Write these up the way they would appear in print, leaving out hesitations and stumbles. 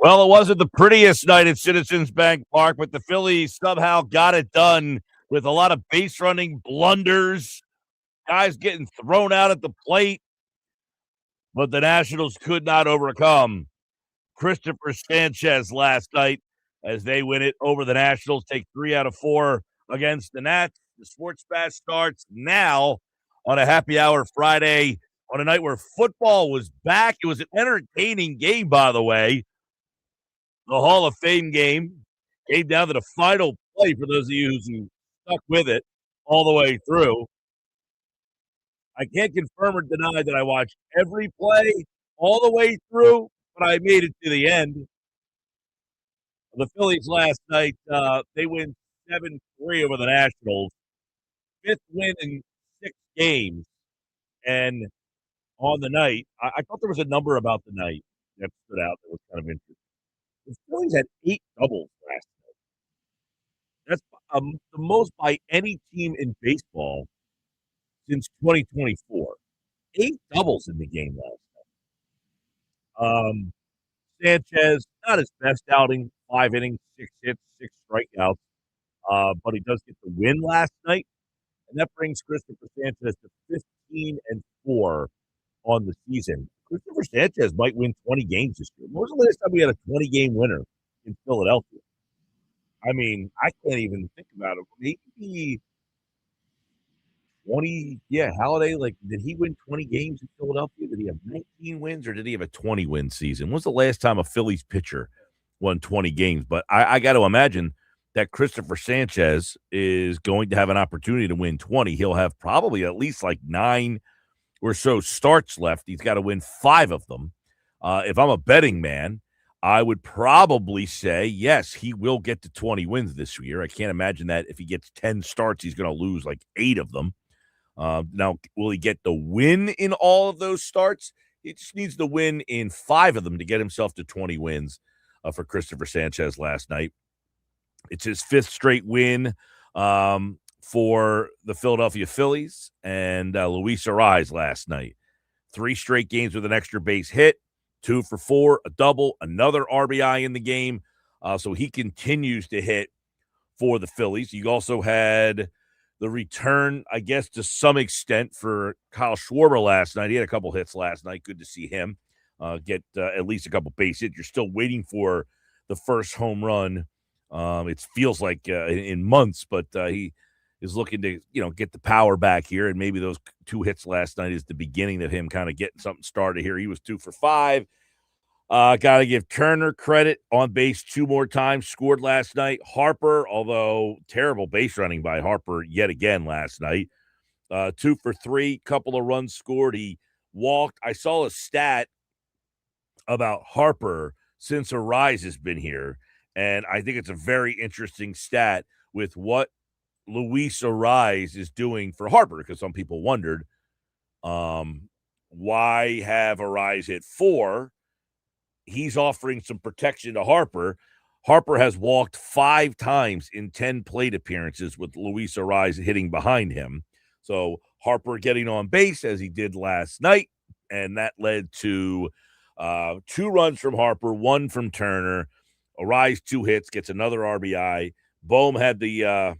Well, it wasn't the prettiest night at Citizens Bank Park, but the Phillies somehow got it done with a lot of base running blunders, guys getting thrown out at the plate, but the Nationals could not overcome Cristopher Sánchez last night as they win it over the Nationals, take 3 out of 4 against the Nats. The Sports Bash starts now on a happy hour Friday on a night where football was back. It was an entertaining game, by the way. The Hall of Fame game came down to the final play for those of you who stuck with it all the way through. I can't confirm or deny that I watched every play all the way through, but I made it to the end. The Phillies last night, they win 7-3 over the Nationals, fifth win in 6 games. And on the night, I thought there was a number about the night that stood out that was kind of interesting. The Phillies had 8 doubles last night. That's the most by any team in baseball since 2024. 8 doubles in the game last night. Sanchez, not his best outing, 5 innings, 6 hits, 6 strikeouts, but he does get the win last night, and that brings Cristopher Sanchez to 15-4 on the season. Cristopher Sanchez might win 20 games this year. When was the last time we had a 20-game winner in Philadelphia? I mean, I can't even think about it. Maybe 20, Halladay, did he win 20 games in Philadelphia? Did he have 19 wins or did he have a 20-win season? When was the last time a Phillies pitcher won 20 games? But I got to imagine that Cristopher Sanchez is going to have an opportunity to win 20. He'll have probably at least 9 or so starts left. He's got to win 5 of them. If I'm a betting man, I would probably say, yes, he will get to 20 wins this year. I can't imagine that if he gets 10 starts, he's going to lose 8 of them. Now, will he get the win in all of those starts? He just needs the win in 5 of them to get himself to 20 wins for Cristopher Sanchez last night. It's his 5th straight win for the Philadelphia Phillies and Luis Arraez last night. 3 straight games with an extra base hit, 2 for 4, a double, another RBI in the game. So he continues to hit for the Phillies. You also had the return, I guess, to some extent for Kyle Schwarber last night. He had a couple hits last night. Good to see him get at least a couple base hits. You're still waiting for the first home run. It feels like in months, but he is looking to, get the power back here. And maybe those 2 hits last night is the beginning of him kind of getting something started here. He was 2 for 5. Got to give Turner credit on base 2 more times, scored last night. Harper, although terrible base running by Harper yet again last night. 2 for 3, couple of runs scored. He walked. I saw a stat about Harper since Arraez has been here, and I think it's a very interesting stat with what Luis Arraez is doing for Harper, because some people wondered, why have Arraez hit 4? He's offering some protection to Harper. Harper has walked 5 times in 10 plate appearances with Luis Arraez hitting behind him. So Harper getting on base as he did last night, and that led to 2 runs from Harper, 1 from Turner. Arraez 2 hits, gets another RBI. Bohm had the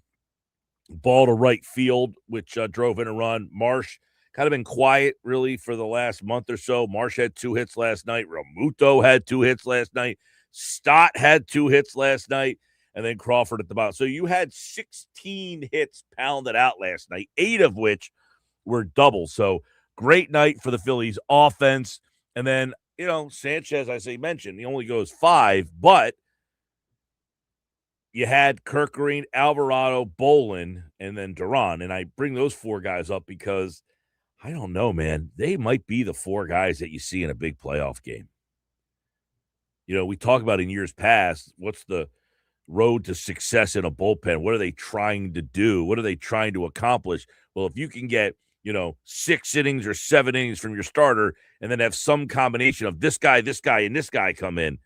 ball to right field, which drove in a run. Marsh kind of been quiet, really, for the last month or so. Marsh had 2 hits last night. Realmuto had 2 hits last night. Stott had 2 hits last night. And then Crawford at the bottom. So you had 16 hits pounded out last night, 8 of which were doubles. So great night for the Phillies offense. And then, Sanchez, as I mentioned, he only goes 5, but you had Kerkering, Alvarado, Bolin, and then Duran. And I bring those 4 guys up because I don't know, man. They might be the 4 guys that you see in a big playoff game. We talk about in years past, what's the road to success in a bullpen? What are they trying to do? What are they trying to accomplish? Well, if you can get, 6 innings or 7 innings from your starter and then have some combination of this guy, and this guy come in,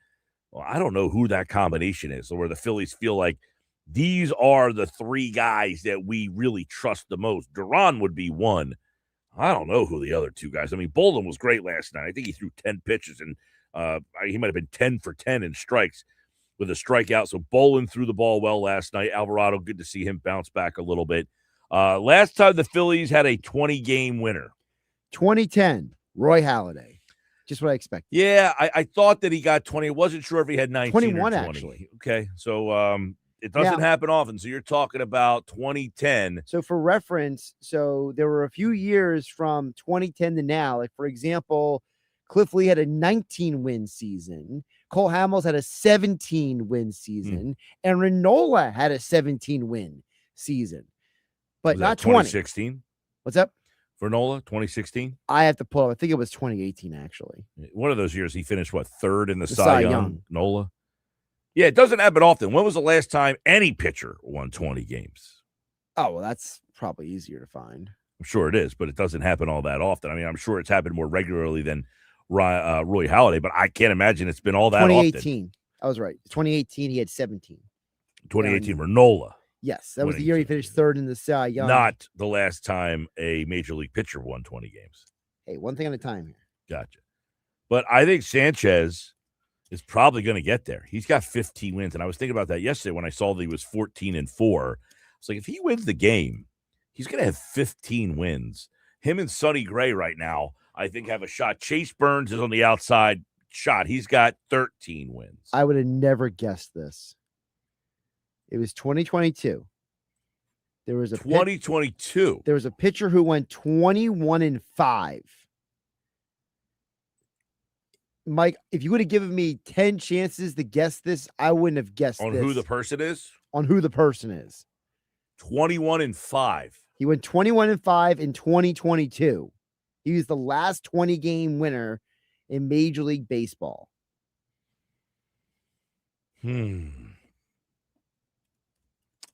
well, I don't know who that combination is, or where the Phillies feel like these are the 3 guys that we really trust the most. Duran would be one. I don't know who the other 2 guys. I mean, Bolden was great last night. I think he threw 10 pitches and He might have been 10 for 10 in strikes with a strikeout. So Bolin threw the ball well last night. Alvarado, good to see him bounce back a little bit. Last time the Phillies had a 20-game winner. 2010, Roy Halladay. Just what I expected. Yeah, I thought that he got 20. I wasn't sure if he had 19 21, or 20. actually. Okay, so it doesn't happen often. So you're talking about 2010. So for reference, so there were a few years from 2010 to now. Like, for example, Cliff Lee had a 19-win season. Cole Hamels had a 17-win season. And Renola had a 17-win season. But not 2016? What's up? For Nola, 2016? I have to pull up. I think it was 2018, actually. One of those years he finished, third in the Cy Young? Nola? Yeah, it doesn't happen often. When was the last time any pitcher won 20 games? Oh, well, that's probably easier to find. I'm sure it is, but it doesn't happen all that often. I mean, I'm sure it's happened more regularly than Roy Halladay, but I can't imagine it's been all that 2018. often. I was right. 2018, he had 17. 2018 for Nola. Yes, that was the year he finished third in the Cy Young. Not the last time a major league pitcher won 20 games. Hey, one thing at a time here. Gotcha. But I think Sanchez is probably going to get there. He's got 15 wins, and I was thinking about that yesterday when I saw that he was 14-4. I was like, if he wins the game, he's going to have 15 wins. Him and Sonny Gray right now, I think, have a shot. Chase Burns is on the outside shot. He's got 13 wins. I would have never guessed this. It was 2022. There was a 2022. There was a pitcher who went 21-5. Mike, if you would have given me 10 chances to guess this, I wouldn't have guessed on this. who the person is. On who the person is. 21-5. He went 21-5 in 2022. He was the last 20-game winner in Major League Baseball. I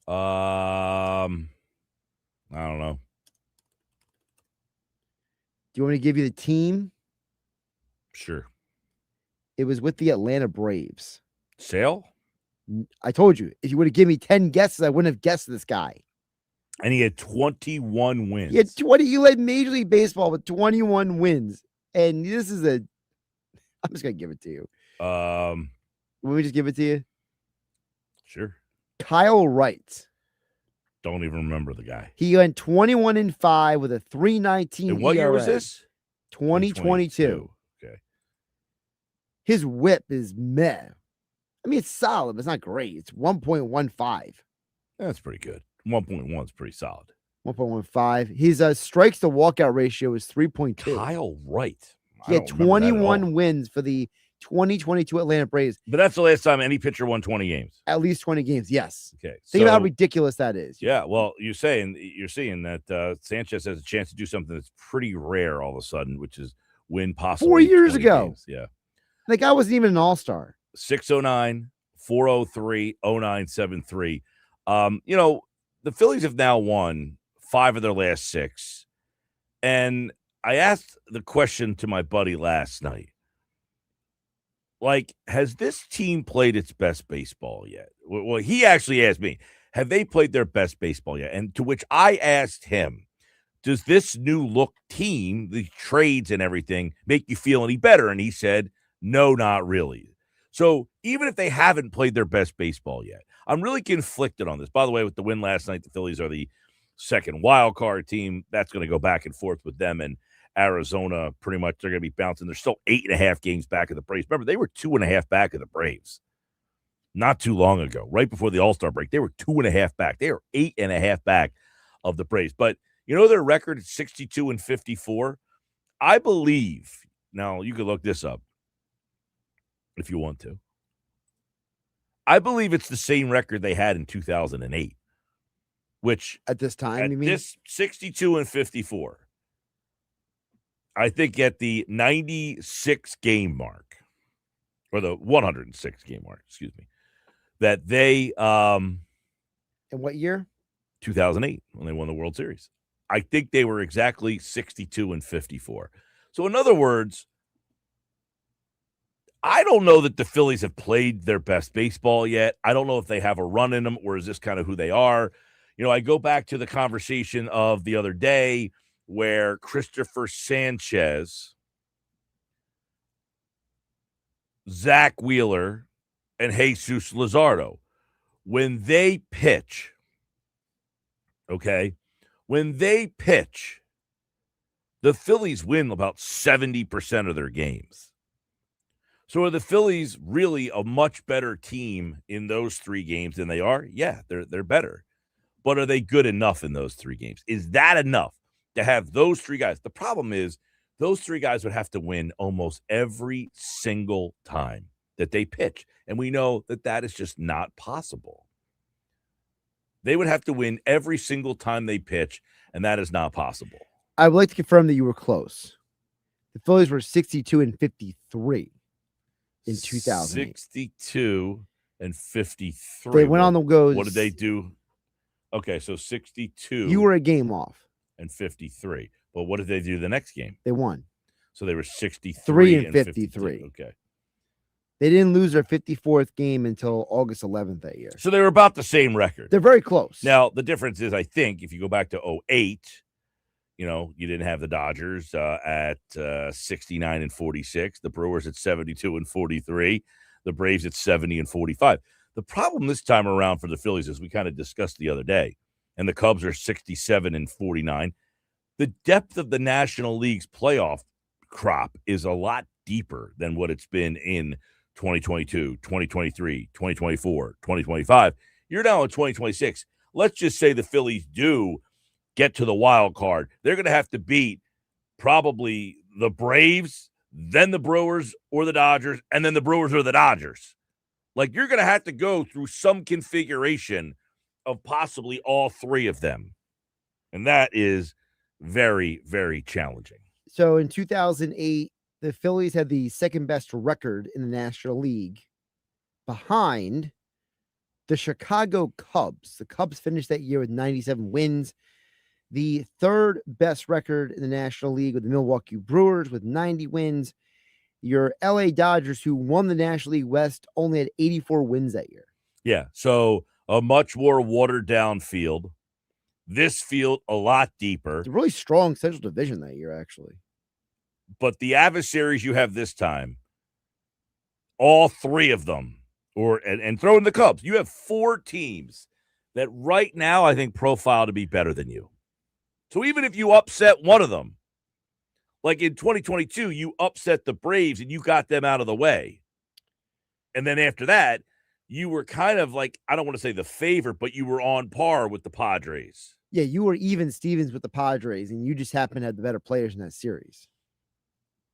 don't know. Do you want me to give you the team? Sure. It was with the Atlanta Braves. Sale? I told you, if you would have given me 10 guesses, I wouldn't have guessed this guy. And he had 21 wins. He had 20. You led Major League Baseball with 21 wins. And this is I'm just going to give it to you. Will we just give it to you? Sure. Kyle Wright. Don't even remember the guy. He went 21-5 with a 3.19 And what ERA. year was this? 2022. Okay. His whip is meh. I mean, it's solid, but it's not great. It's 1.15. That's pretty good. 1.1 is pretty solid. 1.15. His strikes to walkout ratio is 3.2. Kyle Wright. He had 21 wins for the 2022 Atlanta Braves. But that's the last time any pitcher won 20 games. At least 20 games, yes. Okay. Think about how ridiculous that is. Yeah, well, you're seeing that Sanchez has a chance to do something that's pretty rare all of a sudden, which is win possibly 4 years ago. Games. Yeah. The guy wasn't even an all-star. 609-403-0973. The Phillies have now won 5 of their last 6. And I asked the question to my buddy last night. Like, has this team played its best baseball yet? Well, he actually asked me, have they played their best baseball yet? And to which I asked him, does this new look team, the trades and everything, make you feel any better? And he said, no, not really. So even if they haven't played their best baseball yet, I'm really conflicted on this. By the way, with the win last night, the Phillies are the second wild card team. That's going to go back and forth with them and Arizona. Pretty much they're going to be bouncing. They're still 8.5 games back of the Braves. Remember, they were 2.5 back of the Braves not too long ago, right before the All-Star break. They were 2.5 back. They are 8.5 back of the Braves. But you know their record is 62-54. I believe, now you can look this up if you want to. I believe it's the same record they had in 2008, which at this time, you mean? This 62-54. I think at the 96 game mark, or the 106 game mark, excuse me, that they in what year? 2008, when they won the World Series. I think they were exactly 62-54. So in other words, I don't know that the Phillies have played their best baseball yet. I don't know if they have a run in them, or is this kind of who they are? I go back to the conversation of the other day where Cristopher Sánchez Zach Wheeler, and Jesus Luzardo. When they pitch, okay, when they pitch, the Phillies win about 70% of their games. So are the Phillies really a much better team in those 3 games than they are? Yeah, they're better. But are they good enough in those 3 games? Is that enough to have those 3 guys? The problem is those 3 guys would have to win almost every single time that they pitch. And we know that that is just not possible. They would have to win every single time they pitch, and that is not possible. I would like to confirm that you were close. The Phillies were 62 and 53 in 2008. 62 and 53. They went on the go. What did they do? Okay, so 62. You were a game off. And 53. But what did they do the next game? They won. So they were 63 3 and 53. Okay. They didn't lose their 54th game until August 11th that year. So they were about the same record. They're very close. Now, the difference is, I think, if you go back to 08, you didn't have the Dodgers at 69 and 46, the Brewers at 72 and 43, the Braves at 70 and 45. The problem this time around for the Phillies, as we kind of discussed the other day, and the Cubs are 67 and 49, the depth of the National League's playoff crop is a lot deeper than what it's been in 2022, 2023, 2024, 2025. You're now in 2026. Let's just say the Phillies do get to the wild card. They're going to have to beat probably the Braves, then the Brewers or the Dodgers, and then the Brewers or the Dodgers. Like, you're going to have to go through some configuration of possibly all 3 of them. And that is very, very challenging. So in 2008, the Phillies had the second best record in the National League behind the Chicago Cubs. The Cubs finished that year with 97 wins. The third best record in the National League with the Milwaukee Brewers with 90 wins. Your LA Dodgers, who won the National League West, only had 84 wins that year. Yeah, so a much more watered-down field. This field a lot deeper. It's a really strong Central Division that year, actually. But the adversaries you have this time, all 3 of them, and throw in the Cubs, you have 4 teams that right now I think profile to be better than you. So even if you upset one of them, like in 2022, you upset the Braves and you got them out of the way. And then after that, you were kind of like, I don't want to say the favorite, but you were on par with the Padres. Yeah, you were even Stevens with the Padres, and you just happened to have the better players in that series.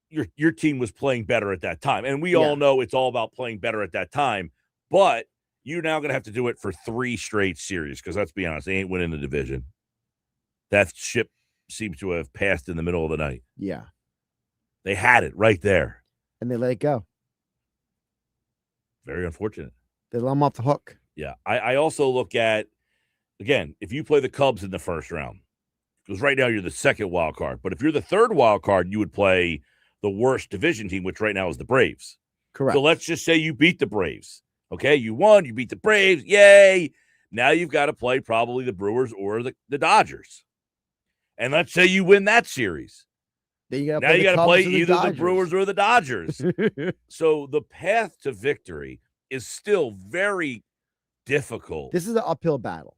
Your team was playing better at that time. And we all know it's all about playing better at that time. But you're now going to have to do it for 3 straight series because let's be honest, they ain't winning the division. That ship seems to have passed in the middle of the night. Yeah. They had it right there. And they let it go. Very unfortunate. They let them off the hook. Yeah. I also look at, again, if you play the Cubs in the first round, because right now you're the second wild card. But if you're the third wild card, you would play the worst division team, which right now is the Braves. Correct. So let's just say you beat the Braves. Okay, you won. You beat the Braves. Yay. Now you've got to play probably the Brewers or the Dodgers. And let's say you win that series. Then you got to play either the Brewers or the Dodgers. So the path to victory is still very difficult. This is an uphill battle.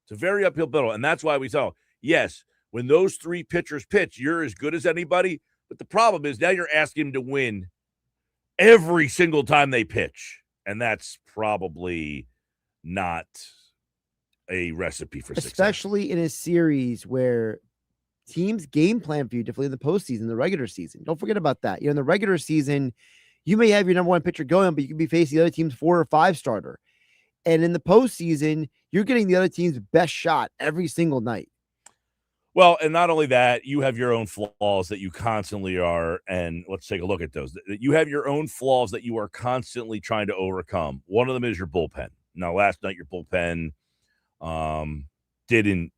It's a very uphill battle. And that's why we saw, yes, when those 3 pitchers pitch, you're as good as anybody. But the problem is now you're asking them to win every single time they pitch. And that's probably not a recipe for success. Especially in a series where teams game plan for you differently in the postseason, the regular season. Don't forget about that. In the regular season, you may have your number 1 pitcher going, but you could be facing the other team's 4 or 5 starter. And in the postseason, you're getting the other team's best shot every single night. Well, and not only that, you have your own flaws that you constantly are, and let's take a look at those. You have your own flaws that you are constantly trying to overcome. One of them is your bullpen. Now, last night, your bullpen didn't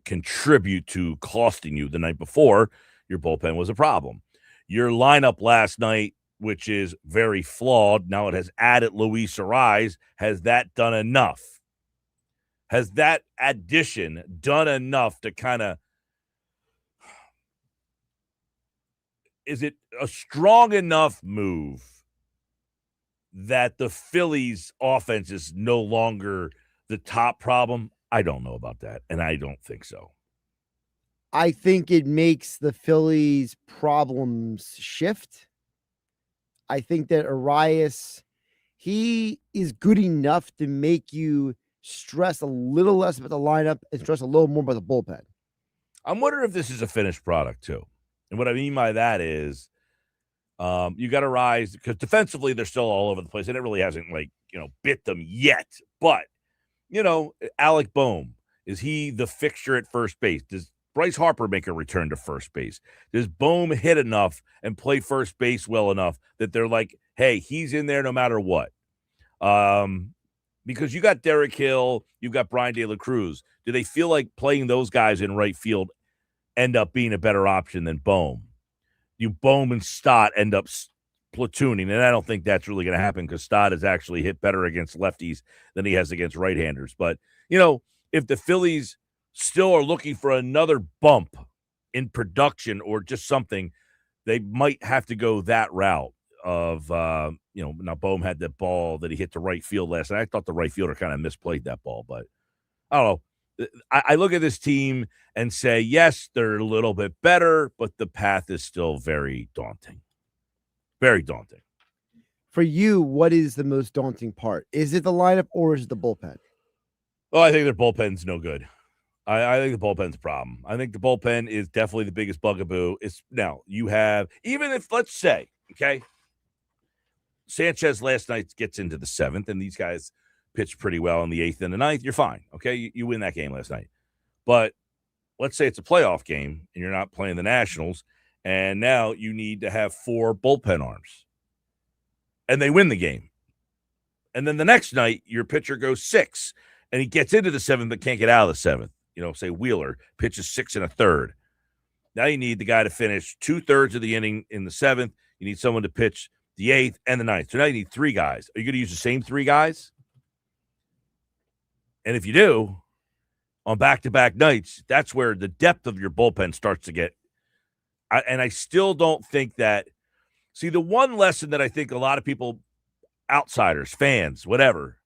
contribute to costing you. The night before, your bullpen was a problem. Your lineup last night, which is very flawed, now it has added Luis Arraez. Has that done enough? Has that addition done enough to kind of, is it a strong enough move that the Phillies offense is no longer the top problem? I don't know about that, and I don't think so. I think it makes the Phillies' problems shift. I think that Arraez, he is good enough to make you stress a little less about the lineup and stress a little more about the bullpen. I'm wondering if this is a finished product too. And what I mean by that is you got to rise because defensively they're still all over the place, and it really hasn't bit them yet. But Alec Boehm, is he the fixture at first base? Does Bryce Harper make a return to first base? Does Boehm hit enough and play first base well enough that they're like, hey, he's in there no matter what? Because you got Derek Hill, you've got Brian De La Cruz. Do they feel like playing those guys in right field end up being a better option than Boehm? Boehm and Stott end up platooning, and I don't think that's really going to happen because Stott has actually hit better against lefties than he has against right-handers. But, if the Phillies still are looking for another bump in production or just something, they might have to go that route of, now Boehm had that ball that he hit to right field last night. I thought the right fielder kind of misplayed that ball, but I don't know. I look at this team and say, yes, they're a little bit better, but the path is still very daunting. Very daunting. For you, what is the most daunting part? Is it the lineup or is it the bullpen? Oh, I think their bullpen's no good. I think the bullpen's a problem. I think the bullpen is definitely the biggest bugaboo. Now, you have, even if, let's say, okay, Sanchez last night gets into the 7th, and these guys pitched pretty well in the 8th and the 9th, you're fine. Okay, you win that game last night. But let's say it's a playoff game and you're not playing the Nationals, and now you need to have 4 bullpen arms. And they win the game. And then the next night, your pitcher goes 6, and he gets into the 7th but can't get out of the 7th. Say Wheeler pitches 6 1/3. Now you need the guy to finish 2/3 of the inning in the 7th. You need someone to pitch the 8th and the 9th. So now you need 3 guys. Are you going to use the same 3 guys? And if you do, on back-to-back nights, that's where the depth of your bullpen starts to get. And I still don't think that. See, the one lesson that I think a lot of people, outsiders, fans, whatever,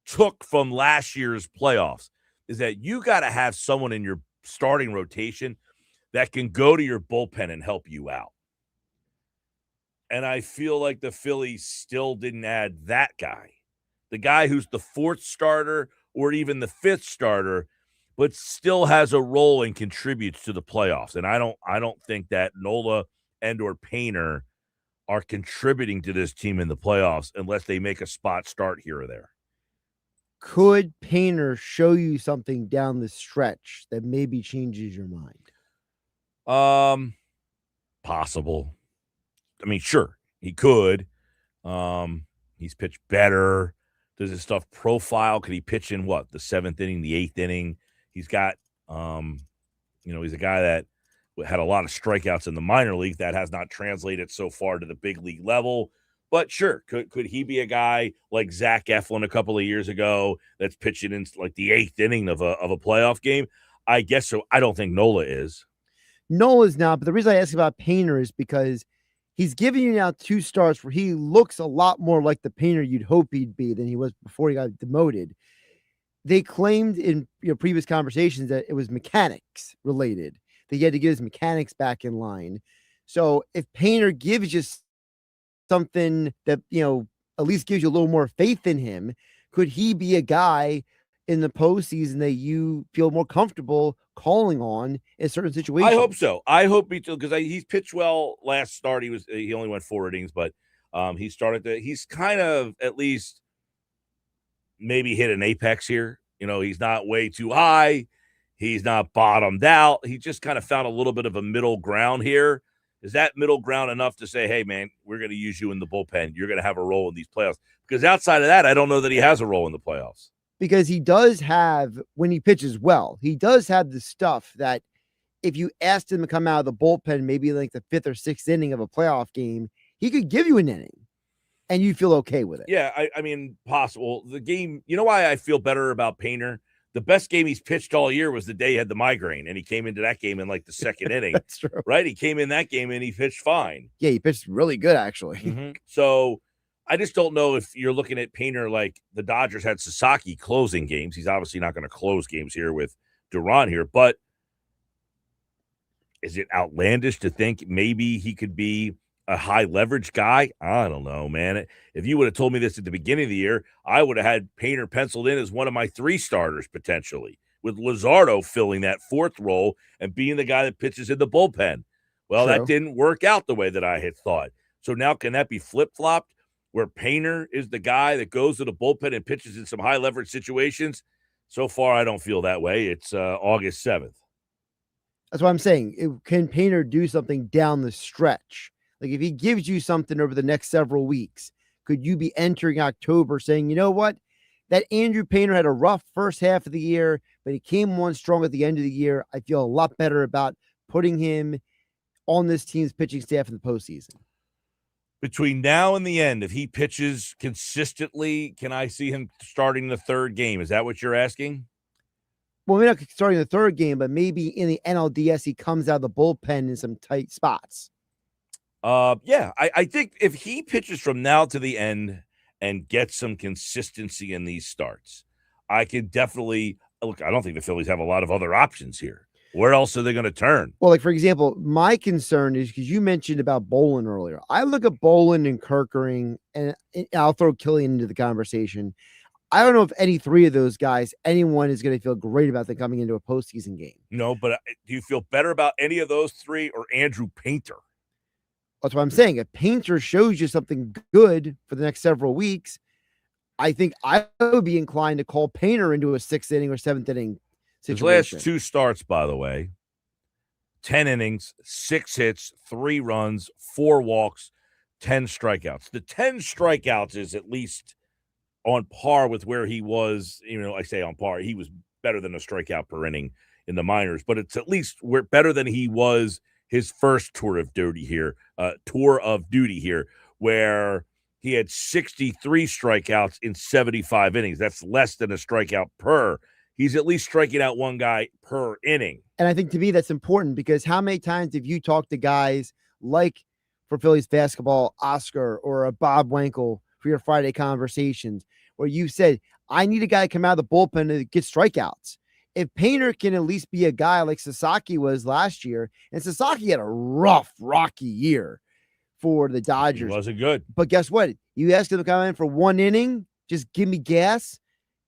took from last year's playoffs is that you got to have someone in your starting rotation that can go to your bullpen and help you out. And I feel like the Phillies still didn't add that guy. The guy who's the 4th starter or even the 5th starter, but still has a role and contributes to the playoffs. And I don't think that Nola and or Painter are contributing to this team in the playoffs unless they make a spot start here or there. Could Painter show you something down the stretch that maybe changes your mind? Possible. I mean, sure, he could. He's pitched better. Does his stuff profile? Could he pitch in the 7th inning, the 8th inning? He's got, he's a guy that had a lot of strikeouts in the minor league that has not translated so far to the big league level. But sure, could he be a guy like Zach Eflin a couple of years ago that's pitching in like the 8th inning of a playoff game? I guess so. I don't think Nola is. Nola's not, but the reason I ask about Painter is because he's giving you now 2 starts where he looks a lot more like the Painter you'd hope he'd be than he was before he got demoted. They claimed in previous conversations that it was mechanics related. That he had to get his mechanics back in line. So if Painter gives you something that, at least gives you a little more faith in him, could he be a guy in the postseason that you feel more comfortable calling on in certain situations? I hope so. I hope he, because he's pitched well last start. He only went 4 innings, but he's kind of at least maybe hit an apex here. He's not way too high. He's not bottomed out. He just kind of found a little bit of a middle ground here. Is that middle ground enough to say, hey, man, we're going to use you in the bullpen. You're going to have a role in these playoffs? Because outside of that, I don't know that he has a role in the playoffs. Because he does have, when he pitches well, he does have the stuff that if you asked him to come out of the bullpen, maybe like the 5th or 6th inning of a playoff game, he could give you an inning and you feel okay with it. Yeah, I mean, possible. The game, you know why I feel better about Painter? The best game he's pitched all year was the day he had the migraine, and he came into that game in like the 2nd inning. That's true. Right? He came in that game and he pitched fine. Yeah, he pitched really good, actually. Mm-hmm. So I just don't know if you're looking at Painter like the Dodgers had Sasaki closing games. He's obviously not going to close games here with Duran here, but is it outlandish to think maybe he could be a high leverage guy? I don't know, man. If you would have told me this at the beginning of the year, I would have had Painter penciled in as one of my 3 starters potentially, with Luzardo filling that 4th role and being the guy that pitches in the bullpen. Well, True. that didn't work out the way that I had thought. So now can that be flip-flopped where Painter is the guy that goes to the bullpen and pitches in some high leverage situations? So far, I don't feel that way. It's August 7th. That's what I'm saying. Can Painter do something down the stretch? Like if he gives you something over the next several weeks, could you be entering October saying, you know what? That Andrew Painter had a rough first half of the year, but he came on strong at the end of the year. I feel a lot better about putting him on this team's pitching staff in the postseason. Between now and the end, if he pitches consistently, can I see him starting the 3rd game? Is that what you're asking? Well, maybe not starting the 3rd game, but maybe in the NLDS, he comes out of the bullpen in some tight spots. Yeah, I think if he pitches from now to the end and gets some consistency in these starts, I could definitely look. I don't think the Phillies have a lot of other options here. Where else are they going to turn? Well, like for example, my concern is because you mentioned about Bolin earlier. I look at Bolin and Kerkering, and I'll throw Killian into the conversation. I don't know if any 3 of those guys, anyone is going to feel great about them coming into a postseason game. No, but do you feel better about any of those 3 or Andrew Painter? That's what I'm saying. If Painter shows you something good for the next several weeks, I think I would be inclined to call Painter into a 6th inning or 7th inning situation. His last 2 starts, by the way, 10 innings, 6 hits, 3 runs, 4 walks, 10 strikeouts. The 10 strikeouts is at least on par with where he was. I say on par. He was better than a strikeout per inning in the minors, but it's at least better than he was his first tour of duty here, where he had 63 strikeouts in 75 innings. That's less than a strikeout per. He's at least striking out one guy per inning. And I think to me that's important because how many times have you talked to guys like for Phillies basketball, Oscar or a Bob Wankel for your Friday conversations where you said, I need a guy to come out of the bullpen to get strikeouts. If Painter can at least be a guy like Sasaki was last year, and Sasaki had a rough, rocky year for the Dodgers. He wasn't good. But guess what? You ask him to come in for 1 inning, just give me gas.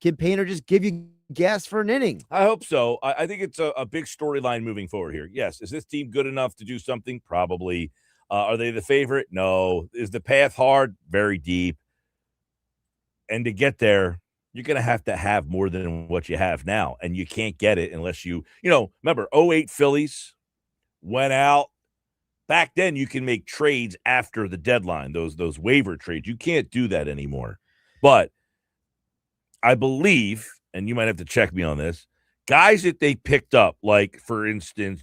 Can Painter just give you gas for an inning? I hope so. I think it's a big storyline moving forward here. Yes. Is this team good enough to do something? Probably. Are they the favorite? No. Is the path hard? Very deep. And to get there, you're going to have more than what you have now. And you can't get it unless remember 08 Phillies went out. Back then, you can make trades after the deadline, those waiver trades. You can't do that anymore. But I believe, and you might have to check me on this, guys that they picked up, like, for instance,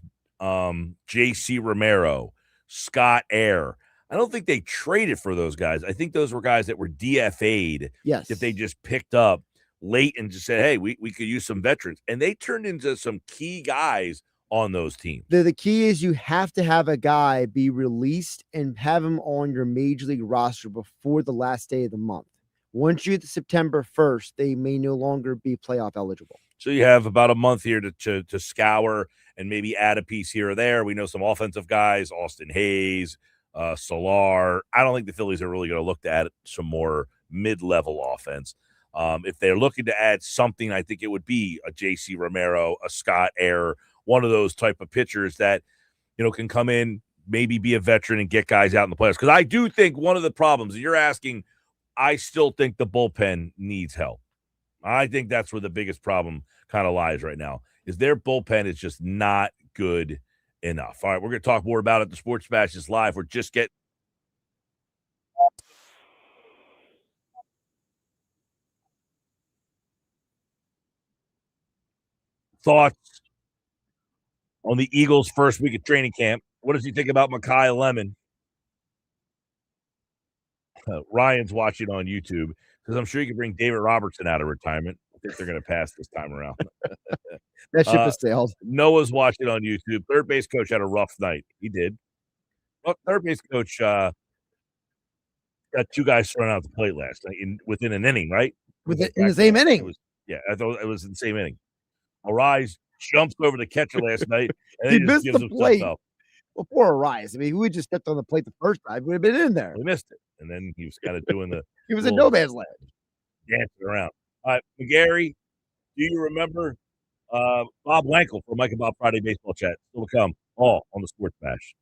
J.C. Romero, Scott Air, I don't think they traded for those guys. I think those were guys that were DFA'd that they just picked up late and just said, hey, we could use some veterans. And they turned into some key guys on those teams. The key is you have to have a guy be released and have him on your major league roster before the last day of the month. Once you get to September 1st, they may no longer be playoff eligible. So you have about a month here to scour and maybe add a piece here or there. We know some offensive guys, Austin Hayes, Solar. I don't think the Phillies are really going to look to add some more mid-level offense. If they're looking to add something, I think it would be a J.C. Romero, a Scott Air, one of those type of pitchers that, can come in, maybe be a veteran and get guys out in the playoffs. Because I do think one of the problems, and you're asking, I still think the bullpen needs help. I think that's where the biggest problem kind of lies right now, is their bullpen is just not good enough. All right, we're going to talk more about it. The Sports Bash is live. We're just getting thoughts on the Eagles' first week of training camp. What does he think about Mekhi Lemon? Ryan's watching on YouTube because I'm sure you can bring David Robertson out of retirement. I think they're going to pass this time around. That ship has sailed. Noah's watching on YouTube. Third base coach had a rough night. He did. Well, third base coach got got 2 guys thrown out the plate last night within an inning, right? with Was it it in the back to same back? It inning. was yeah, I thought it was in the same inning. Arraez jumps over the catcher last night, and He then he just missed gives the him stuff plate up. before Arraez. I mean, who had just stepped on the plate the first time would have been in there. He missed it, and then he was kinda doing the He was in little no man's land. dancing around. Alright, McGarry, do you remember, Bob Wankel from Mike and Bob Friday Baseball Chat? Still to come, all on the Sports Bash.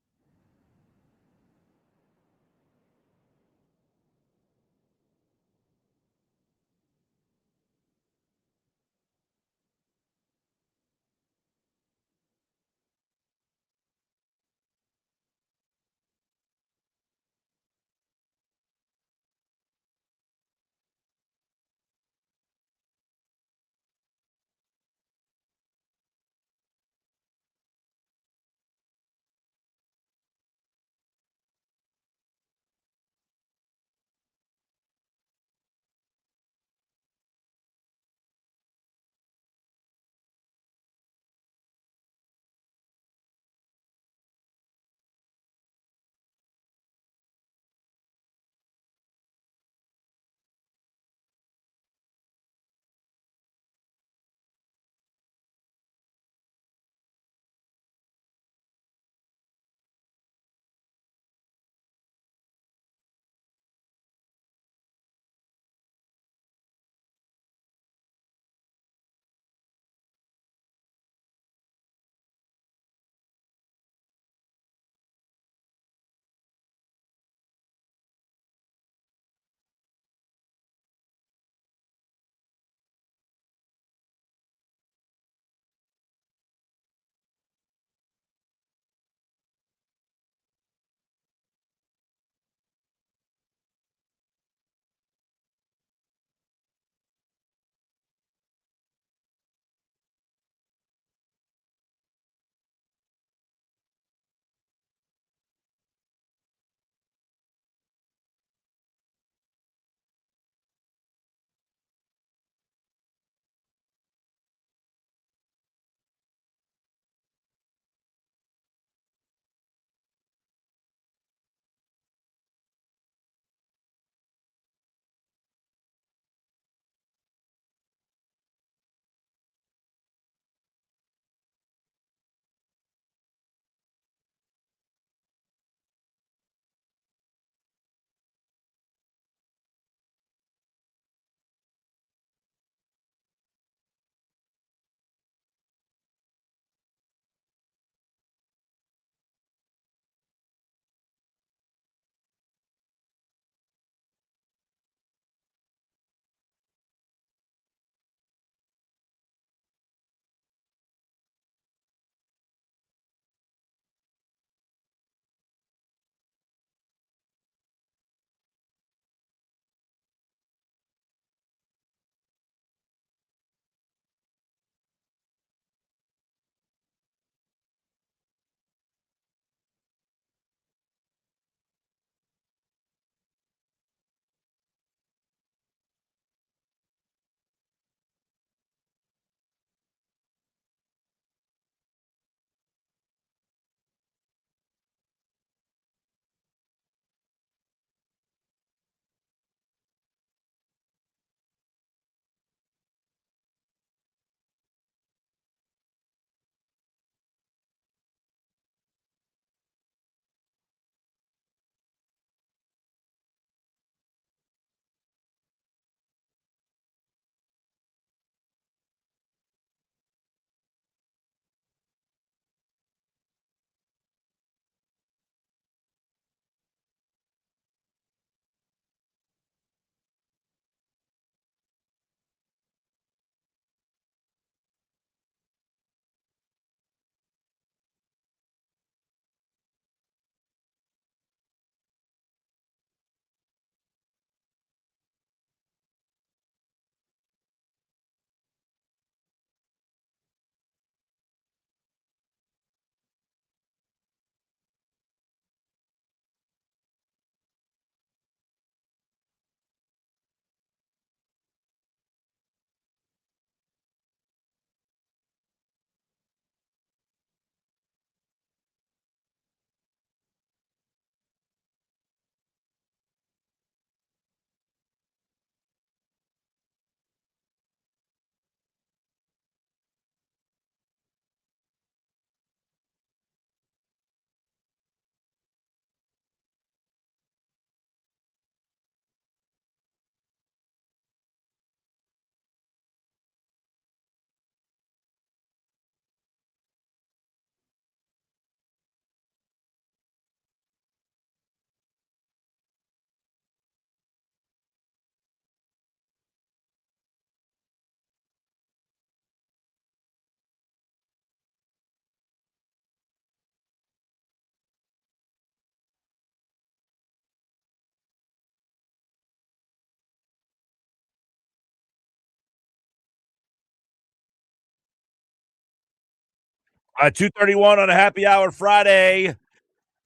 2:31 on a happy hour Friday.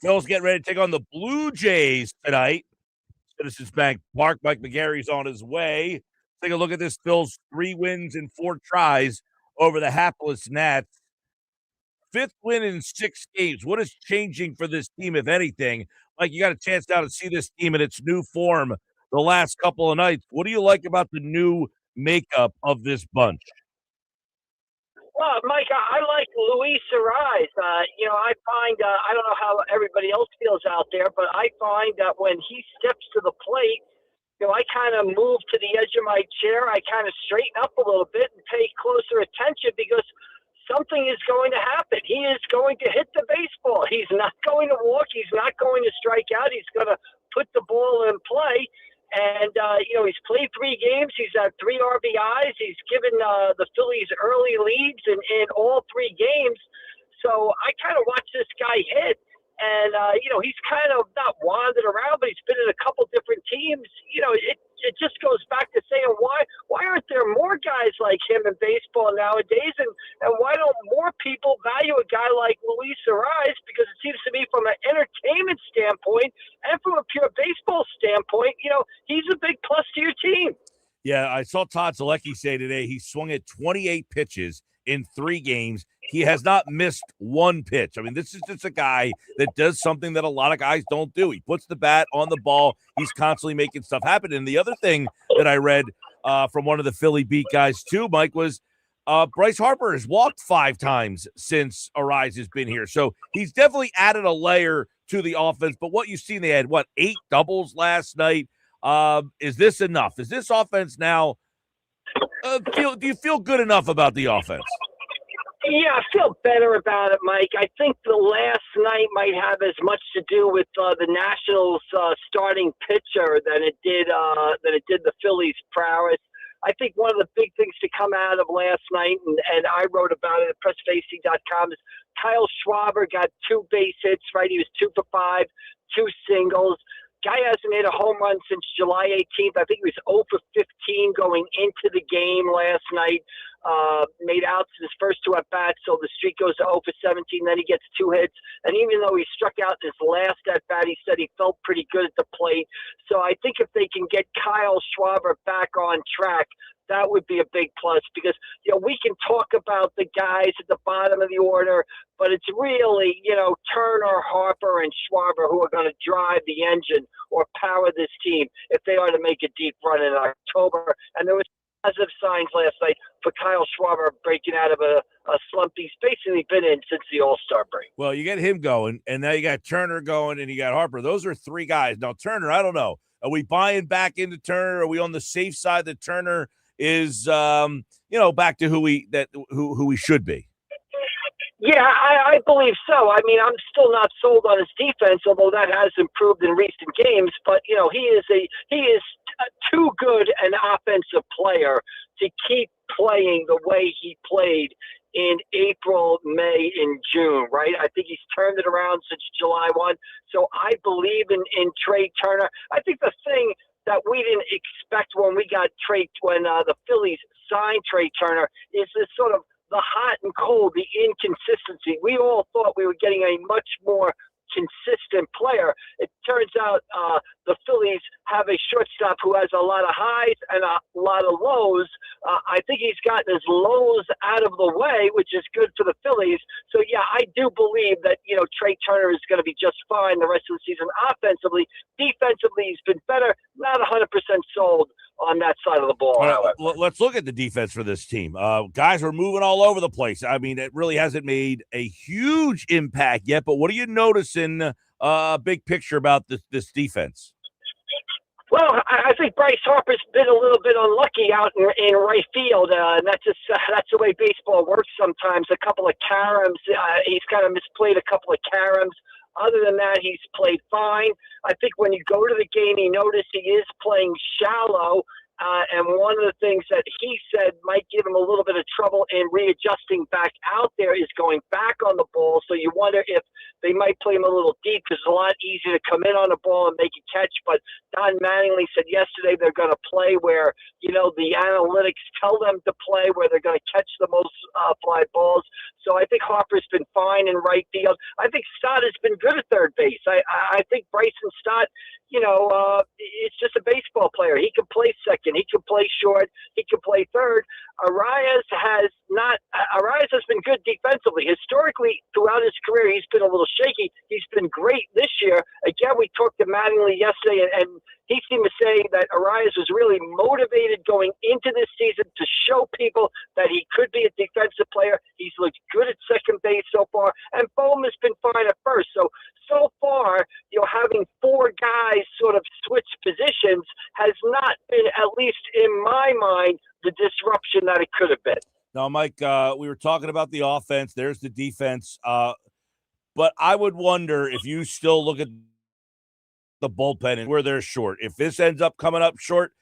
Phil's getting ready to take on the Blue Jays tonight. Citizens Bank Park. Mike McGarry's on his way. Take a look at this. Phil's 3 wins in 4 tries over the hapless Nats. 5th win in 6 games. What is changing for this team, if anything? Mike, you got a chance now to see this team in its new form the last couple of nights. What do you like about the new makeup of this bunch? Well, Mike, I like Luis Arraez. I find I don't know how everybody else feels out there, but I find that when he steps to the plate, I kind of move to the edge of my chair. I kind of straighten up a little bit and pay closer attention because something is going to happen. He is going to hit the baseball. He's not going to walk. He's not going to strike out. He's going to put the ball in play. And, he's played 3 games. He's had 3 RBIs. He's given the Phillies early leads in all 3 games. So I kind of watch this guy hit. And, he's kind of not wandered around, but he's been in a couple different teams. It just goes back to saying, why aren't there more guys like him in baseball nowadays? And why don't more people value a guy like Luis Arraez? Because it seems to me from an entertainment standpoint and from a pure baseball standpoint, he's a big plus to your team. Yeah, I saw Todd Zalecki say today he swung at 28 pitches in 3 games. He has not missed 1 pitch. I mean, this is just a guy that does something that a lot of guys don't do. He puts the bat on the ball. He's constantly making stuff happen. And the other thing that I read from one of the Philly beat guys too, Mike, was Bryce Harper has walked 5 times since Arraez has been here. So he's definitely added a layer to the offense. But what you've seen, they had, 8 doubles last night. Is this enough? Is this offense now do you feel good enough about the offense? Yeah, I feel better about it, Mike. I think the last night might have as much to do with the Nationals' starting pitcher than it did the Phillies' prowess. I think one of the big things to come out of last night, and I wrote about it at PressFacey.com, is Kyle Schwarber got 2 base hits, right? He was 2 for 5, 2 singles. Guy hasn't hit a home run since July 18th. I think he was 0 for 15 going into the game last night. Made outs in his first 2 at-bats, so the streak goes to 0 for 17. Then he gets 2 hits. And even though he struck out in his last at-bat, he said he felt pretty good at the plate. So I think if they can get Kyle Schwarber back on track, that would be a big plus because, we can talk about the guys at the bottom of the order, but it's really, Turner, Harper, and Schwarber who are going to drive the engine or power this team if they are to make a deep run in October. And there was positive signs last night for Kyle Schwarber breaking out of a slump he's basically been in since the All-Star break. Well, you get him going, and now you got Turner going, and you got Harper. Those are 3 guys. Now, Turner, I don't know. Are we buying back into Turner? Are we on the safe side that Turner is, back to who we should be? Yeah, I believe so. I mean, I'm still not sold on his defense, although that has improved in recent games. But he is too good an offensive player to keep playing the way he played in April, May, and June. Right? I think he's turned it around since July 1. So I believe in Trey Turner. I think the thing that we didn't expect when the Phillies signed Trey Turner is this sort of the hot and cold, the inconsistency. We all thought we were getting a much more consistent player. It turns out the Phillies have a shortstop who has a lot of highs and a lot of lows. I think he's gotten his lows out of the way, which is good for the Phillies. So, yeah, I do believe that, Trey Turner is going to be just fine the rest of the season offensively. Defensively, he's been better. Not 100% sold on that side of the ball. Let's look at the defense for this team. Guys are moving all over the place. I mean, it really hasn't made a huge impact yet, but what are you noticing big picture about this defense? Well, I think Bryce Harper's been a little bit unlucky out in right field, and that's the way baseball works sometimes. A couple of caroms, he's kind of misplayed a couple of caroms. Other than that, he's played fine. I think when you go to the game, you notice he is playing shallow. And one of the things that he said might give him a little bit of trouble in readjusting back out there is going back on the ball. So you wonder if they might play him a little deep because it's a lot easier to come in on the ball and make a catch. But Don Mattingly said yesterday they're going to play where, the analytics tell them to play, where they're going to catch the most fly balls. So I think Harper's been fine in right field. I think Stott has been good at third base. I think Bryson Stott, it's just a baseball player. He can play second. He can play short. He can play third. Arraez has been good defensively. Historically, throughout his career, he's been a little shaky. He's been great this year. Again, we talked to Mattingly yesterday, and he seemed to say that Arraez was really motivated going into this season to show people that he could be a defensive player. He's looked good at second base so far, and Bowman's been fine at first. So far, having four guys sort of switch positions has not been, at least in my mind, the disruption that it could have been. Now, Mike, we were talking about the offense. There's the defense. But I would wonder if you still look at the bullpen and where they're short. If this ends up coming up short,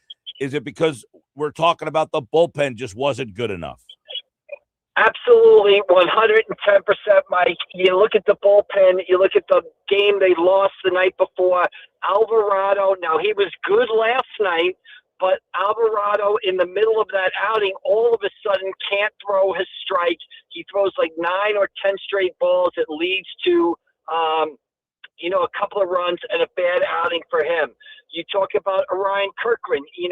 is it because we're talking about the bullpen just wasn't good enough? Absolutely, 110%, Mike. You look at the bullpen, you look at the game they lost the night before. Alvarado, now he was good last night, but Alvarado in the middle of that outing all of a sudden can't throw his strike. He throws like 9 or 10 straight balls. It leads to, a couple of runs and a bad outing for him. You talk about Orion Kirkland. He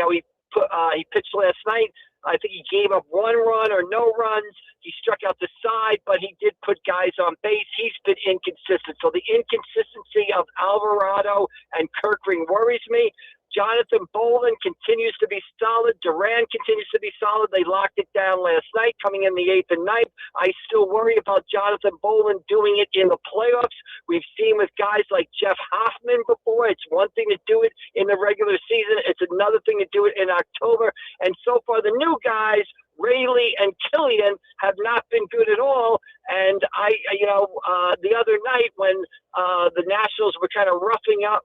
pitched last night. I think he gave up 1 run or no runs. He struck out the side, but he did put guys on base. He's been inconsistent. So the inconsistency of Alvarado and Kirkland worries me. Jonathan Bolin continues to be solid. Duran continues to be solid. They locked it down last night, coming in the 8th and 9th. I still worry about Jonathan Bolin doing it in the playoffs. We've seen with guys like Jeff Hoffman before. It's one thing to do it in the regular season. It's another thing to do it in October. And so far, the new guys, Rayleigh and Killian, have not been good at all. And the other night when the Nationals were kind of roughing up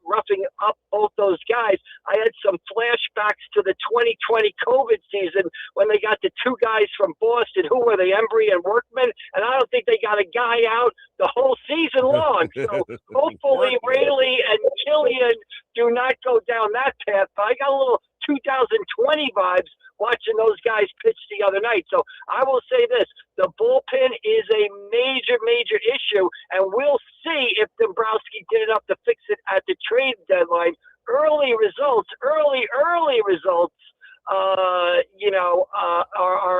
both those guys, I had some flashbacks to the 2020 COVID season when they got the 2 guys from Boston. Who were they, Embry and Workman? And I don't think they got a guy out the whole season long. So hopefully Rayleigh and Killian do not go down that path. But I got a little 2020 vibes watching those guys pitch the other night. So I will say this, the bullpen is a major, major issue, and we'll see if Dombrowski did enough to fix it at the trade deadline. Early results are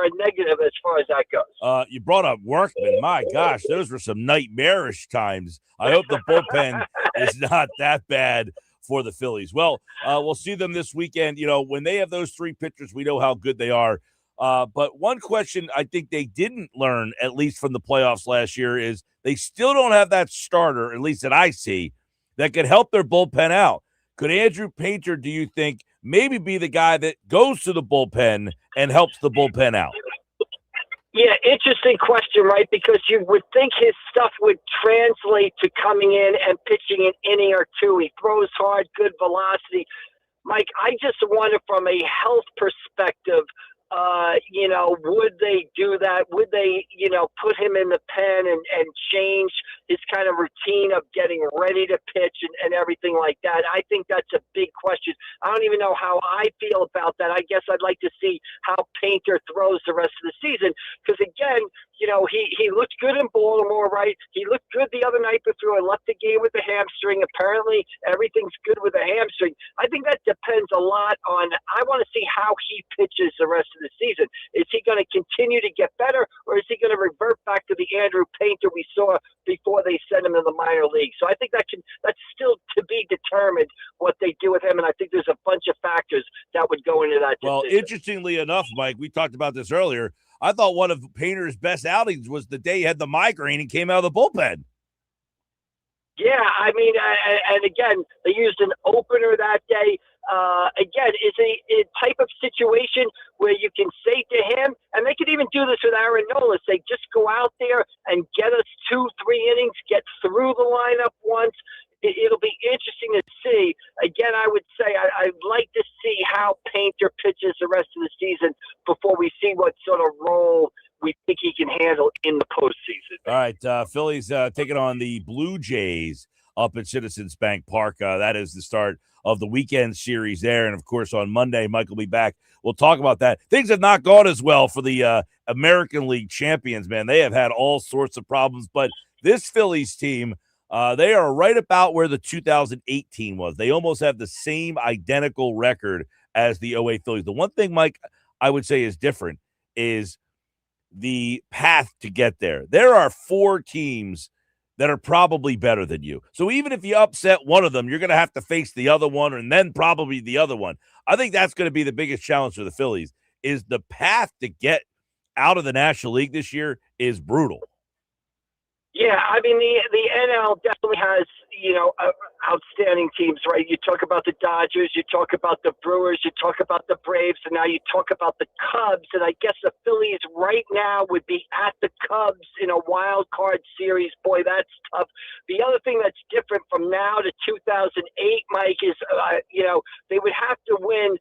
a negative as far as that goes. You brought up Workman. My gosh, those were some nightmarish times. I hope the bullpen is not that bad for the Phillies. Well, we'll see them this weekend. When they have those 3 pitchers, we know how good they are. But one question I think they didn't learn, at least from the playoffs last year, is they still don't have that starter, at least that I see, that could help their bullpen out. Could Andrew Painter, do you think, maybe be the guy that goes to the bullpen and helps the bullpen out? Yeah, interesting question, right? Because you would think his stuff would translate to coming in and pitching an inning or 2. He throws hard, good velocity. Mike, I just wonder from a health perspective, would they do that? Would they, put him in the pen and change his kind of routine of getting ready to pitch and everything like that? I think that's a big question. I don't even know how I feel about that. I guess I'd like to see how Painter throws the rest of the season. Because again, he looked good in Baltimore, right? He looked good the other night before and left the game with a hamstring. Apparently everything's good with a hamstring. I think that depends a lot on, I want to see how he pitches the rest of the season. Is he going to continue to get better, or is he going to revert back to the Andrew Painter we saw before they sent him to the minor league? So I think that's still to be determined what they do with him, and I think there's a bunch of factors that would go into that decision. Well, interestingly enough, Mike, we talked about this earlier. I thought one of Painter's best outings was the day he had the migraine and came out of the bullpen. Yeah, I mean, and again, they used an opener that day. Again, it's a type of situation where you can say to him, and they could even do this with Aaron Nola, say, just go out there and get us 2-3 innings, get through the lineup once. it'll be interesting to see. Again, I would say I'd like to see how Painter pitches the rest of the season before we see what sort of role we think he can handle in the postseason. All right, Phillies taking on the Blue Jays up at Citizens Bank Park. That is the start of the weekend series there. And, of course, on Monday, Mike will be back. We'll talk about that. Things have not gone as well for the American League champions, man. They have had all sorts of problems. But this Phillies team, they are right about where the 2018 was. They almost have the same identical record as the 08 Phillies. The one thing, Mike, I would say is different is the path to get there. There are 4 teams that are probably better than you. So even if you upset one of them, you're going to have to face the other one and then probably the other one. I think that's going to be the biggest challenge for the Phillies is the path to get out of the National League this year is brutal. Yeah, I mean, the NL definitely has, outstanding teams, right? You talk about the Dodgers, you talk about the Brewers, you talk about the Braves, and now you talk about the Cubs. And I guess the Phillies right now would be at the Cubs in a wild card series. Boy, that's tough. The other thing that's different from now to 2008, Mike, is, they would have to win.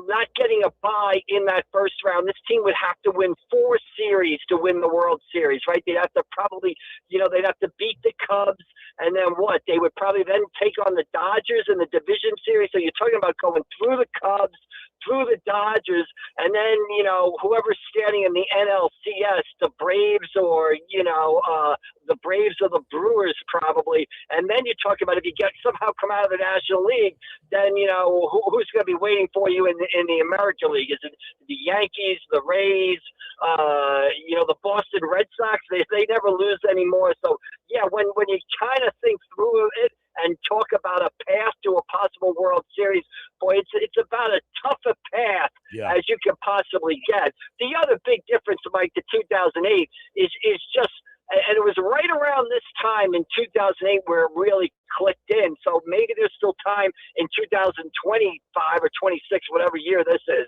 Not getting a bye in that first round, this team would have to win 4 series to win the World Series, right? They'd have to probably, they'd have to beat the Cubs, and then what? They would probably then take on the Dodgers in the division series. So you're talking about going through the Cubs, through the Dodgers, and then, whoever's standing in the NLCS, the Braves or, the Braves or the Brewers probably. And then you talk about if you somehow come out of the National League, then, who's going to be waiting for you in the American League? Is it the Yankees, the Rays, the Boston Red Sox? They never lose anymore. So, yeah, when you kind of think through it, and talk about a path to a possible World Series, boy, it's about as tough a path as you can possibly get. The other big difference, Mike, to 2008 is just, and it was right around this time in 2008 where it really clicked in. So maybe there's still time in 2025 or 26, whatever year this is.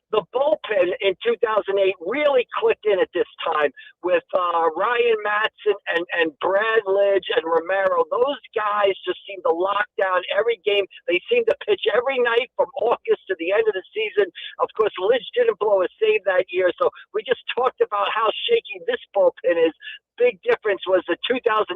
The bullpen in 2008 really clicked in at this time with Ryan Matson and Brad Lidge and Romero. Those guys just seemed to lock down every game. They seemed to pitch every night from August to the end of the season. Of course, Lidge didn't blow a save that year, so we just talked about how shaky this bullpen is. Big difference was the 2008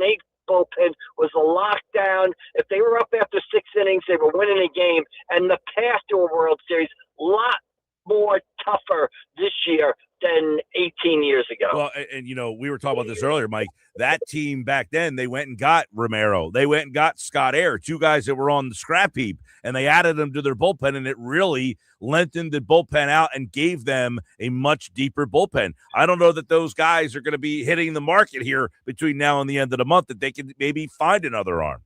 bullpen was a lockdown. If they were up after 6 innings, they were winning a game. And the path to a World Series, lot more tougher this year than 18 years ago. Well, and we were talking about this earlier, Mike. That team back then, they went and got Romero. They went and got Scott Air, 2 guys that were on the scrap heap, and they added them to their bullpen, and it really lengthened the bullpen out and gave them a much deeper bullpen. I don't know that those guys are going to be hitting the market here between now and the end of the month, that they can maybe find another arm.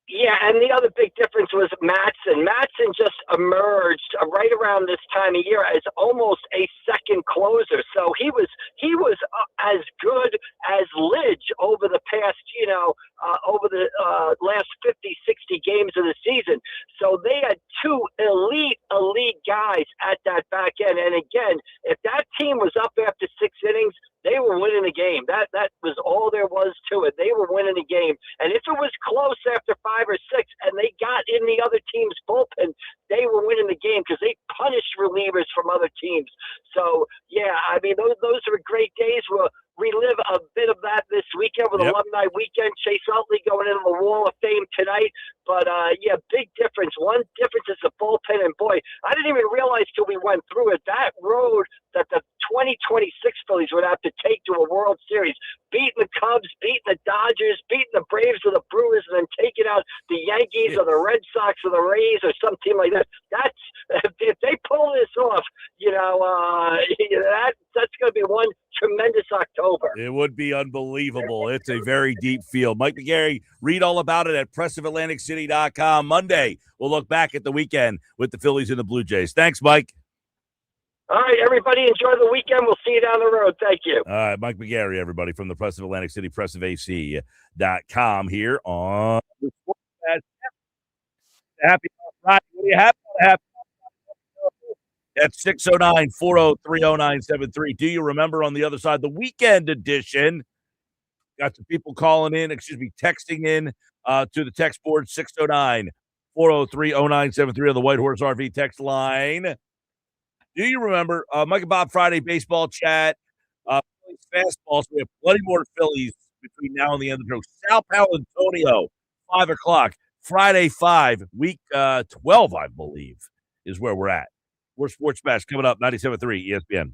Yeah, and the other big difference was Matson. Matson just emerged right around this time of year as almost a second closer. So he was as good as Lidge over the past, over the last 50, 60 games of the season. So they had 2 elite guys at that back end. And again, if that team was up after 6 innings, they were winning the game. That was all there was to it. They were winning the game. And if it was close after 5 or 6 and they got in the other team's bullpen, they were winning the game because they punished relievers from other teams. So, yeah, I mean, those were great days. We'll relive a bit of that this weekend with Alumni Weekend. Chase Utley going into the Wall of Fame tonight. But, big difference. One difference is the bullpen. And, boy, I didn't even realize till we went through it. That road that the 2026 Phillies would have to take to a World Series, beating the Cubs, beating the Dodgers, beating the Braves or the Brewers, and then taking out the Yankees or the Red Sox or the Rays or some team like that. That's if they pull this off, that's going to be one tremendous October. It would be unbelievable. It's a very deep field. Mike McGarry, read all about it at PressOfAtlanticCity.com. Monday, we'll look back at the weekend with the Phillies and the Blue Jays. Thanks, Mike. All right, everybody, enjoy the weekend. We'll see you down the road. Thank you. All right, Mike McGarry, everybody, from the Press of Atlantic City, PressOfAC.com here on the Sports. Happy Friday. What do you have? At 609-403-0973. Do you remember on the other side, the weekend edition? Got some people calling in, texting in to the text board 609 403 0973 on the White Horse RV text line. Do you remember Mike and Bob Friday baseball chat? Fastball. So we have plenty more Phillies between now and the end of the show. Sal Paolantonio, 5 o'clock. Friday, 5, week 12, I believe, is where we're at. We're Sports Bash coming up, 97.3 ESPN.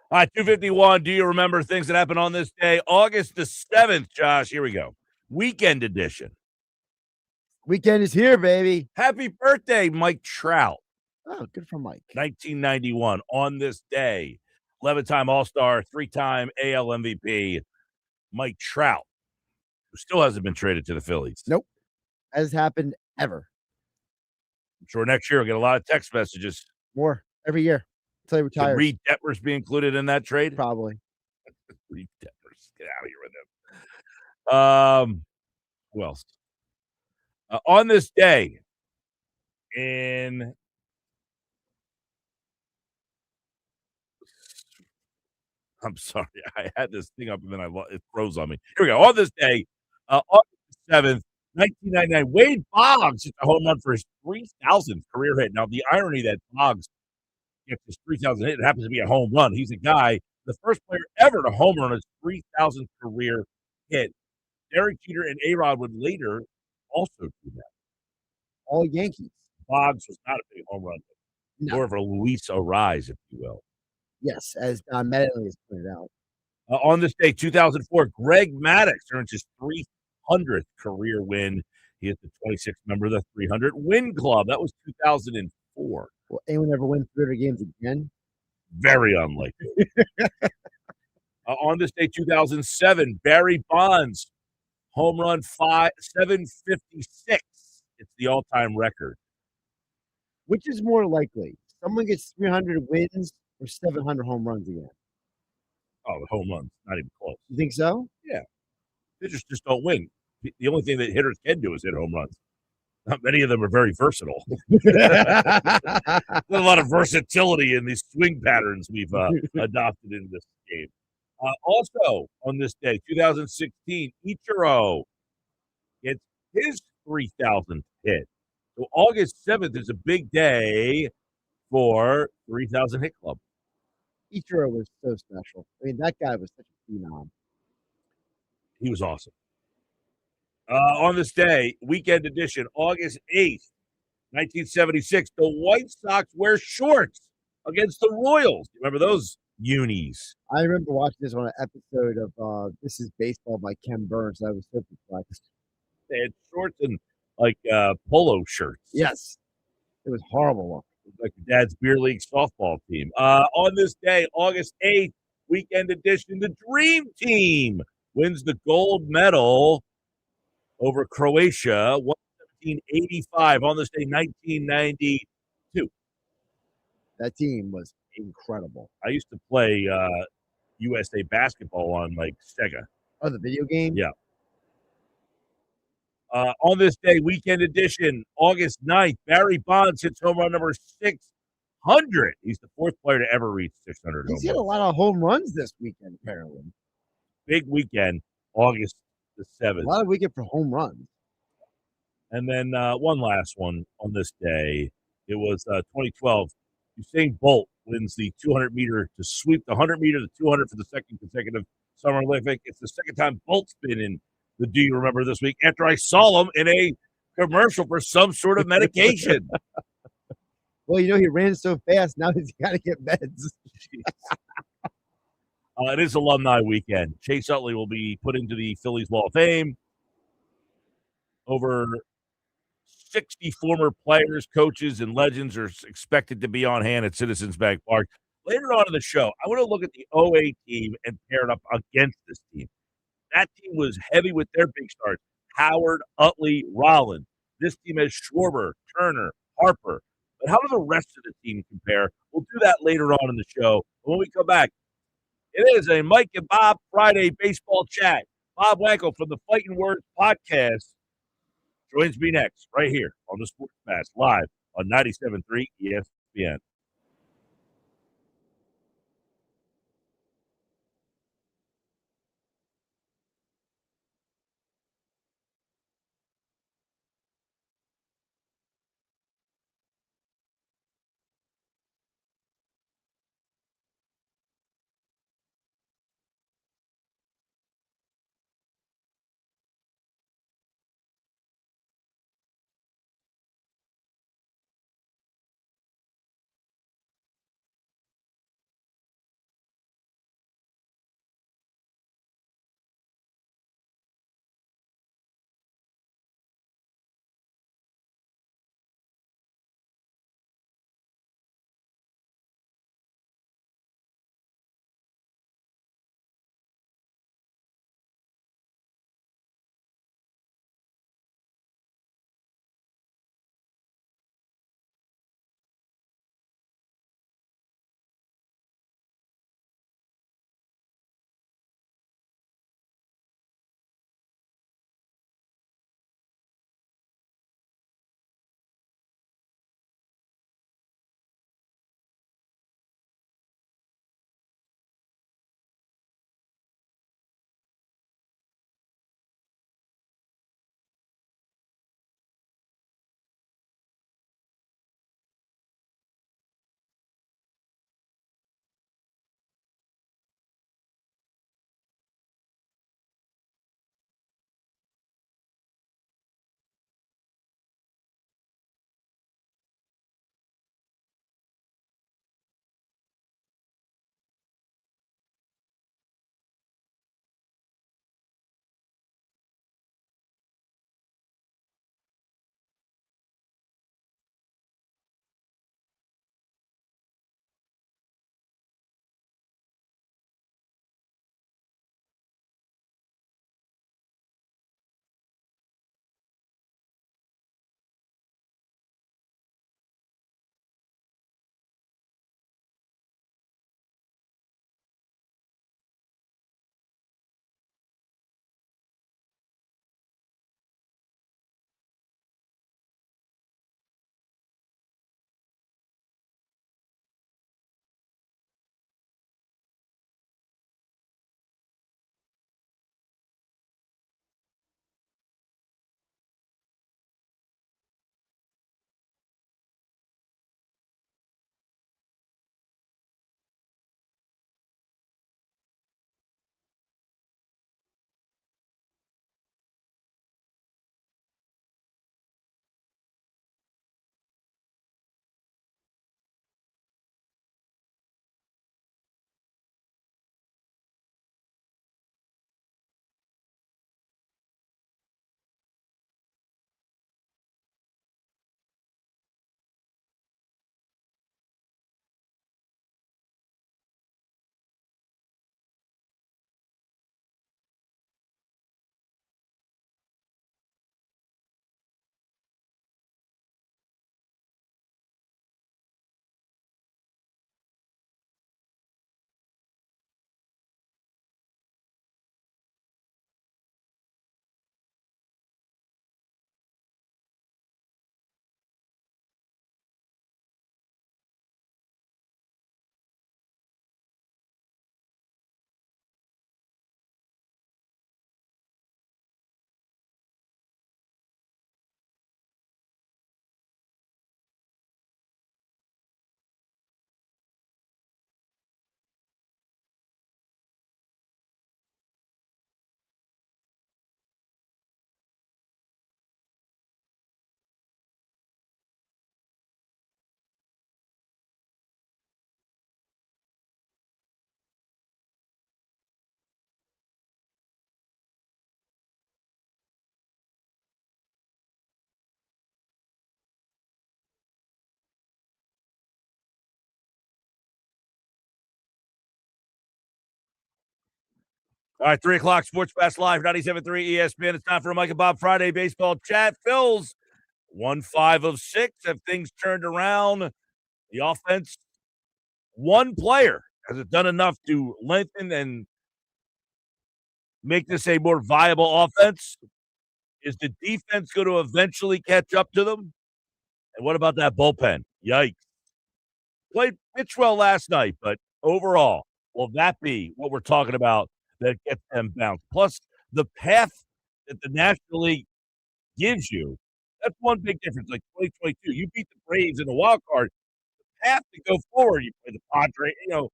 All right, 251. Do you remember things that happened on this day? August the 7th, Josh. Here we go. Weekend edition. Weekend is here, baby. Happy birthday, Mike Trout. Oh, good for Mike. 1991. On this day, 11-time All-Star, 3-time AL MVP, Mike Trout, who still hasn't been traded to the Phillies. Nope. Has happened ever. I'm sure next year we'll get a lot of text messages. More every year until he Should retires. Reed Detmers be included in that trade? Probably. Reed Detmers. Get out of here with him. Who else? On this day in I'm sorry, I had this thing up and then it froze on me. Here we go. On this day, August 7th, 1999, Wade Boggs hit a home run for his 3,000th career hit. Now, the irony that Boggs gets his 3,000th hit, it happens to be a home run. He's a guy, the first player ever to home run his 3,000th career hit. Derek Jeter and A-Rod would later also do that. All Yankees. Boggs was not a big home run, No. more of a Luis Arraez, if you will. Yes, as Don Mattingly has pointed out. On this day, 2004, Greg Maddux earns his 300th career win. He is the 26th member of the 300 Win Club. That was 2004. Will anyone ever win 300 games again? Very unlikely. On this day, 2007, Barry Bonds, home run 756. It's the all-time record. Which is more likely? Someone gets 300 wins or 700 home runs again? Oh, the home runs, not even close. You think so? Yeah. Pitchers just don't win. The only thing that hitters can do is hit home runs. Not many of them are very versatile. There's a lot of versatility in these swing patterns we've adopted in this game. Also, on this day, 2016, Ichiro gets his 3,000th hit. So August 7th is a big day for 3,000 Hit Club. Ichiro was so special. I mean, that guy was such a phenom. He was awesome. On this day, weekend edition, August 8th, 1976, the White Sox wear shorts against the Royals. You remember those unis? I remember watching this on an episode of This Is Baseball by Ken Burns. I was so perplexed. They had shorts and like polo shirts. Yes. It was horrible. Like your dad's beer league softball team. On this day, August 8th, weekend edition, the Dream Team wins the gold medal over Croatia, 117-85. On this day, 1992. That team was incredible. I used to play USA basketball on like Sega. Oh, the video game? Yeah. On this day, weekend edition, August 9th, Barry Bonds hits home run number 600. He's the fourth player to ever reach 600 He's home hit a runs. lot of home runs this weekend, apparently. Big weekend, August the 7th. A lot of weekend for home runs. And then one last one on this day. It was 2012. Usain Bolt wins the 200-meter to sweep the 100-meter, the 200 for the second consecutive Summer Olympic. It's the second time Bolt's been in the Do You Remember this week after I saw him in a commercial for some sort of medication. Well, you know, he ran so fast. Now he's got to get meds. It is Alumni Weekend. Chase Utley will be put into the Phillies Wall of Fame. Over 60 former players, coaches, and legends are expected to be on hand at Citizens Bank Park. Later on in the show, I want to look at the OA team and pair it up against this team. That team was heavy with their big stars, Howard, Utley, Rollins. This team has Schwarber, Turner, Harper. But how do the rest of the team compare? We'll do that later on in the show. When we come back, it is a Mike and Bob Friday baseball chat. Bob Wankel from the Fighting Words podcast joins me next, right here on the Sports Pass, live on 97.3 ESPN. All right, 3 o'clock, Sports Pass Live, 97.3 ESPN. It's time for a Mike and Bob Friday baseball chat. Phils, 1-5 of 6. Have things turned around? The offense, one player. Has it done enough to lengthen and make this a more viable offense? Is the defense going to eventually catch up to them? And what about that bullpen? Yikes. Pitched well last night, but overall, will that be what we're talking about that gets them bounced? Plus, the path that the National League gives you, that's one big difference. Like 2022, you beat the Braves in the wild card. The path to go forward, you play the Padres. You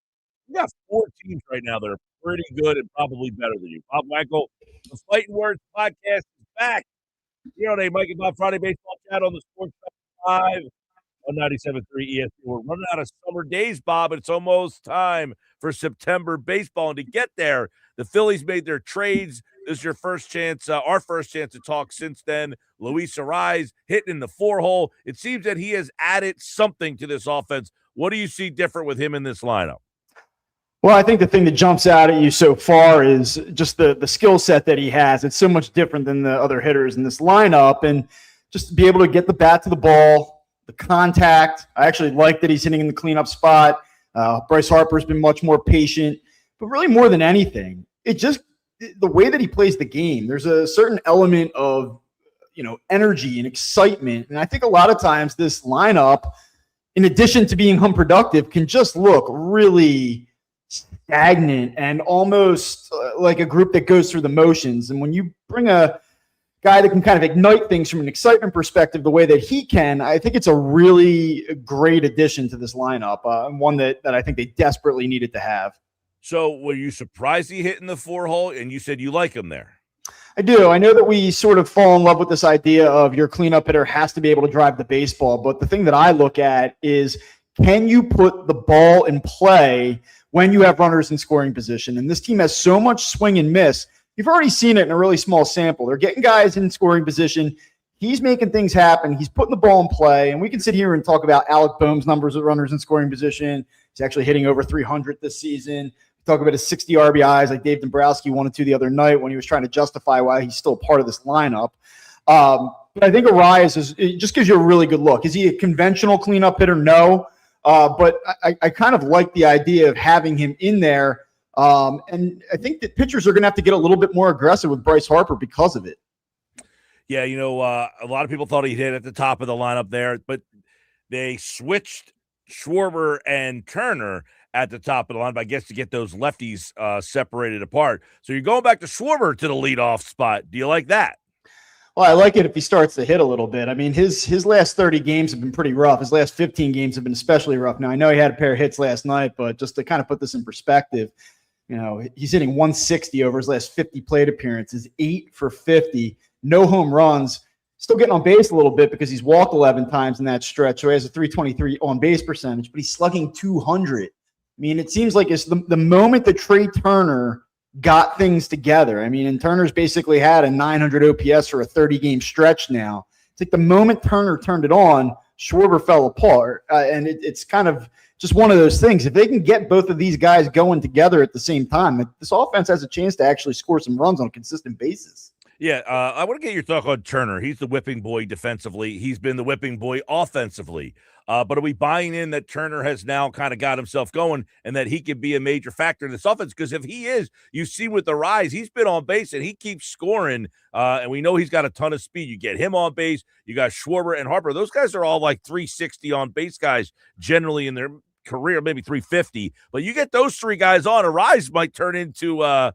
got 4 teams right now that are pretty good and probably better than you. Bob Wankel, the Fighting Words podcast is back. Here on a Mike and Bob Friday baseball chat on the Sports Live on 97.3 ESPN. We're running out of summer days, Bob. It's almost time for September baseball. And to get there, the Phillies made their trades. This is your first chance, our first chance to talk since then. Luis Arraez hitting in the 4-hole. It seems that he has added something to this offense. What do you see different with him in this lineup? Well, I think the thing that jumps out at you so far is just the skill set that he has. It's so much different than the other hitters in this lineup. And just to be able to get the bat to the ball, the contact. I actually like that he's hitting in the cleanup spot. Bryce Harper's been much more patient. But really more than anything, the way that he plays the game, there's a certain element of, energy and excitement. And I think a lot of times this lineup, in addition to being unproductive, can just look really stagnant and almost like a group that goes through the motions. And when you bring a guy that can kind of ignite things from an excitement perspective the way that he can, I think it's a really great addition to this lineup, one that I think they desperately needed to have. So were you surprised he hit in the 4-hole? And you said you like him there. I do. I know that we sort of fall in love with this idea of your cleanup hitter has to be able to drive the baseball. But the thing that I look at is, can you put the ball in play when you have runners in scoring position? And this team has so much swing and miss. You've already seen it in a really small sample. They're getting guys in scoring position. He's making things happen. He's putting the ball in play. And we can sit here and talk about Alec Boehm's numbers of runners in scoring position. He's actually hitting over 300 this season. Talk about his 60 RBIs like Dave Dombrowski wanted to the other night when he was trying to justify why he's still part of this lineup. But I think Arraez it just gives you a really good look. Is he a conventional cleanup hitter? No. But I kind of like the idea of having him in there. And I think that pitchers are going to have to get a little bit more aggressive with Bryce Harper because of it. Yeah, a lot of people thought he'd hit at the top of the lineup there, but they switched Schwarber and Turner at the top of the line, I guess, to get those lefties separated apart. So you're going back to Schwarber to the leadoff spot. Do you like that? Well, I like it if he starts to hit a little bit. I mean, his last 30 games have been pretty rough. His last 15 games have been especially rough. Now, I know he had a pair of hits last night, but just to kind of put this in perspective, he's hitting 160 over his last 50 plate appearances, 8 for 50, no home runs, still getting on base a little bit because he's walked 11 times in that stretch. So he has a 323 on base percentage, but he's slugging 200. I mean, it seems like it's the moment that Trey Turner got things together. I mean, and Turner's basically had a 900 OPS for a 30-game stretch now. It's like the moment Turner turned it on, Schwarber fell apart. And it's kind of just one of those things. If they can get both of these guys going together at the same time, this offense has a chance to actually score some runs on a consistent basis. Yeah, I want to get your thought on Turner. He's the whipping boy defensively. He's been the whipping boy offensively. But are we buying in that Turner has now kind of got himself going and that he could be a major factor in this offense? Because if he is, you see with the rise, he's been on base and he keeps scoring. And we know he's got a ton of speed. You get him on base. You got Schwarber and Harper. Those guys are all like 360 on base guys generally in their career, maybe 350. But you get those three guys on, Arraez might turn into, a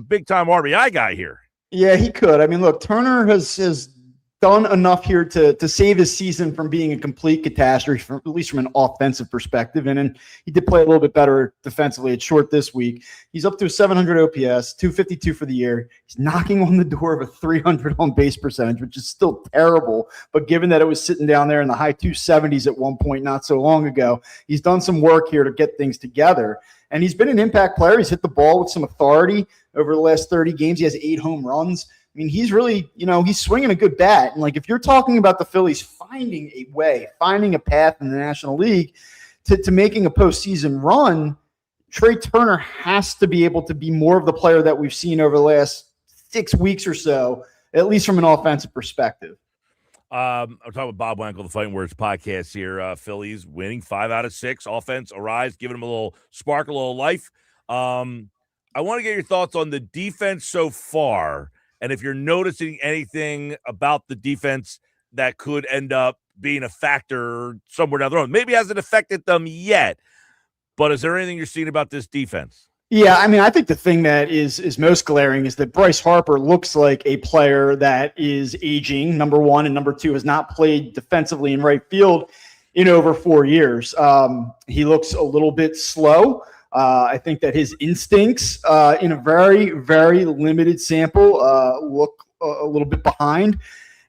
big-time RBI guy here. Yeah, he could. I mean, look, Turner has done enough here to save his season from being a complete catastrophe, at least from an offensive perspective. And then he did play a little bit better defensively at short this week. He's up to a 700 OPS, 252 for the year. He's knocking on the door of a 300 on base percentage, which is still terrible. But given that it was sitting down there in the high 270s at one point not so long ago, he's done some work here to get things together. And he's been an impact player. He's hit the ball with some authority over the last 30 games. He has 8 home runs. I mean, he's really, he's swinging a good bat. And, if you're talking about the Phillies finding a way, finding a path in the National League to making a postseason run, Trey Turner has to be able to be more of the player that we've seen over the last 6 weeks or so, at least from an offensive perspective. I'm talking with Bob Wankel, the Fighting Words podcast here. Phillies winning 5 out of 6. Offense, Arraez, giving them a little spark, a little life. I want to get your thoughts on the defense so far, and if you're noticing anything about the defense that could end up being a factor somewhere down the road. Maybe hasn't affected them yet, but is there anything you're seeing about this defense? Yeah, I mean, I think the thing that is most glaring is that Bryce Harper looks like a player that is aging, number one, and number two, has not played defensively in right field in over 4 years. He looks a little bit slow. I think that his instincts in a very, very limited sample look a little bit behind.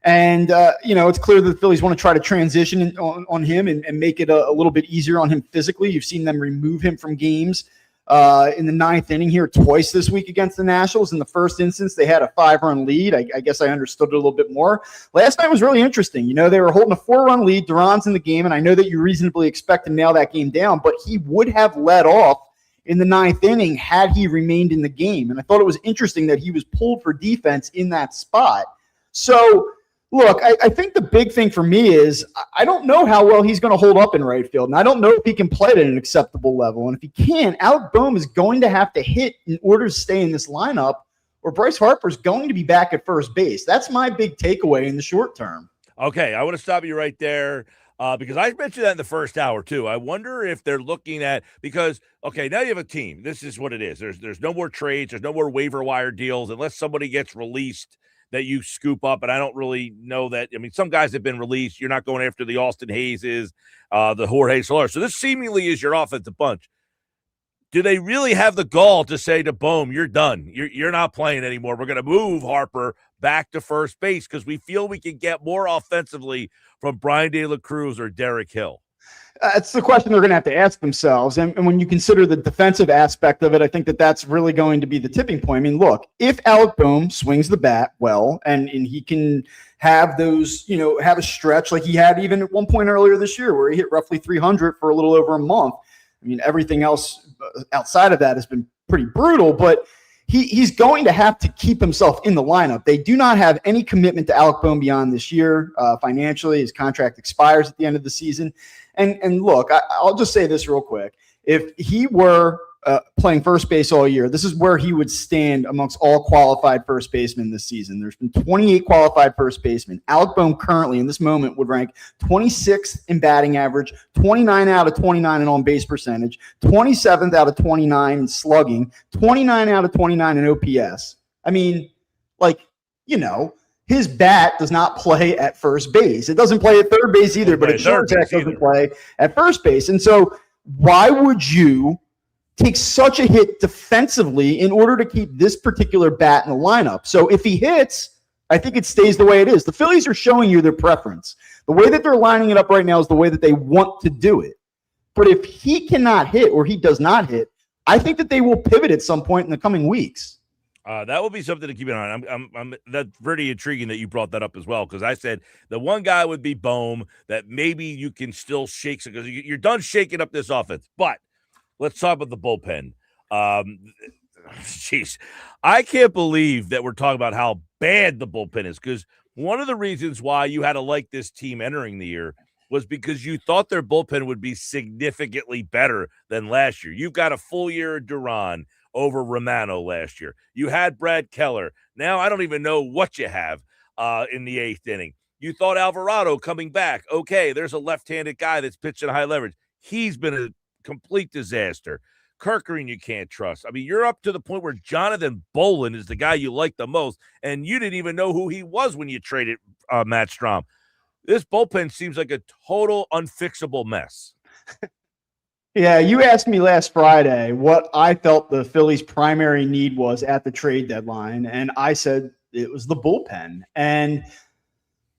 And, it's clear that the Phillies want to try to transition on him and make it a little bit easier on him physically. You've seen them remove him from games in the 9th inning here twice this week against the Nationals. In the first instance, they had a 5-run lead. I guess I understood it a little bit more. Last night was really interesting. They were holding a 4-run lead. Duran's in the game, and I know that you reasonably expect to nail that game down, but he would have led off in the 9th inning had he remained in the game. And I thought it was interesting that he was pulled for defense in that spot. So, look, I think the big thing for me is I don't know how well he's going to hold up in right field, and I don't know if he can play it at an acceptable level. And if he can, Alec Boehm is going to have to hit in order to stay in this lineup, or Bryce Harper's going to be back at first base. That's my big takeaway in the short term. Okay, I want to stop you right there. Because I mentioned that in the first hour, too. I wonder if they're looking at – because, okay, now you have a team. This is what it is. There's no more trades. There's no more waiver wire deals unless somebody gets released that you scoop up. And I don't really know that – I mean, some guys have been released. You're not going after the Austin Hayeses, the Jorge Soler. So this seemingly is your offensive bunch. Do they really have the gall to say to Boehm, you're done. You're not playing anymore. We're going to move Harper back to first base because we feel we can get more offensively from Brian De La Cruz or Derek Hill? It's the question they're going to have to ask themselves. And when you consider the defensive aspect of it, I think that that's really going to be the tipping point. I mean, look, if Alec Boehm swings the bat well and he can have those, have a stretch like he had even at one point earlier this year where he hit roughly 300 for a little over a month. I mean, everything else outside of that has been pretty brutal, but he's going to have to keep himself in the lineup. They do not have any commitment to Alec Boehm beyond this year financially. His contract expires at the end of the season. And look, I'll just say this real quick. If he were playing first base all year, this is where he would stand amongst all qualified first basemen this season. There's been 28 qualified first basemen. Alec Boehm currently in this moment would rank 26th in batting average, 29 out of 29 in on-base percentage, 27th out of 29 in slugging, 29 out of 29 in OPS. I mean, his bat does not play at first base. It doesn't play at third base either, but his short jack doesn't play at first base. And so why would you take such a hit defensively in order to keep this particular bat in the lineup? So if he hits, I think it stays the way it is. The Phillies are showing you their preference. The way that they're lining it up right now is the way that they want to do it. But if he cannot hit or he does not hit, I think that they will pivot at some point in the coming weeks. That will be something to keep an eye on. I'm that's pretty intriguing that you brought that up as well, because I said the one guy would be Boehm that maybe you can still shake because you're done shaking up this offense. But let's talk about the bullpen. Jeez, I can't believe that we're talking about how bad the bullpen is, because one of the reasons why you had to like this team entering the year was because you thought their bullpen would be significantly better than last year. You've got a full year of Duran over Romano last year. You had Brad Keller. Now I don't even know what you have in the 8th inning. You thought Alvarado coming back. Okay, there's a left-handed guy that's pitching high leverage. He's been a complete disaster. Kerkering you can't trust. I mean, you're up to the point where Jonathan Bolin is the guy you like the most, and you didn't even know who he was when you traded Matt Strahm. This bullpen seems like a total unfixable mess. Yeah, you asked me last Friday what I felt the Phillies' primary need was at the trade deadline, and I said it was the bullpen. And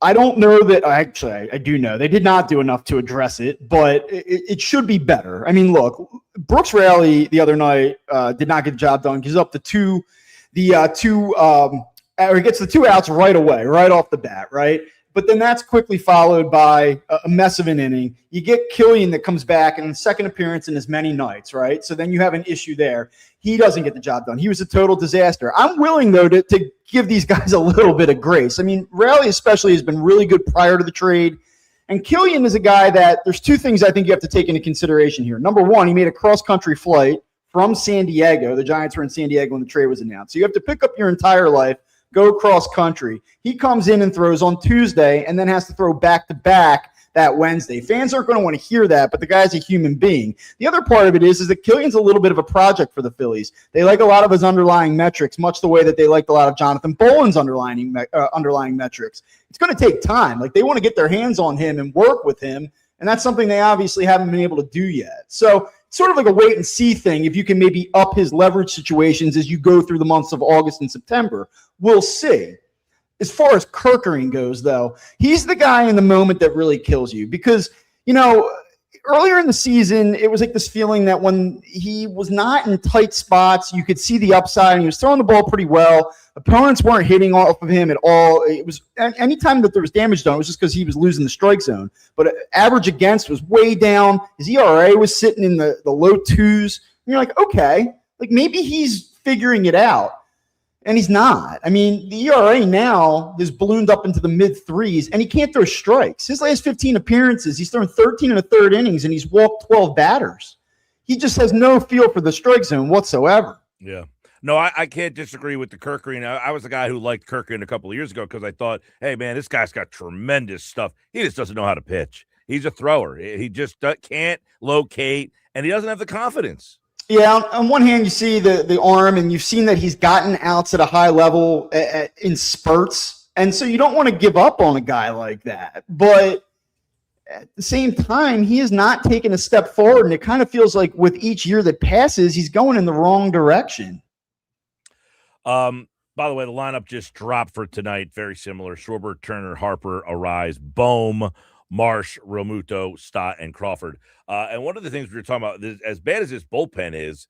I don't know that – actually, I do know. They did not do enough to address it, but it should be better. I mean, look, Brooks Raley the other night did not get the job done. He's up to he gets the 2 outs right away, right off the bat, right? But then that's quickly followed by a mess of an inning. You get Killian that comes back in the second appearance in as many nights, right? So then you have an issue there. He doesn't get the job done. He was a total disaster. I'm willing, though, to give these guys a little bit of grace. I mean, Raleigh especially has been really good prior to the trade. And Killian is a guy that there's two things I think you have to take into consideration here. Number one, he made a cross-country flight from San Diego. The Giants were in San Diego when the trade was announced. So you have to pick up your entire life, go cross country. He comes in and throws on Tuesday and then has to throw back-to-back that Wednesday. Fans aren't going to want to hear that, but the guy's a human being. The other part of it is that Killian's a little bit of a project for the Phillies. They like a lot of his underlying metrics, much the way that they liked a lot of Jonathan Boland's underlying metrics. It's going to take time. Like, they want to get their hands on him and work with him, and that's something they obviously haven't been able to do yet. So sort of like a wait and see thing if you can maybe up his leverage situations as you go through the months of August and September. We'll see. As far as Kerkering goes, though, he's the guy in the moment that really kills you because, you know, earlier in the season, it was like this feeling that when he was not in tight spots, you could see the upside and he was throwing the ball pretty well. Opponents weren't hitting off of him at all. It was anytime that there was damage done, it was just because he was losing the strike zone. But average against was way down. His ERA was sitting in the low twos. And you're like, okay, like maybe he's figuring it out. And he's not. I mean, the ERA now has ballooned up into the mid threes, and he can't throw strikes. His last 15 appearances, he's thrown 13 1/3 innings, and he's walked 12 batters. He just has no feel for the strike zone whatsoever. Yeah. No, I can't disagree with the Kerkering. I was the guy who liked Kerkering a couple of years ago because I thought, hey, man, this guy's got tremendous stuff. He just doesn't know how to pitch. He's a thrower. He just can't locate, and he doesn't have the confidence. Yeah, on one hand, you see the arm, and you've seen that he's gotten outs at a high level in spurts. And so you don't want to give up on a guy like that. But at the same time, he has not taken a step forward, and it kind of feels like with each year that passes, he's going in the wrong direction. By the way, the lineup just dropped for tonight. Very similar. Schwarber, Turner, Harper, Arraez, Bohm, Marsh, Realmuto, Stott, and Crawford. And one of the things we were talking about, as bad as this bullpen is,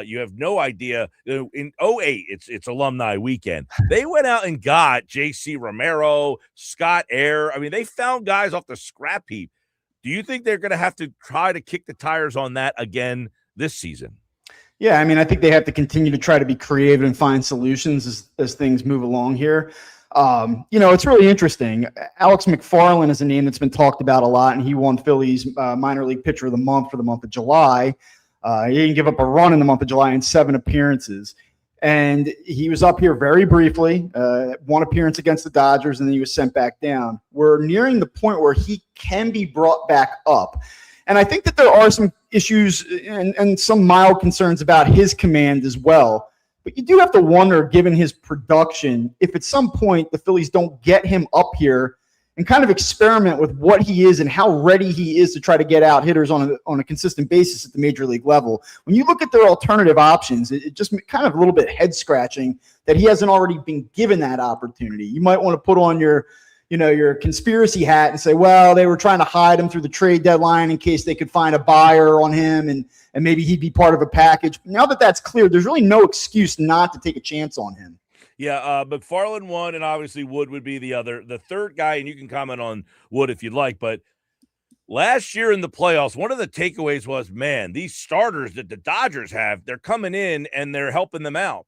you have no idea. In 2008, it's alumni weekend. They went out and got J.C. Romero, Scott Air. I mean, they found guys off the scrap heap. Do you think they're going to have to try to kick the tires on that again this season? Yeah, I mean, I think they have to continue to try to be creative and find solutions as things move along here. You know, it's really interesting. Alex McFarland is a name that's been talked about a lot, and he won Phillies minor league pitcher of the month for the month of July. He didn't give up a run in the month of July in 7 appearances. And he was up here very briefly, one appearance against the Dodgers, and then he was sent back down. We're nearing the point where he can be brought back up. And I think that there are some issues and some mild concerns about his command as well. But you do have to wonder, given his production, if at some point the Phillies don't get him up here and kind of experiment with what he is and how ready he is to try to get out hitters on a consistent basis at the major league level. When you look at their alternative options, it just kind of a little bit head-scratching that he hasn't already been given that opportunity. You might want to put on your conspiracy hat and say, well, they were trying to hide him through the trade deadline in case they could find a buyer on him and maybe he'd be part of a package. Now that that's clear, there's really no excuse not to take a chance on him. Yeah, McFarland one, and obviously Wood would be the other. The third guy, and you can comment on Wood if you'd like, but last year in the playoffs, one of the takeaways was, man, these starters that the Dodgers have, they're coming in and they're helping them out.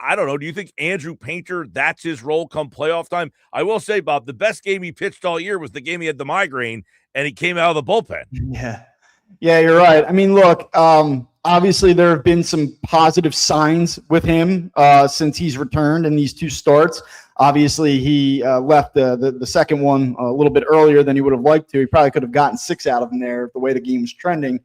I don't know. Do you think Andrew Painter, that's his role come playoff time? I will say, Bob, the best game he pitched all year was the game he had the migraine, and he came out of the bullpen. Yeah, you're right. I mean, look, obviously there have been some positive signs with him since he's returned in these 2 starts. Obviously, he left the second one a little bit earlier than he would have liked to. He probably could have gotten 6 out of him there the way the game was trending.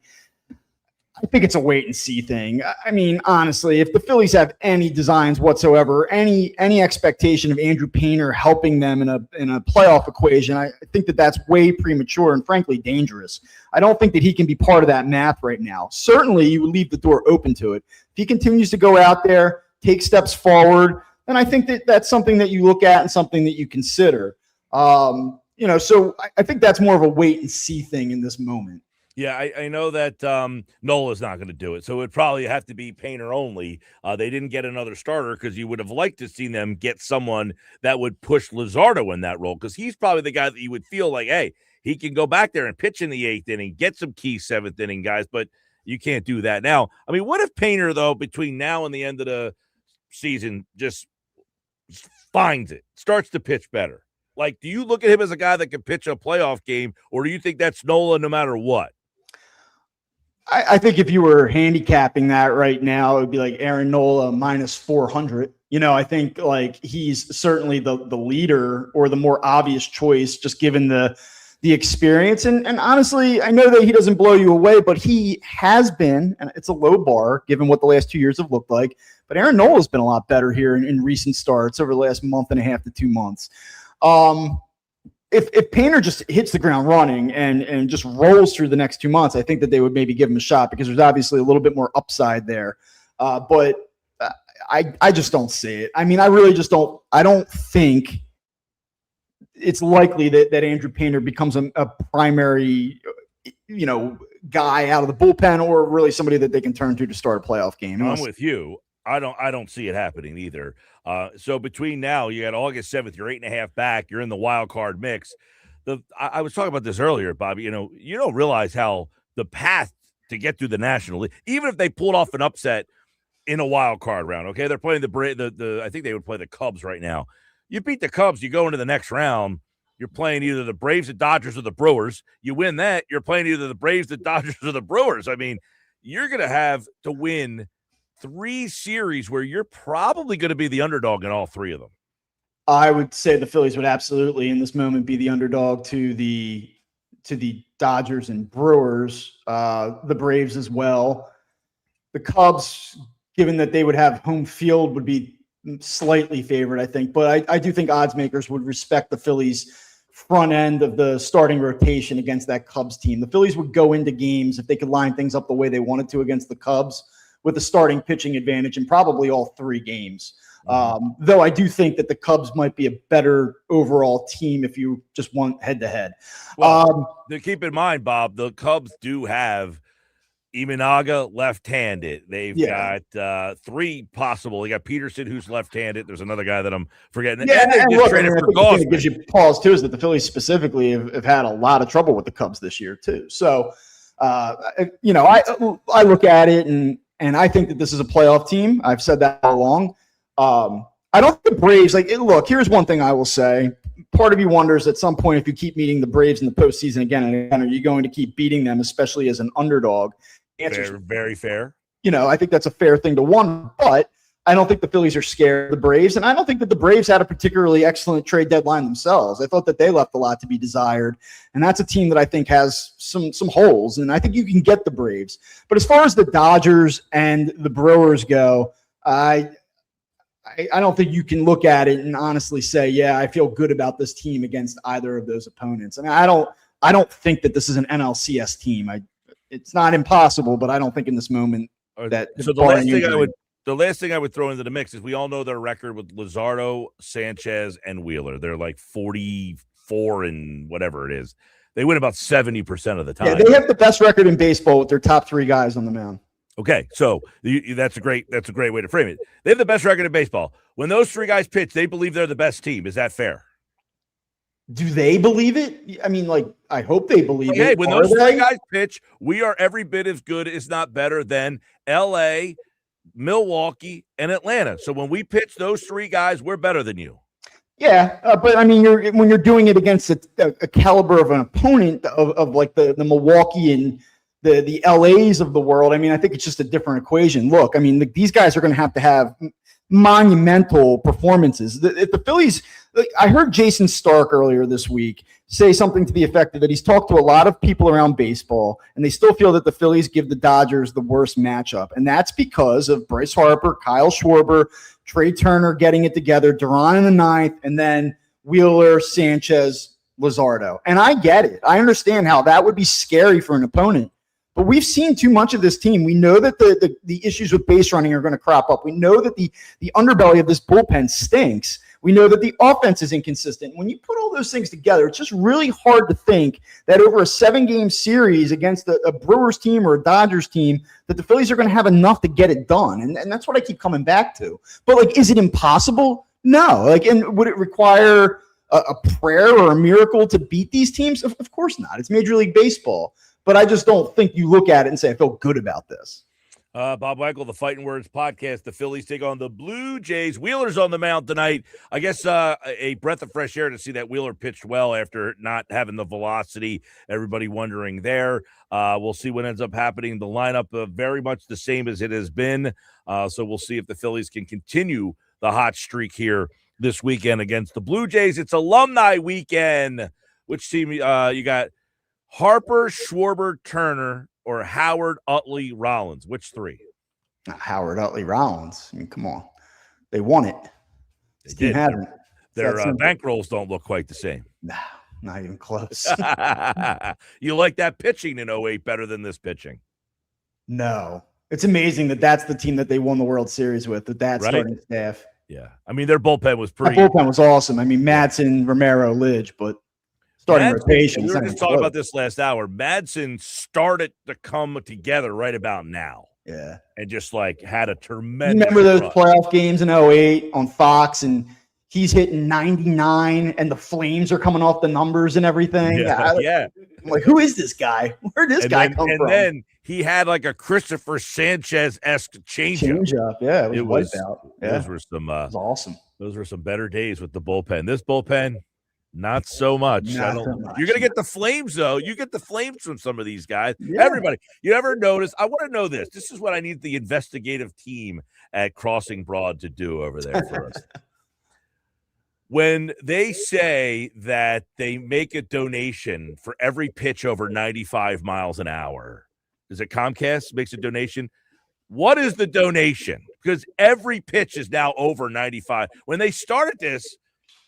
I think it's a wait and see thing. I mean, honestly, if the Phillies have any designs whatsoever, any expectation of Andrew Painter helping them in a playoff equation, I think that that's way premature and frankly dangerous. I don't think that he can be part of that math right now. Certainly, you would leave the door open to it. If he continues to go out there, take steps forward, then I think that that's something that you look at and something that you consider. So I think that's more of a wait and see thing in this moment. Yeah, I know that Nola's not going to do it, so it would probably have to be Painter only. They didn't get another starter because you would have liked to see them get someone that would push Luzardo in that role, because he's probably the guy that you would feel like, hey, he can go back there and pitch in the 8th inning, get some key 7th inning guys, but you can't do that now. I mean, what if Painter, though, between now and the end of the season just finds it, starts to pitch better? Like, do you look at him as a guy that can pitch a playoff game, or do you think that's Nola no matter what? I think if you were handicapping that right now, it would be like Aaron Nola minus 400. I think like he's certainly the leader or the more obvious choice, just given the experience. And honestly, I know that he doesn't blow you away, but he has been, and it's a low bar given what the last 2 years have looked like. But Aaron Nola has been a lot better here in recent starts over the last month and a half to 2 months. If Painter just hits the ground running and just rolls through the next 2 months, I think that they would maybe give him a shot, because there's obviously a little bit more upside there. But I just don't see it. I mean, I really just don't. I don't think it's likely that Andrew Painter becomes a primary, guy out of the bullpen, or really somebody that they can turn to start a playoff game. I'm with you. I don't see it happening either. So between now, you got August 7th, you're 8.5 back, you're in the wild card mix. I was talking about this earlier, Bobby. You don't realize how the path to get through the National League, even if they pulled off an upset in a wild card round, okay, they're playing I think they would play the Cubs right now. You beat the Cubs, you go into the next round, you're playing either the Braves, the Dodgers, or the Brewers. You win that, you're playing either the Braves, the Dodgers, or the Brewers. I mean, you're going to have to win 3 series where you're probably going to be the underdog in all 3 of them. I would say the Phillies would absolutely in this moment be the underdog to the Dodgers and Brewers, the Braves as well. The Cubs, given that they would have home field, would be slightly favored, I think. But I do think odds makers would respect the Phillies' front end of the starting rotation against that Cubs team. The Phillies would go into games, if they could line things up the way they wanted to against the Cubs, with a starting pitching advantage in probably all 3 games. Though I do think that the Cubs might be a better overall team if you just want head-to-head. Well, to keep in mind, Bob, the Cubs do have Imanaga left-handed. They've got 3 possible. They got Peterson, who's left-handed. There's another guy that I'm forgetting. Yeah, and they just traded for Gauss. It gives you pause, too, is that the Phillies specifically have had a lot of trouble with the Cubs this year, too. So, I look at it and I think that this is a playoff team. I've said that all along. I don't think the Braves, look, here's one thing I will say. Part of you wonders at some point, if you keep meeting the Braves in the postseason again and again, are you going to keep beating them, especially as an underdog? Fair, very fair. I think that's a fair thing to wonder, but I don't think the Phillies are scared of the Braves, and I don't think that the Braves had a particularly excellent trade deadline themselves. I thought that they left a lot to be desired, and that's a team that I think has some holes, and I think you can get the Braves. But as far as the Dodgers and the Brewers go, I don't think you can look at it and honestly say, yeah, I feel good about this team against either of those opponents. I mean, I don't think that this is an NLCS team. It's not impossible, but I don't think in this moment that. So the last thing I would throw into the mix is we all know their record with Luzardo, Sanchez, and Wheeler. They're like 44 and whatever it is. They win about 70% of the time. Yeah, they have the best record in baseball with their top 3 guys on the mound. Okay, so that's a great way to frame it. They have the best record in baseball. When those 3 guys pitch, they believe they're the best team. Is that fair? Do they believe it? I mean, I hope they believe it. Okay, when those 3 guys pitch, we are every bit as good, if not better, than L.A., Milwaukee, and Atlanta. So when we pitch those 3 guys, we're better than you. Yeah, but I mean, when you're doing it against a caliber of an opponent of like the Milwaukee and the LAs of the world, I mean, I think it's just a different equation. Look, I mean, these guys are going to have monumental performances. If the Phillies, I heard Jason Stark earlier this week say something to the effect that he's talked to a lot of people around baseball, and they still feel that the Phillies give the Dodgers the worst matchup. And that's because of Bryce Harper, Kyle Schwarber, Trey Turner getting it together, Duran in the 9th, and then Wheeler, Sanchez, Luzardo. And I get it. I understand how that would be scary for an opponent. But we've seen too much of this team. We know that the issues with base running are going to crop up. We know that the underbelly of this bullpen stinks. We know that the offense is inconsistent. When you put all those things together, it's just really hard to think that over a 7-game series against a Brewers team or a Dodgers team that the Phillies are going to have enough to get it done. And that's what I keep coming back to. But, like, is it impossible? No. Like, and would it require a prayer or a miracle to beat these teams? Of course not. It's Major League Baseball. But I just don't think you look at it and say, I feel good about this. Bob Wankel, the Fighting Words podcast. The Phillies take on the Blue Jays. Wheeler's on the mound tonight. I guess a breath of fresh air to see that Wheeler pitched well after not having the velocity. Everybody wondering there. We'll see what ends up happening. The lineup very much the same as it has been. So we'll see if the Phillies can continue the hot streak here this weekend against the Blue Jays. It's alumni weekend. Which team you got? Harper, Schwarber, Turner, or Howard, Utley, Rollins? Which three? Howard, Utley, Rollins. I mean, come on. They won it. They did. Haven't. Their bankrolls don't look quite the same. No, not even close. You like that pitching in 08 better than this pitching? No. It's amazing that that's the team that they won the World Series with starting staff. Yeah. I mean, their bullpen was pretty. That bullpen was awesome. I mean, Madsen, Romero, Lidge, but starting rotation. We were just talking about this last hour. Madsen started to come together right about now. Yeah. And just like had a tremendous. You remember those playoff games in 08 on Fox, and he's hitting 99 and the flames are coming off the numbers and everything. Yeah. I'm like, who is this guy? Where did this guy come from? And then he had like a Cristopher Sanchez-esque changeup. Yeah. It was out. Yeah. Those were some it was awesome. Those were some better days with the bullpen. This bullpen, not so much. Not so much. You're going to get the flames, though. You get the flames from some of these guys. Yeah. Everybody. You ever notice? I want to know this. This is what I need the investigative team at Crossing Broad to do over there for us. When they say that they make a donation for every pitch over 95 miles an hour, is it Comcast makes a donation? What is the donation? Because every pitch is now over 95. When they started this,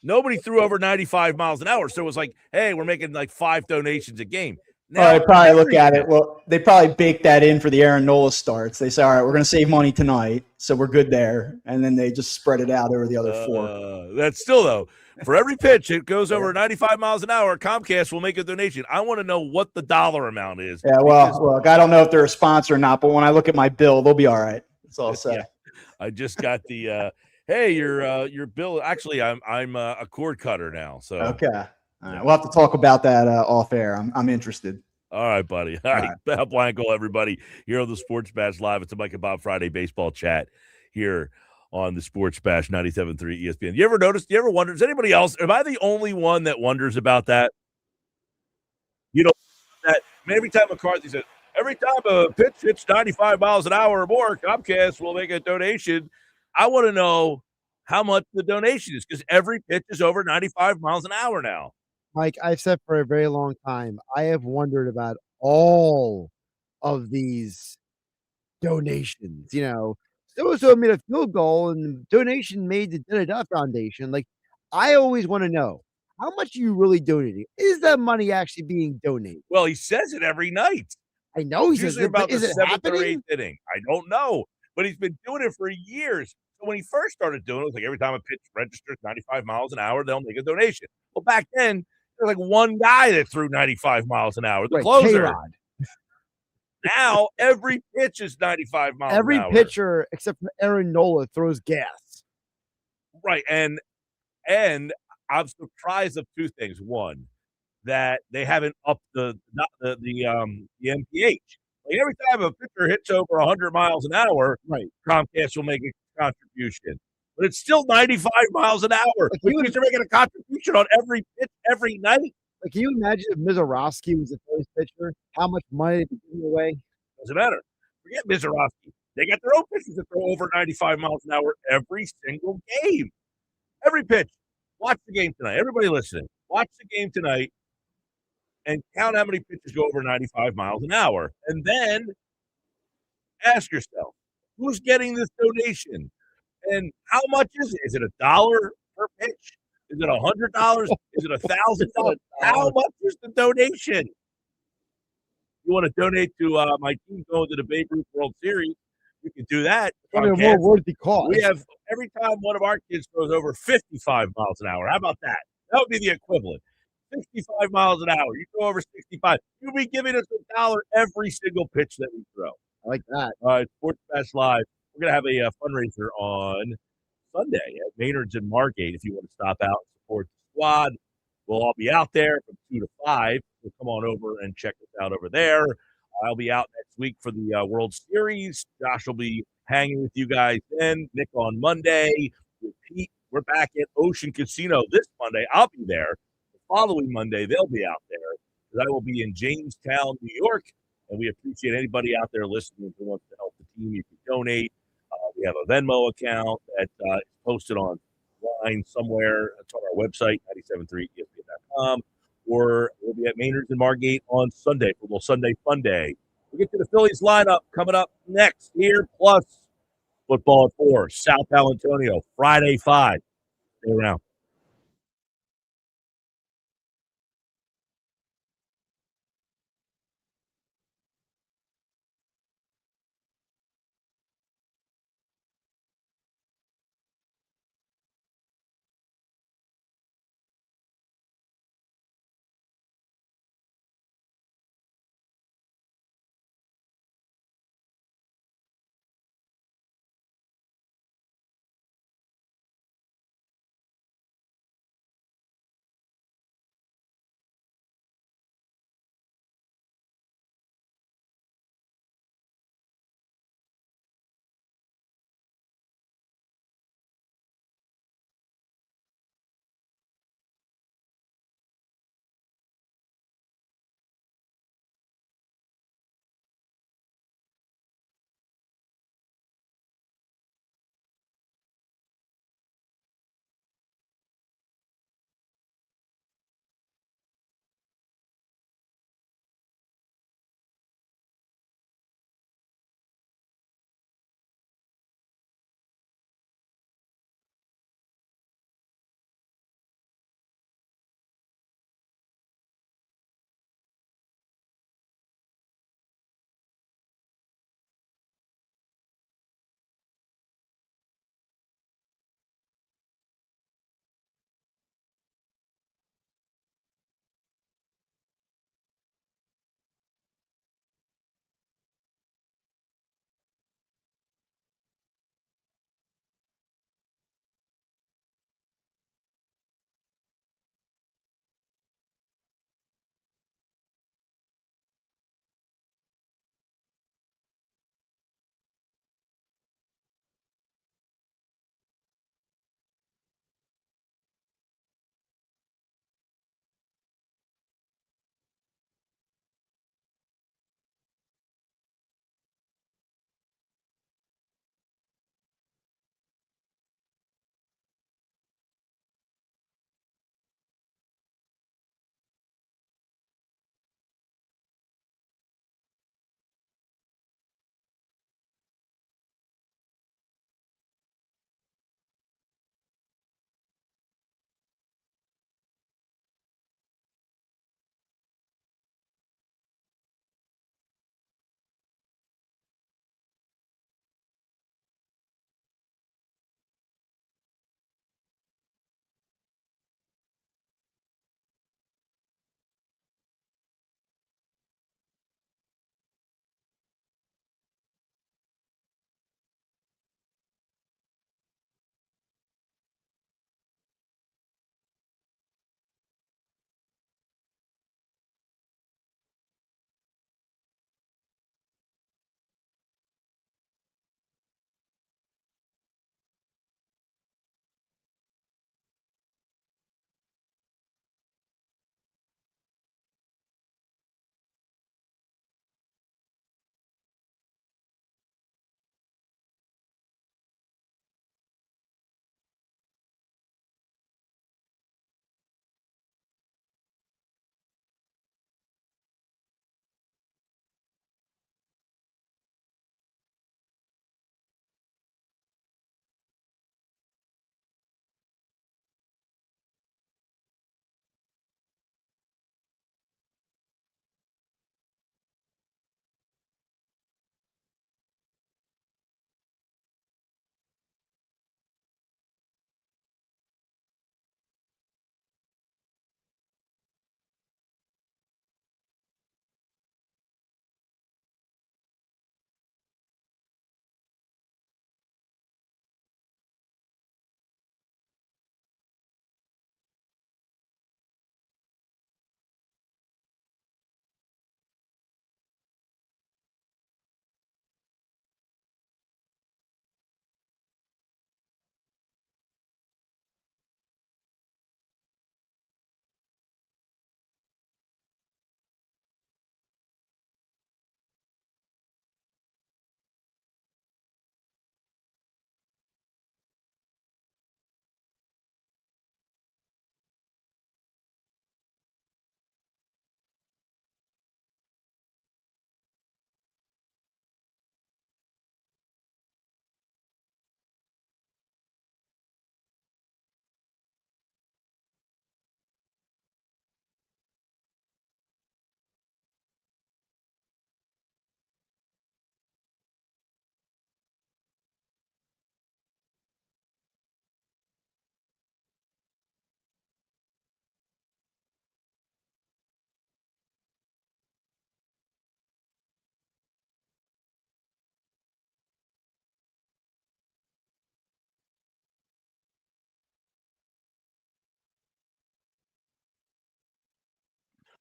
nobody threw over 95 miles an hour. So it was like, hey, we're making like 5 donations a game. Now, they probably look at it. Well, they probably bake that in for the Aaron Nola starts. They say, all right, we're going to save money tonight, so we're good there. And then they just spread it out over the other 4. That's still, though, for every pitch, it goes over 95 miles an hour, Comcast will make a donation. I want to know what the dollar amount is. Yeah, well, look, I don't know if they're a sponsor or not, but when I look at my bill, they'll be all right. That's all I'll say. Yeah. I just got the hey, your bill. Actually, I'm a cord cutter now. So okay, all right. We'll have to talk about that off air. I'm interested. All right, buddy. All right, Bob Wankel, everybody here on the Sports Bash Live. It's a Mike and Bob Friday baseball chat here on the Sports Bash 97.3 ESPN. You ever notice? You ever wonder? Does anybody else? Am I the only one that wonders about that? You know that every time McCarthy says, every time a pitch hits 95 miles an hour or more, Comcast will make a donation. I want to know how much the donation is because every pitch is over 95 miles an hour now. Mike, I've said for a very long time, I have wondered about all of these donations. You know, so made a field goal and donation made to Da-Da-Da Foundation. Like, I always want to know, how much are you really donating? Is that money actually being donated? Well, he says it every night. I know he says it, about is the it 7th happening? or 8th inning. I don't know, but he's been doing it for years. So when he first started doing it, it was like every time a pitch registers 95 miles an hour, they'll make a donation. Well, back then, there was like one guy that threw 95 miles an hour, the closer. K-Rod. Now, every pitch is 95 miles an hour. Every pitcher, except for Aaron Nola, throws gas. Right, and I'm surprised of 2 things. One, that they haven't upped the MPH. Like every time a pitcher hits over 100 miles an hour, right, Comcast will make a contribution. But it's still 95 miles an hour. Which means they're making a contribution on every pitch every night. Like, can you imagine if Mizorowski was the first pitcher? How much money they'd be giving away? Doesn't matter. Forget Mizorowski. They got their own pitchers that throw over 95 miles an hour every single game. Every pitch. Watch the game tonight. Everybody listening. Watch the game tonight and count how many pitches go over 95 miles an hour. And then ask yourself, who's getting this donation? And how much is it? Is it $1 per pitch? Is it $100? Is it $1,000? How much is the donation? You want to donate to my team going to the Babe Ruth World Series? You can do that. Probably more worthy cause. We have every time one of our kids goes over 55 miles an hour. How about that? That would be the equivalent. 65 miles an hour. You go over 65. You'll be giving us $1 every single pitch that we throw. I like that. All right, Sports Bash Live. We're going to have a fundraiser on Sunday at Maynard's in Margate. If you want to stop out and support the squad, we'll all be out there from 2 to 5. So come on over and check us out over there. I'll be out next week for the World Series. Josh will be hanging with you guys then. Nick on Monday. With Pete, we're back at Ocean Casino this Monday. I'll be there. The following Monday, they'll be out there. I will be in Jamestown, New York. And we appreciate anybody out there listening who wants to help the team. You can donate. We have a Venmo account that is posted online somewhere. It's on our website, 973ESPN.com. Or we'll be at Maynard's in Margate on Sunday for a little Sunday Fun Day. We'll get to the Phillies lineup coming up next here, plus football at 4. Sal Paolantonio, Friday 5. Stay around.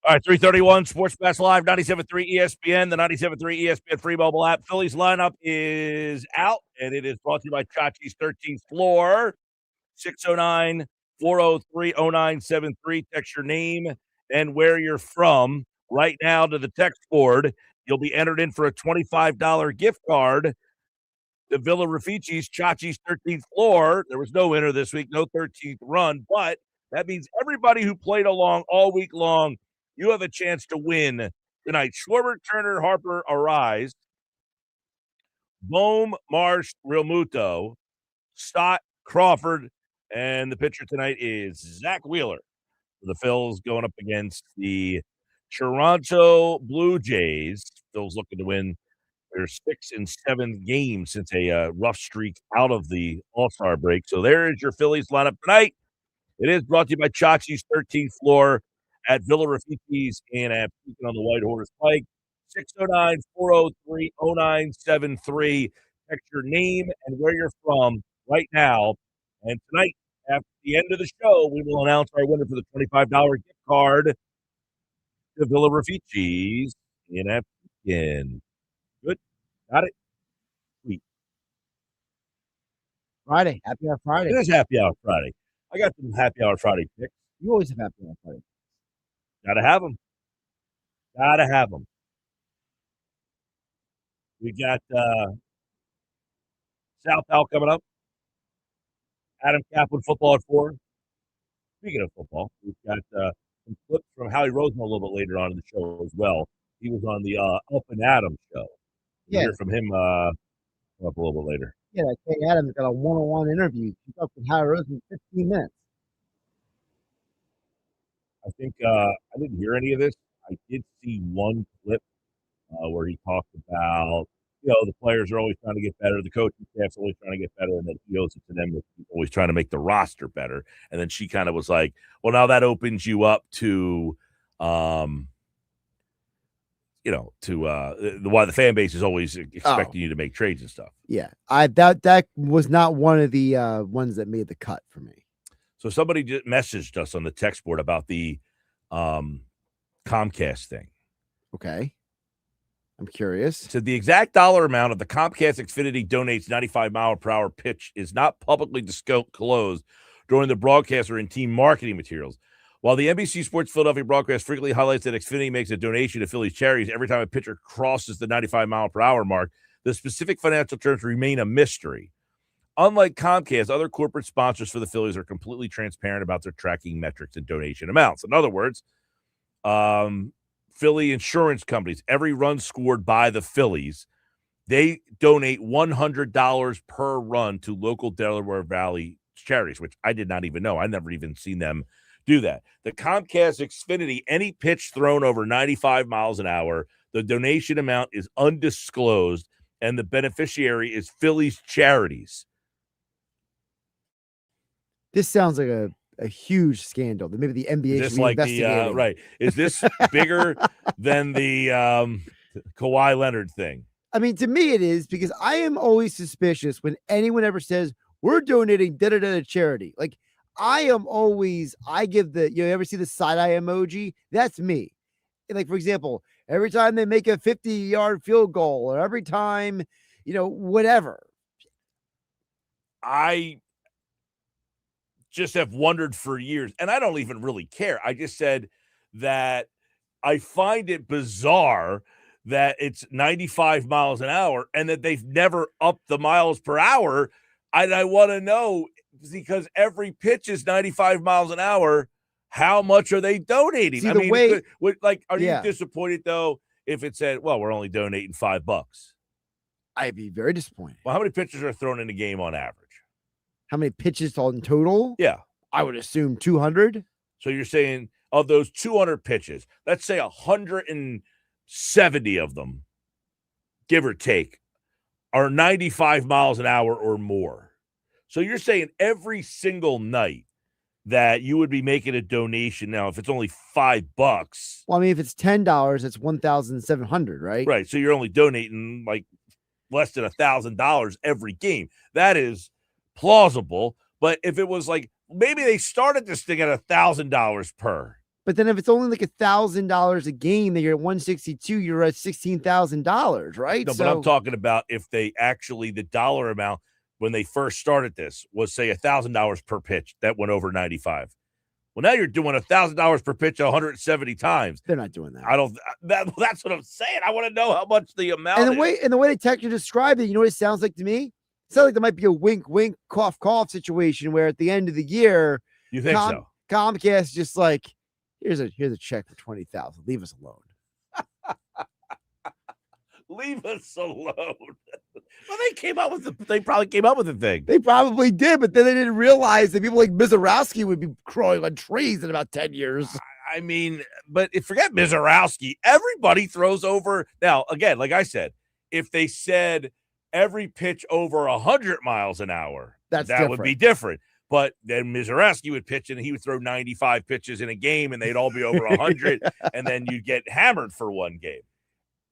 All right, 331 Sports Pass Live, 97.3 ESPN, the 97.3 ESPN free mobile app. Phillies lineup is out, and it is brought to you by Chachi's 13th Floor, 609-403-0973. Text your name and where you're from right now to the text board. You'll be entered in for a $25 gift card to Villa Raffici's Chachi's 13th Floor. There was no winner this week, no 13th run, but that means everybody who played along all week long, you have a chance to win tonight. Schwarber, Turner, Harper, Arraez, Bohm, Marsh, Realmuto, Stott, Crawford, and the pitcher tonight is Zach Wheeler. The Phils going up against the Toronto Blue Jays. Phils looking to win their 6th and 7th games since a rough streak out of the All-Star break. So there is your Phillies lineup tonight. It is brought to you by Chachi's 13th Floor at Villa Raffici's and at Beacon on the White Horse Pike. 609-403-0973. Text your name and where you're from right now. And tonight, after the end of the show, we will announce our winner for the $25 gift card to Villa Raffici's in at Beacon. Good. Got it? Sweet. Friday. Happy Hour Friday. It is Happy Hour Friday. I got some Happy Hour Friday picks. You always have Happy Hour Friday. Gotta have them. Gotta have them. We got Sal Pal coming up. Adam Caplan football at 4. Speaking of football, we've got some clips from Howie Roseman a little bit later on in the show as well. He was on the Up and Adam show. We'll hear from him up a little bit later. Yeah, Kay Adams got a one-on-one interview. He talked with Howie Roseman 15 minutes. I think I didn't hear any of this. I did see one clip where he talked about, the players are always trying to get better. The coaching staff's always trying to get better. And then he owes it to them, always trying to make the roster better. And then she kind of was like, well, now that opens you up to, why the fan base is always expecting you to make trades and stuff. Yeah. That was not one of the ones that made the cut for me. So somebody just messaged us on the text board about the Comcast thing. Okay. I'm curious. Said the exact dollar amount of the Comcast Xfinity donates 95-mile-per-hour pitch is not publicly disclosed during the broadcast or in team marketing materials. While the NBC Sports Philadelphia broadcast frequently highlights that Xfinity makes a donation to Phillies charities every time a pitcher crosses the 95-mile-per-hour mark, the specific financial terms remain a mystery. Unlike Comcast, other corporate sponsors for the Phillies are completely transparent about their tracking metrics and donation amounts. In other words, Philly insurance companies, every run scored by the Phillies, they donate $100 per run to local Delaware Valley charities, which I did not even know. I never even seen them do that. The Comcast Xfinity, any pitch thrown over 95 miles an hour, the donation amount is undisclosed, and the beneficiary is Phillies charities. This sounds like a huge scandal. Maybe the NBA should be investigating. Right. Is this bigger than the Kawhi Leonard thing? I mean, to me it is, because I am always suspicious when anyone ever says we're donating to charity. Like, I give you ever see the side-eye emoji? That's me. Like, for example, every time they make a 50-yard field goal, or every time, whatever. I just have wondered for years, and I don't even really care. I just said that I find it bizarre that it's 95 miles an hour and that they've never upped the miles per hour. And I want to know, because every pitch is 95 miles an hour, how much are they donating? See, are you disappointed though if it said, well, we're only donating $5? I'd be very disappointed. Well, how many pitches are thrown in a game on average? How many pitches in total? Yeah. I would assume 200. So you're saying of those 200 pitches, let's say 170 of them, give or take, are 95 miles an hour or more. So you're saying every single night that you would be making a donation. Now, if it's only $5, well, I mean, if it's $10, it's $1,700, right? Right. So you're only donating like less than $1,000 every game. That is plausible. But if it was like, maybe they started this thing at $1,000 per, But then if it's only like $1,000 a game, then you're at 162, you're at $16,000, right? No, but I'm talking about if they actually, the dollar amount when they first started this was, say, $1,000 per pitch that went over 95. Well, now you're doing $1,000 per pitch 170 times. They're not doing that. I don't. That's what I'm saying. I want to know how much the amount. And the way the texture described it, you know what it sounds like to me? It sounds like there might be a wink, wink, cough, cough situation where at the end of the year, you think so? Comcast just like, here's a check for 20,000. Leave us alone. Leave us alone. Well, they probably came up with the thing. They probably did, but then they didn't realize that people like Mizorowski would be growing on trees in about 10 years. I mean, but forget Mizorowski. Everybody throws over. Now, again, like I said, if they said every pitch over 100 miles an hour, that would be different. But then Mizorowski would pitch and he would throw 95 pitches in a game and they'd all be over 100 and then you'd get hammered for one game.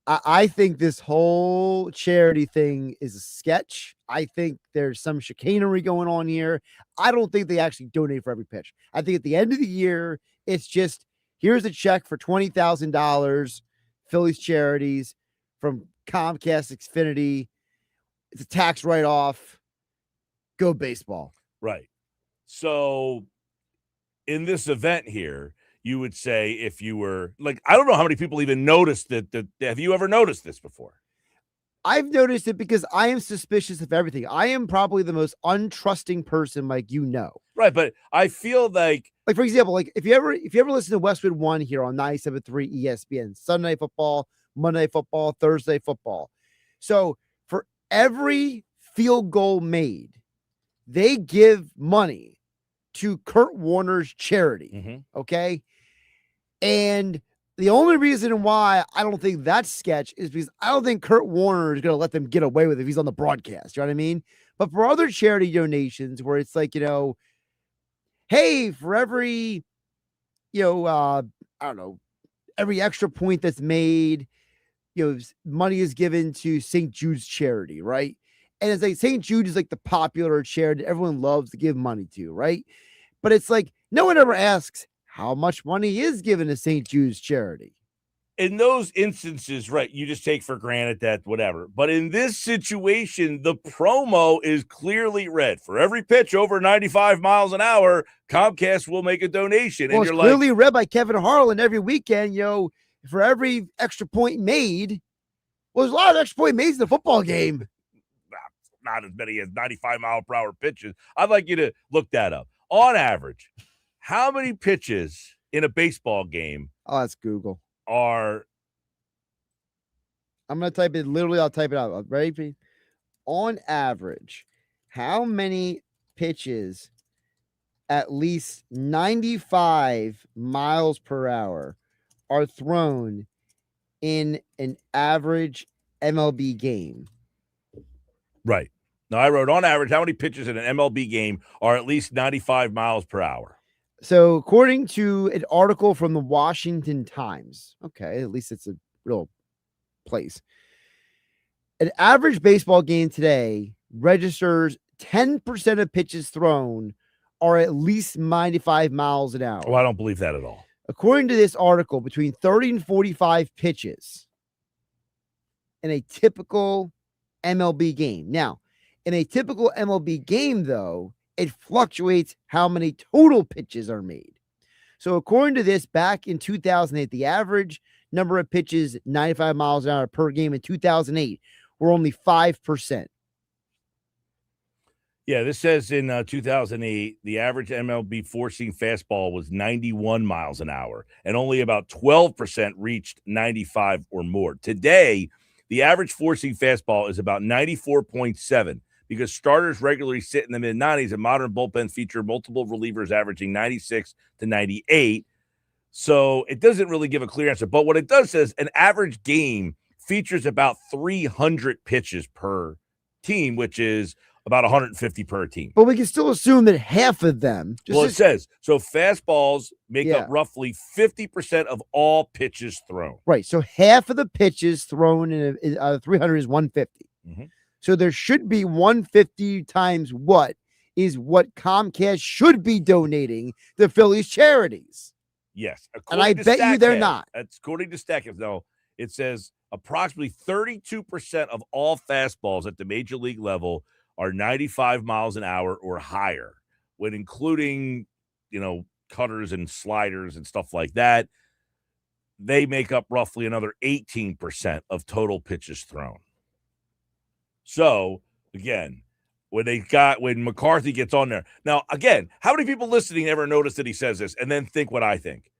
I think this whole charity thing is a sketch. I think there's some chicanery going on here. I don't think they actually donate for every pitch. I think at the end of the year, it's just, here's a check for $20,000, Phillies charities from Comcast Xfinity. It's a tax write-off. Go baseball. Right. So in this event here, you would say if you were like, I don't know how many people even noticed that. Have you ever noticed this before? I've noticed it because I am suspicious of everything. I am probably the most untrusting person, like, you know. Right, but I feel like for example, like if you ever listen to Westwood One here on 97.3 ESPN, Sunday Night Football, Monday Night Football, Thursday Football. So for every field goal made, they give money to Kurt Warner's charity. Mm-hmm. Okay. And the only reason why I don't think that's sketch is because I don't think Kurt Warner is going to let them get away with it if he's on the broadcast. You know what I mean? But for other charity donations where it's like, hey, for every, I don't know, every extra point that's made, money is given to St. Jude's charity, right? And it's like St. Jude is like the popular charity everyone loves to give money to, right? But it's like no one ever asks how much money is given to St. Jude's charity. In those instances, right, you just take for granted that whatever. But in this situation, the promo is clearly read. For every pitch over 95 miles an hour, Comcast will make a donation. Well, and it's you're clearly read by Kevin Harlan every weekend, for every extra point made. Well, there's a lot of extra point made in the football game. Not as many as 95-mile-per-hour pitches. I'd like you to look that up. On average, how many pitches in a baseball game that's Google. I'm going to type it. Literally, I'll type it out. Ready? On average, how many pitches at least 95 miles per hour are thrown in an average MLB game? Right. Now, I wrote on average, how many pitches in an MLB game are at least 95 miles per hour? So, according to an article from the Washington Times, okay, at least it's a real place. An average baseball game today registers 10% of pitches thrown are at least 95 miles an hour. Oh, I don't believe that at all. According to this article, between 30 and 45 pitches in a typical MLB game. Now, in a typical MLB game, though, it fluctuates how many total pitches are made. So according to this, back in 2008, the average number of pitches, 95 miles an hour per game in 2008, were only 5%. Yeah, this says in 2008, the average MLB four-seam fastball was 91 miles an hour, and only about 12% reached 95 or more. Today, the average four-seam fastball is about 94.7 because starters regularly sit in the mid-90s and modern bullpens feature multiple relievers averaging 96 to 98. So it doesn't really give a clear answer. But what it does says an average game features about 300 pitches per team, which is about 150 per team. But we can still assume that half of them. It says, so fastballs make up roughly 50% of all pitches thrown. Right. So half of the pitches thrown in 300 is 150. Mm-hmm. So there should be 150 times what is what Comcast should be donating to Phillies charities. Yes. And I bet you they're not. That's according to StatCast. No, it says approximately 32% of all fastballs at the major league level are 95 miles an hour or higher, when including, cutters and sliders and stuff like that. They make up roughly another 18% of total pitches thrown. So, again, when McCarthy gets on there. Now, again, how many people listening ever notice that he says this and then think what I think?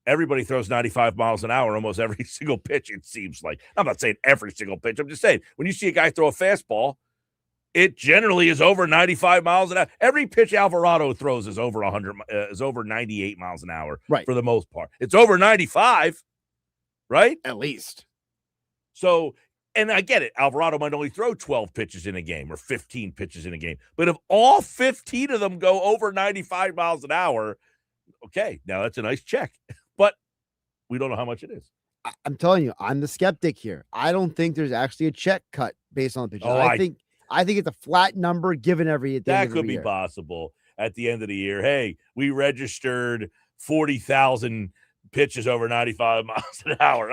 Everybody throws 95 miles an hour almost every single pitch, it seems like. I'm not saying every single pitch. I'm just saying, when you see a guy throw a fastball, it generally is over 95 miles an hour. Every pitch Alvarado throws is over 98 miles an hour, right, for the most part. It's over 95, right? At least. So, and I get it. Alvarado might only throw 12 pitches in a game or 15 pitches in a game. But if all 15 of them go over 95 miles an hour, okay, now that's a nice check. But we don't know how much it is. I'm telling you, I'm the skeptic here. I don't think there's actually a check cut based on the pitches. I think it's a flat number given every. That could be possible at the end of the year. Hey, we registered 40,000 pitches over 95 miles an hour.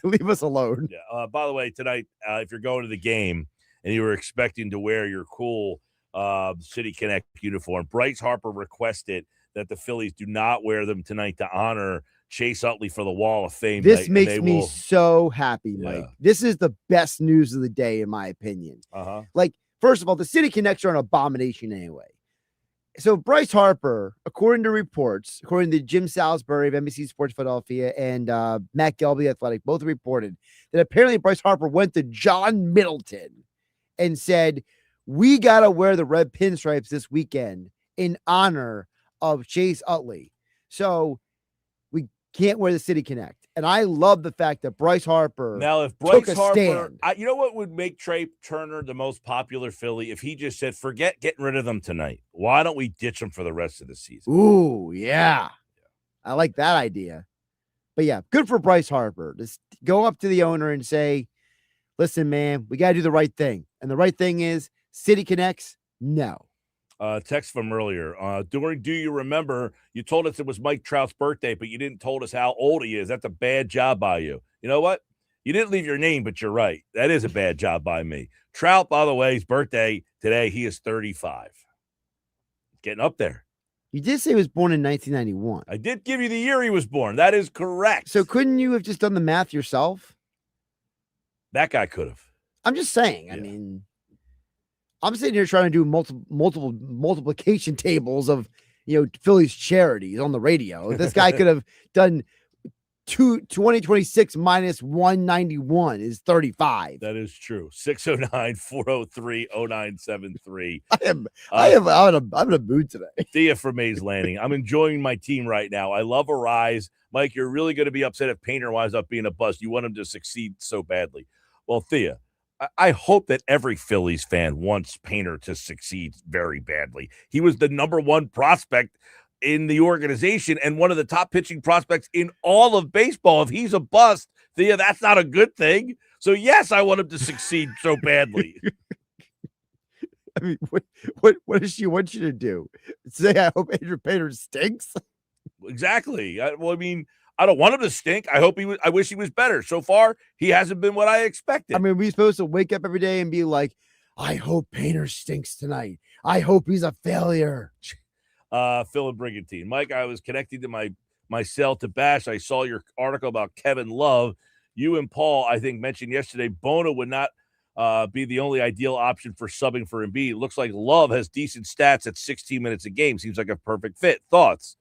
Leave us alone. Yeah. By the way, tonight, if you're going to the game and you were expecting to wear your cool City Connect uniform, Bryce Harper requested that the Phillies do not wear them tonight to honor Chase Utley for the Wall of Fame. This makes me so happy, Mike. Yeah. This is the best news of the day, in my opinion. Like, first of all, the City Connects are an abomination anyway. So Bryce Harper, according to reports, according to Jim Salisbury of NBC Sports Philadelphia and Matt Gelby Athletic, both reported that apparently Bryce Harper went to John Middleton and said, we got to wear the red pinstripes this weekend in honor of Chase Utley. So we can't wear the City Connect. And I love the fact that Bryce Harper. Now, if Bryce Harper, you know what would make Trey Turner the most popular Philly? If he just said, forget getting rid of them tonight. Why don't we ditch them for the rest of the season? Ooh, yeah. I like that idea. But yeah, good for Bryce Harper. Just go up to the owner and say, listen, man, we got to do the right thing. And the right thing is City Connects, no. Text from earlier. Do you remember you told us it was Mike Trout's birthday, but you didn't told us how old he is? That's a bad job by you. You know what? You didn't leave your name, but you're right. That is a bad job by me. Trout, by the way, his birthday today, he is 35. Getting up there. You did say he was born in 1991. I did give you the year he was born. That is correct. So couldn't you have just done the math yourself? That guy could have. I'm just saying. Yeah. I mean, I'm sitting here trying to do multiple multiplication tables of, Phillies charities on the radio. This guy could have done 2026 minus 191 is 35. That is true. 609-403-0973. I'm in a mood today. Thea from Mays Landing. I'm enjoying my team right now. I love Arraez. Mike, you're really going to be upset if Painter winds up being a bust. You want him to succeed so badly. Well, Thea, I hope that every Phillies fan wants Painter to succeed very badly. He was the number one prospect in the organization and one of the top pitching prospects in all of baseball. If he's a bust, Thea, that's not a good thing. So, yes, I want him to succeed so badly. I mean, what does she want you to do? Say, I hope Andrew Painter stinks? Exactly. I don't want him to stink. I wish he was better. So far, he hasn't been what I expected. I mean, we're supposed to wake up every day and be like, I hope Painter stinks tonight. I hope he's a failure. Phil and Brigantine. Mike, I was connecting to my cell to Bash. I saw your article about Kevin Love. You and Paul, I think, mentioned yesterday, Bono would not be the only ideal option for subbing for Embiid. It looks like Love has decent stats at 16 minutes a game. Seems like a perfect fit. Thoughts?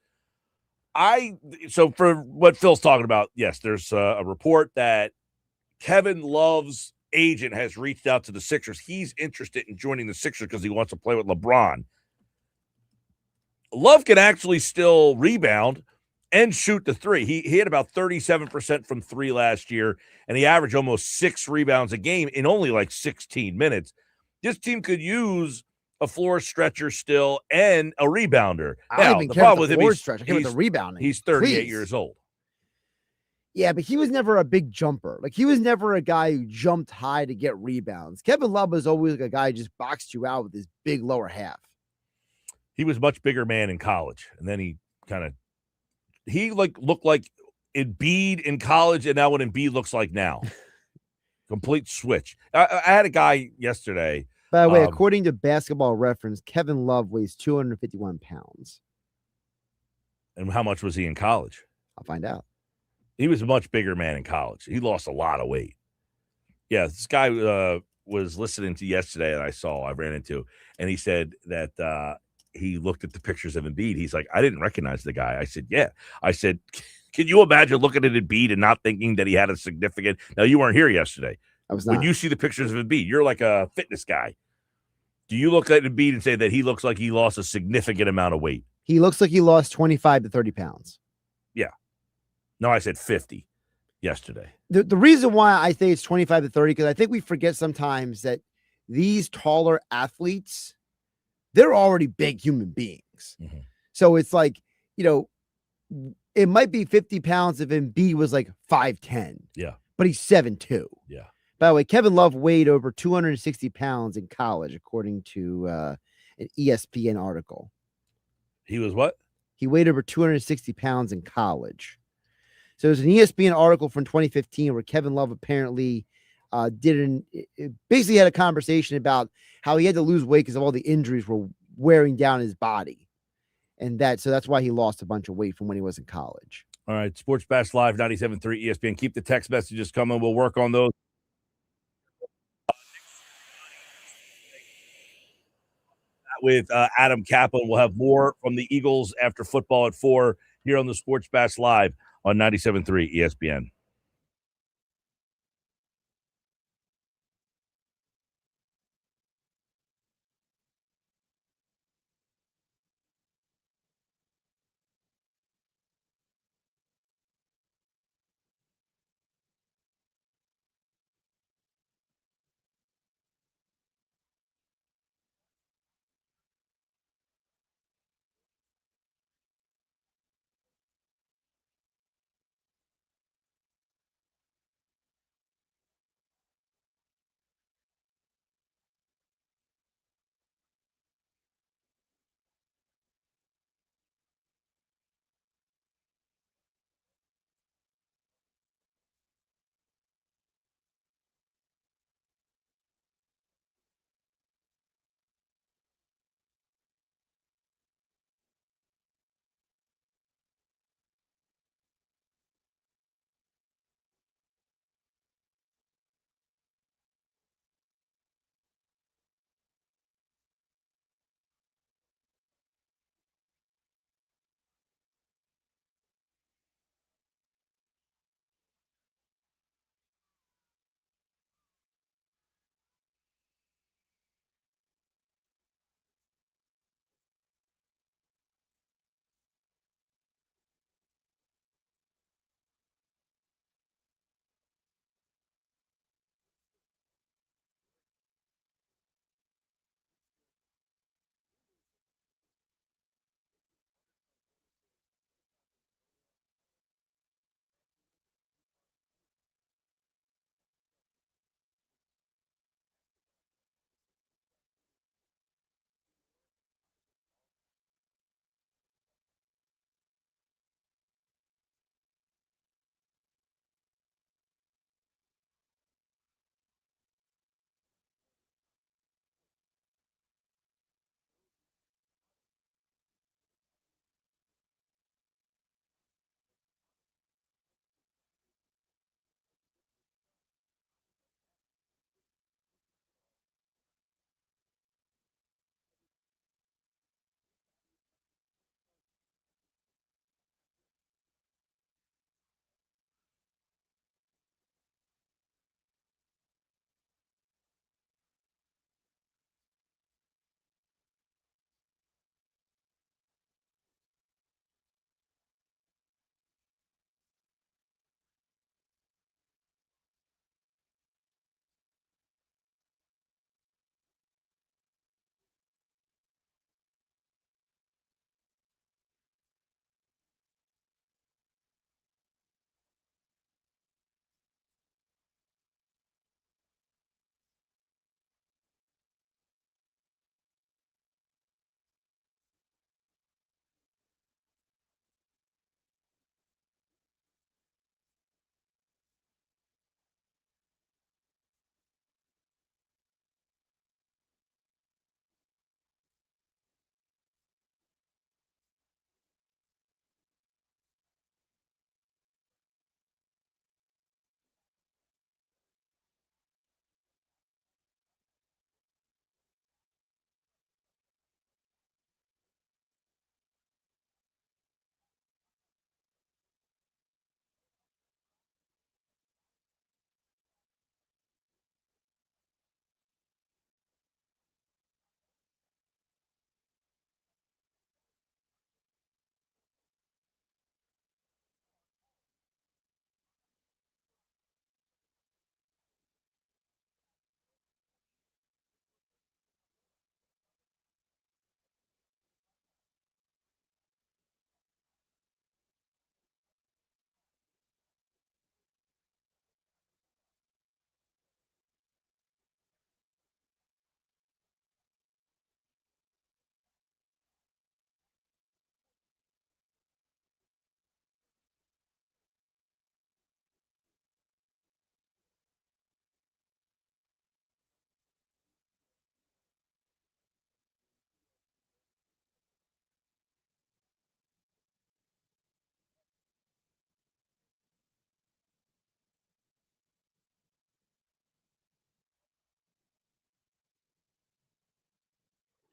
So for what Phil's talking about, yes, there's a report that Kevin Love's agent has reached out to the Sixers. He's interested in joining the Sixers because he wants to play with LeBron. Love can actually still rebound and shoot the three. He had about 37% from three last year, and he averaged almost 6 rebounds a game in only like 16 minutes. This team could use a floor stretcher still and a rebounder. Now, the problem with him, he's the rebounding. He's 38 years old. Yeah, but he was never a big jumper. Like, he was never a guy who jumped high to get rebounds. Kevin Love was always like a guy who just boxed you out with his big lower half. He was a much bigger man in college, and then he kind of he looked like Embiid in college, and now what Embiid looks like now. Complete switch. I had a guy yesterday. By the way, according to Basketball Reference, Kevin Love weighs 251 pounds. And how much was he in college? I'll find out. He was a much bigger man in college. He lost a lot of weight. Yeah, this guy was listening to yesterday that I ran into, and he said that he looked at the pictures of Embiid. He's like, I didn't recognize the guy. I said, yeah. I said, can you imagine looking at Embiid and not thinking that he had a significant – now, you weren't here yesterday. I was not. When you see the pictures of Embiid, you're like a fitness guy. Do you look at Embiid and say that he looks like he lost a significant amount of weight? He looks like he lost 25 to 30 pounds. Yeah. No, I said 50 yesterday. The reason why I say it's 25 to 30, because I think we forget sometimes that these taller athletes, they're already big human beings. Mm-hmm. So it's like, it might be 50 pounds if Embiid was like 5'10". Yeah. But he's 7'2". Yeah. By the way, Kevin Love weighed over 260 pounds in college, according to an ESPN article. He was what? He weighed over 260 pounds in college. So there's an ESPN article from 2015 where Kevin Love apparently basically had a conversation about how he had to lose weight because of all the injuries were wearing down his body. And so that's why he lost a bunch of weight from when he was in college. All right. Sports Bash Live, 97.3 ESPN. Keep the text messages coming. We'll work on those. With Adam Caplan. We'll have more from the Eagles after football at 4 here on the Sports Bash Live on 97.3 ESPN.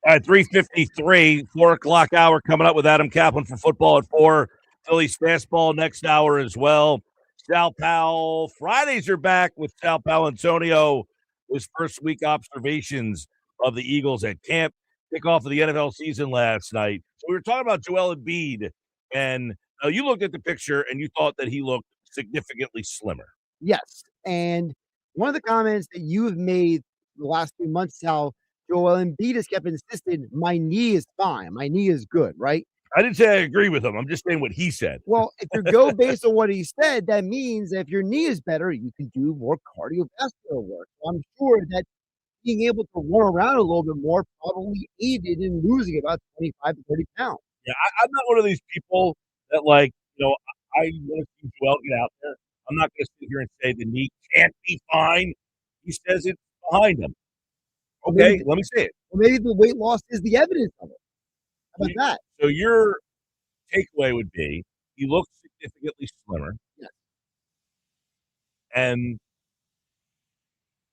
At 3:53, 4 o'clock hour coming up with Adam Caplan for football at 4. Phillies fastball next hour as well. Sal Powell. Fridays are back with Sal Paolantonio. His first week observations of the Eagles at camp. Kickoff of the NFL season last night. So we were talking about Joel Embiid, and you looked at the picture and you thought that he looked significantly slimmer. Yes. And one of the comments that you have made the last few months, Sal, Joel Embiid has kept insisting, my knee is fine. My knee is good, right? I didn't say I agree with him. I'm just saying what he said. Well, if you go based on what he said, that means if your knee is better, you can do more cardiovascular work. So I'm sure that being able to run around a little bit more probably aided in losing about 25 to 30 pounds. Yeah, I'm not one of these people that I want to see Joel get out there. I'm not going to sit here and say the knee can't be fine. He says it's behind him. Okay, let me say it. Well, maybe the weight loss is the evidence of it. How about that? So your takeaway would be he looks significantly slimmer. Yes. And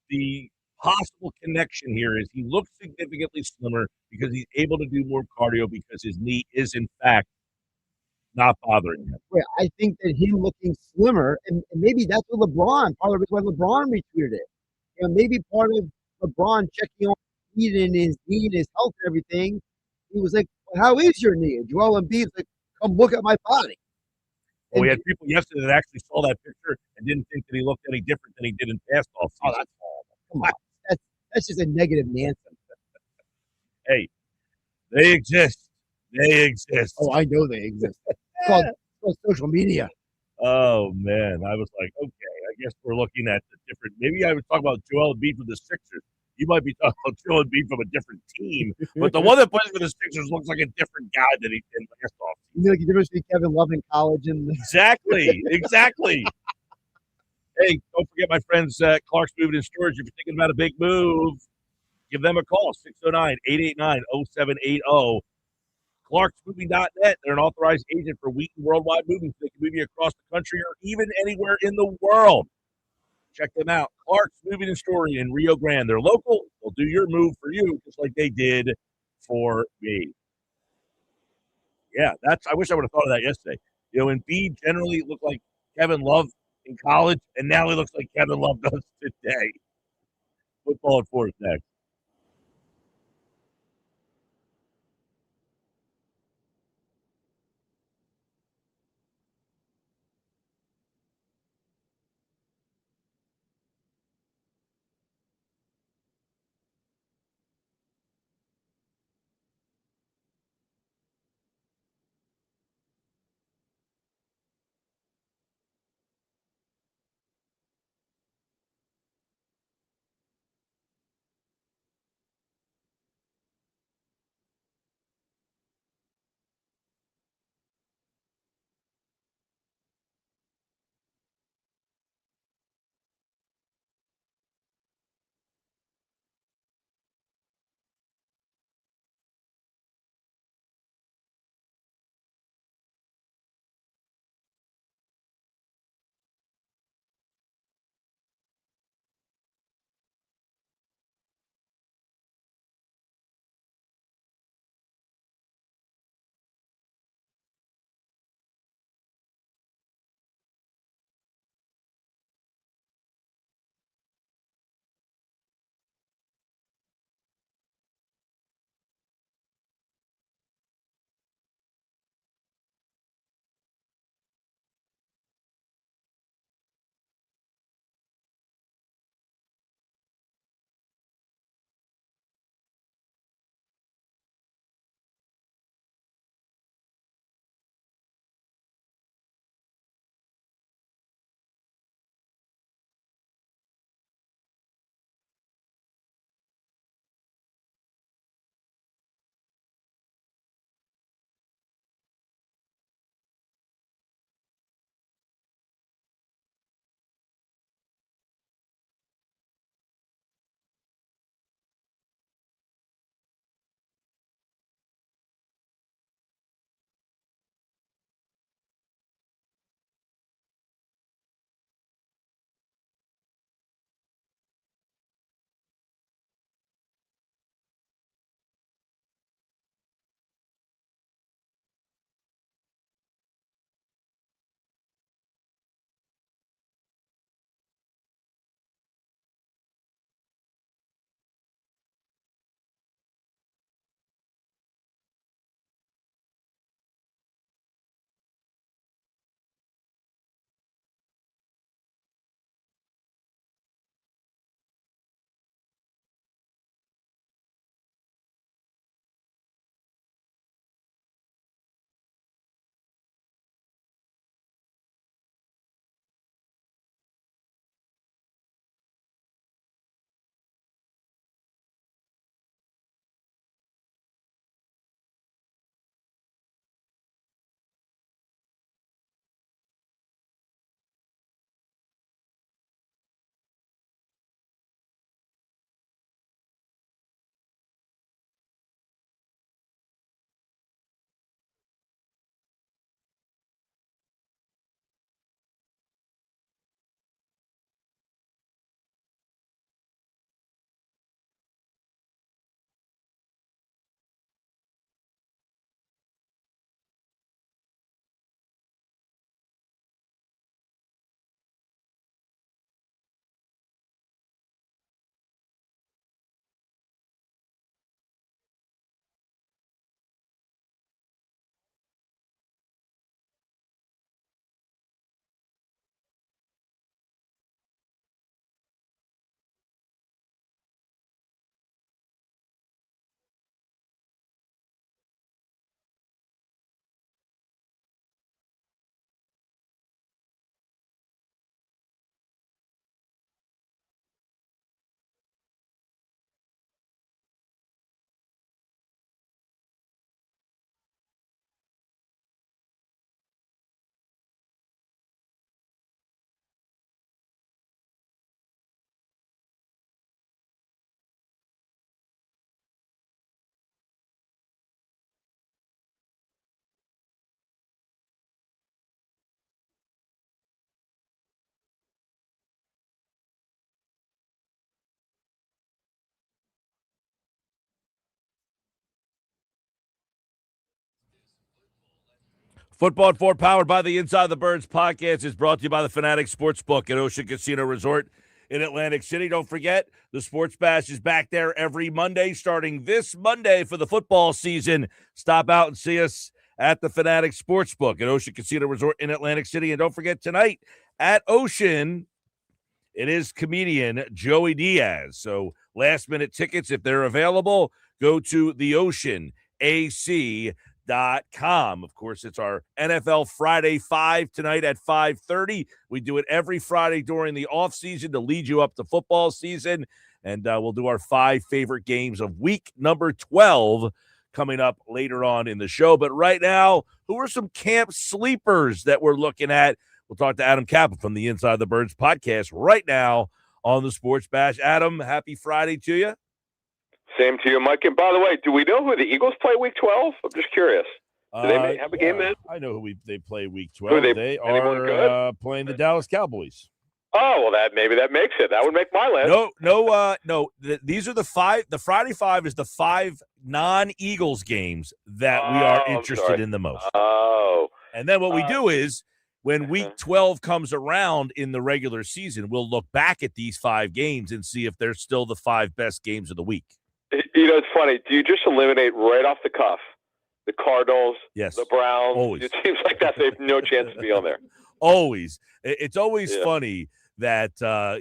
the possible connection here is he looks significantly slimmer because he's able to do more cardio because his knee is, in fact, not bothering him. Right. I think that him looking slimmer, and maybe that's what LeBron, part of it why LeBron retweeted it. Maybe part of LeBron checking on his knee and his health and everything. He was like, well, how is your knee? And Joel Embiid's like, come look at my body. Well, we had people yesterday that actually saw that picture and didn't think that he looked any different than he did in past offseason. Oh, that's horrible. Come on. That's just a negative Nancy. Hey, they exist. They exist. Oh, I know they exist. It's called social media. Oh, man. I was like, okay, I guess we're looking at the different. Maybe I was talking about Joel Embiid from the Sixers. You might be talking about Joel Embiid from a different team, but the one that plays for the Sixers looks like a different guy than he did last off. You know, like the difference between Kevin Love in college and Exactly. Hey, don't forget my friends at Clark's Moving and Storage. If you're thinking about a big move, give them a call, 609-889-0780. ClarksMoving.net. They're an authorized agent for Wheaton Worldwide Moving, so they can move you across the country or even anywhere in the world. Check them out. Clark's Moving and Storage in Rio Grande. They're local. They'll do your move for you just like they did for me. Yeah, I wish I would have thought of that yesterday. Embiid generally looked like Kevin Love in college, and now he looks like Kevin Love does today. Football at 4 is next. Football at 4, powered by the Inside the Birds podcast, is brought to you by the Fanatic Sportsbook at Ocean Casino Resort in Atlantic City. Don't forget, the Sports Bash is back there every Monday, starting this Monday for the football season. Stop out and see us at the Fanatic Sportsbook at Ocean Casino Resort in Atlantic City. And don't forget, tonight at Ocean, it is comedian Joey Diaz. So last-minute tickets, if they're available, go to theoceanac.com. Of course, it's our NFL Friday 5 tonight at 5:30. We do it every Friday during the offseason to lead you up to football season. And we'll do our 5 favorite games of week number 12 coming up later on in the show. But right now, who are some camp sleepers that we're looking at? We'll talk to Adam Caplan from the Inside the Birds podcast right now on the Sports Bash. Adam, happy Friday to you. Same to you, Mike. And by the way, do we know who the Eagles play week 12? I'm just curious. Do they have a game then? I know who they play week 12. They are playing the Dallas Cowboys. Oh, well, maybe that makes it. That would make my list. No. These are the 5. The Friday 5 is the 5 non-Eagles games that we are interested in the most. Oh. And then what we do is, when week 12 comes around in the regular season, we'll look back at these 5 games and see if they're still the 5 best games of the week. You know, it's funny. Do you just eliminate right off the cuff the Cardinals, the Browns? Always. It seems like that they have no chance to be on there. Always. It's always funny that,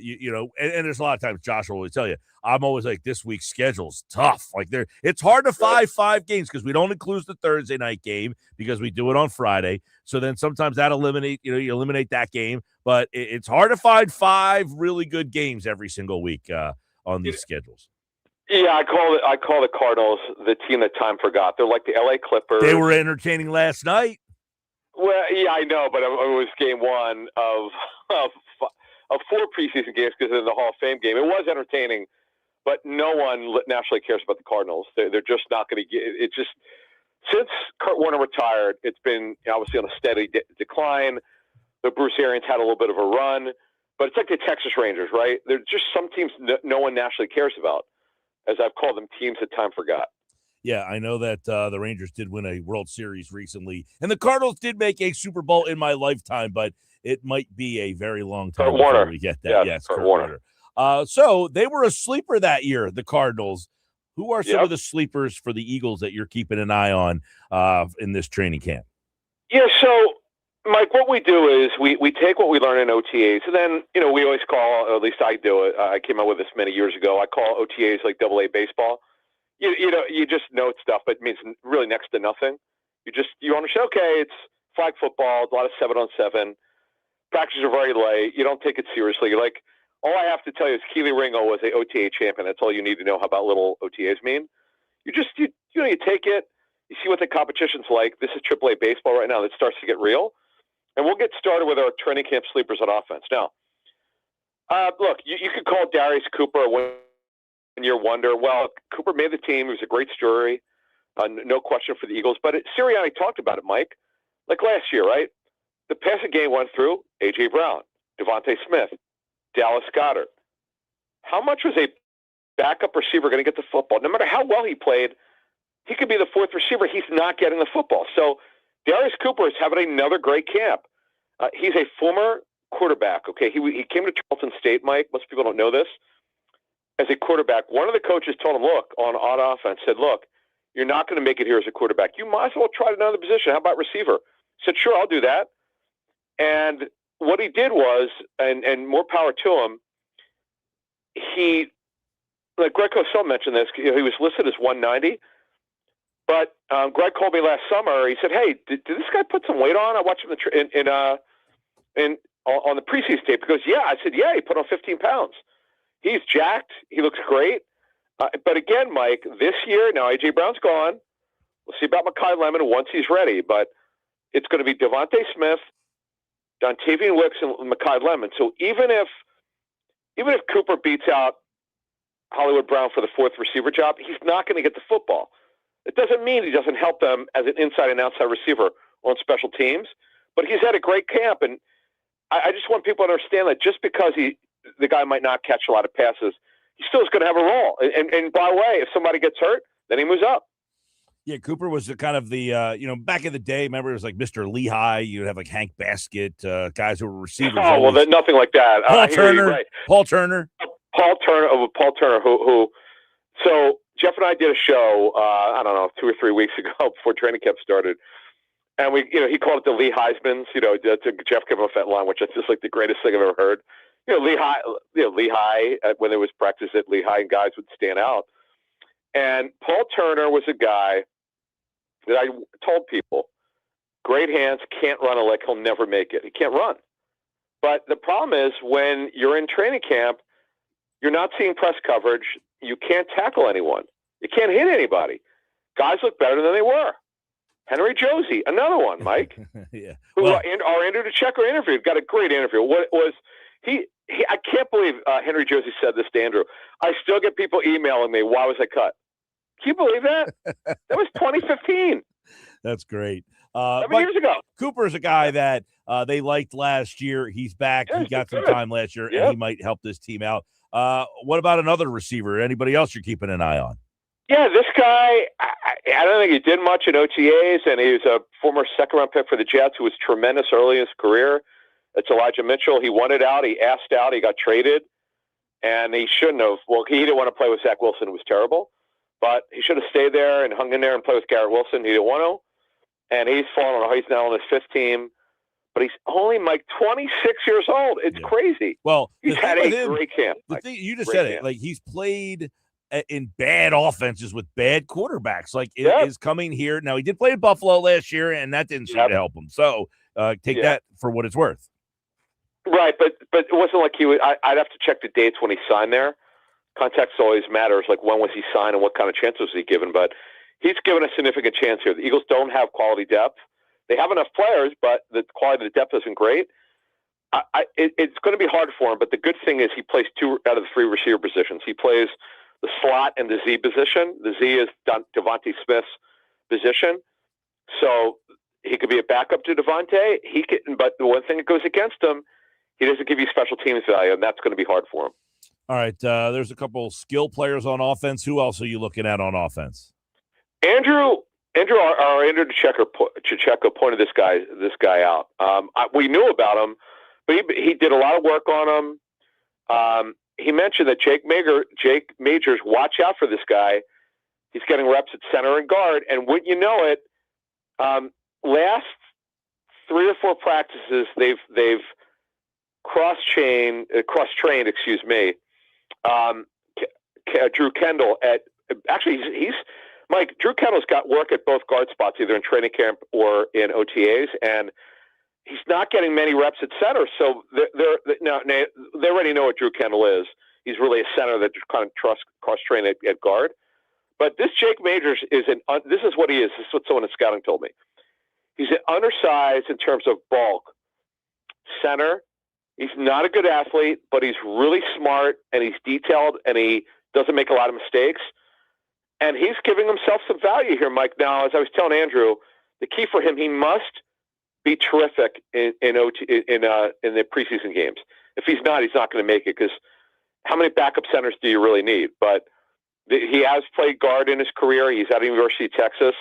you know, and there's a lot of times Josh will always tell you, I'm always like, this week's schedule's tough. Like, it's hard to find 5 games because we don't include the Thursday night game because we do it on Friday. So then sometimes that you eliminate that game. But it's hard to find 5 really good games every single week on these schedules. Yeah, I call the Cardinals the team that time forgot. They're like the LA Clippers. They were entertaining last night. Well, yeah, I know, but it was game 1 of 4 preseason games because of the Hall of Fame game. It was entertaining, but no one nationally cares about the Cardinals. They're just not going to get it. Just since Kurt Warner retired, it's been obviously on a steady decline. The Bruce Arians had a little bit of a run, but it's like the Texas Rangers, right? They're just some teams no one nationally cares about, as I've called them, teams that time forgot. Yeah, I know that the Rangers did win a World Series recently, and the Cardinals did make a Super Bowl in my lifetime, but it might be a very long time before we get that. Yes, Kurt Warner. So they were a sleeper that year, the Cardinals. Who are some of the sleepers for the Eagles that you're keeping an eye on in this training camp? Yeah, so, Mike, what we do is we take what we learn in OTAs, and then, you know, we always call, or at least I do it, I came up with this many years ago, I call OTAs like AA baseball. You know, you just note stuff, but it means really next to nothing. You understand, okay, it's flag football, a lot of 7-on-7. Practices are very light. You don't take it seriously. You're like, all I have to tell you is Keely Ringo was a OTA champion. That's all you need to know about little OTAs mean. You take it, you see what the competition's like. This is AAA baseball right now. That starts to get real. And we'll get started with our training camp sleepers on offense. Now, look, you could call Darius Cooper a one-year wonder. Well, Cooper made the team. He was a great story. No question for the Eagles. But Sirianni talked about it, Mike. Like last year, right? The passing game went through A.J. Brown, Devontae Smith, Dallas Goedert. How much was a backup receiver going to get the football? No matter how well he played, he could be the 4th receiver. He's not getting the football. So Darius Cooper is having another great camp. He's a former quarterback. Okay, he came to Charleston State, Mike. Most people don't know this. As a quarterback, one of the coaches told him, look, on offense, said, look, you're not going to make it here as a quarterback. You might as well try another position. How about receiver? He said, sure, I'll do that. And what he did was, and more power to him, like Greg Cosell mentioned this, he was listed as 190. But Greg called me last summer. He said, hey, did this guy put some weight on? I watched him on the preseason tape. He goes, yeah. I said, yeah, he put on 15 pounds. He's jacked. He looks great. But again, Mike, this year, now A.J. Brown's gone. We'll see about Mekhi Lemon once he's ready. But it's going to be Devontae Smith, Dontavian Wicks, and Mekhi Lemon. So even if Cooper beats out Hollywood Brown for the 4th receiver job, he's not going to get the football. It doesn't mean he doesn't help them as an inside and outside receiver on special teams, but he's had a great camp. And I just want people to understand that just because the guy might not catch a lot of passes, he still is going to have a role. And by the way, if somebody gets hurt, then he moves up. Yeah, Cooper was the kind of the back in the day. Remember, it was like Mr. Lehigh. You'd have like Hank Baskett, guys who were receivers. Oh well, nothing like that. Paul I hear Turner, you, right? Paul Turner. Paul Turner, who. So Jeff and I did a show. I don't know, 2 or 3 weeks ago before training camp started, and he called it the Lee Heisman's. Jeff came off that line, which is just like the greatest thing I've ever heard. Lehigh when there was practice at Lehigh, and guys would stand out. And Paul Turner was a guy that I told people, great hands, can't run a lick, he'll never make it. He can't run. But the problem is when you're in training camp, you're not seeing press coverage. You can't tackle anyone. You can't hit anybody. Guys look better than they were. Henry Josie, another one, Mike. Yeah. Our Andrew DeChecker interviewed, got a great interview. What was he I can't believe Henry Josie said this to Andrew. I still get people emailing me, why was I cut? Can you believe that? That was 2015. That's great. 7 years ago. Cooper's a guy that they liked last year. He's back. Yeah, he got some good. time last year, and he might help this team out. What about another receiver? Anybody else you're keeping an eye on? Yeah, this guy, I don't think he did much in OTAs, and he was a former second-round pick for the Jets who was tremendous early in his career. It's Elijah Mitchell. He wanted out. He asked out. He got traded, and he shouldn't have. Well, he didn't want to play with Zach Wilson. It was terrible. But he should have stayed there and hung in there and played with Garrett Wilson. He didn't want to. And he's fallen. He's now on his fifth team. But he's only, Mike, 26 years old. It's crazy. Well, he's had a great camp. You just said it. Like, he's played in bad offenses with bad quarterbacks. Like, it is coming here. Now, he did play in Buffalo last year, and that didn't seem to help him. So take that for what it's worth. Right, but it wasn't like he would. I'd have to check the dates when he signed there. Context always matters, like when was he signed and what kind of chances was he given. But he's given a significant chance here. The Eagles don't have quality depth. They have enough players, but the quality of the depth isn't great. It's going to be hard for him, but the good thing is he plays 2 out of the 3 receiver positions. He plays the slot and the Z position. The Z is Devontae Smith's position. So he could be a backup to Devontae. But the one thing that goes against him, he doesn't give you special teams value, and that's going to be hard for him. All right, there's a couple skill players on offense. Who else are you looking at on offense? Andrew DeChecker pointed this guy out. We knew about him, but he did a lot of work on him. He mentioned that Jake Majors, watch out for this guy. He's getting reps at center and guard, and wouldn't you know it, last 3 or 4 practices they've cross-trained, Drew Kendall he's Mike. Drew Kendall's got work at both guard spots, either in training camp or in OTAs, and he's not getting many reps at center. So they already know what Drew Kendall is. He's really a center that kind of cross-trained at guard. But this Jake Majors this is what he is. This is what someone in scouting told me. He's undersized in terms of bulk. Center. He's not a good athlete, but he's really smart, and he's detailed, and he doesn't make a lot of mistakes. And he's giving himself some value here, Mike. Now, as I was telling Andrew, the key for him, he must be terrific in the preseason games. If he's not going to make it, because how many backup centers do you really need? But he has played guard in his career. He's at the University of Texas.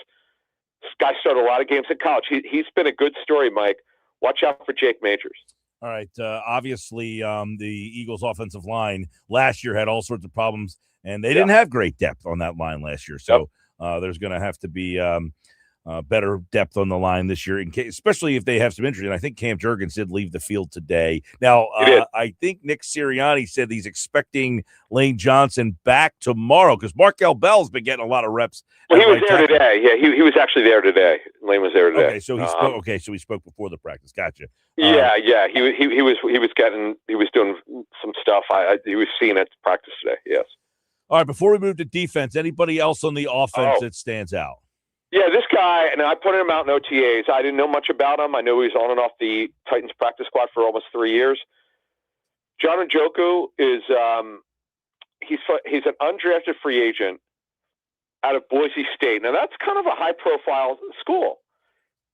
This guy started a lot of games in college. He's been a good story, Mike. Watch out for Jake Majors. All right. Obviously, the Eagles' offensive line last year had all sorts of problems, and they didn't have great depth on that line last year. So there's going to have to be better depth on the line this year, especially if they have some injury. And I think Cam Jurgens did leave the field today. Now, I think Nick Sirianni said he's expecting Lane Johnson back tomorrow because Markel Bell's been getting a lot of reps. Well, he was there today. Yeah, he was actually there today. Lane was there today. Okay, so he spoke. Okay, so he spoke before the practice. Gotcha. Yeah. He was doing some stuff. He was seen at practice today. Yes. All right. Before we move to defense, anybody else on the offense that stands out? Yeah, this guy, and I pointed him out in OTAs. I didn't know much about him. I know he was on and off the Titans practice squad for almost 3 years. John Njoku is he's an undrafted free agent out of Boise State. Now, that's kind of a high-profile school.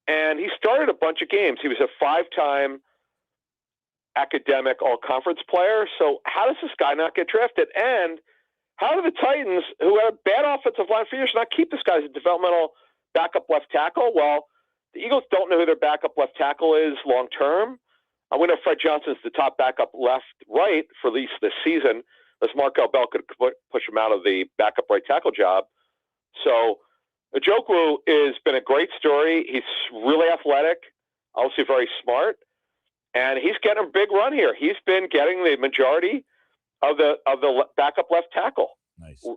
And he started a bunch of games. He was a 5-time academic all-conference player. So how does this guy not get drafted? And How do the Titans, who had a bad offensive line for years, not keep this guy as a developmental backup left tackle? Well, the Eagles don't know who their backup left tackle is long term. We know Fred Johnson's the top backup right for at least this season, as Markel Bell could push him out of the backup right tackle job. So Ojukwu has been a great story. He's really athletic, obviously very smart, and he's getting a big run here. He's been getting the majority of the backup left tackle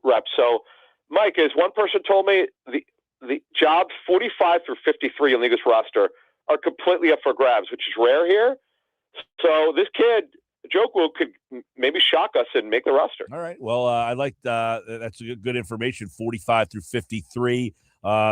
reps. So, Mike, as one person told me, the jobs 45 through 53 on the Eagles roster are completely up for grabs, which is rare here. So this kid, Ojukwu, could maybe shock us and make the roster. All right. Well, I like that's good information. 45 through 53.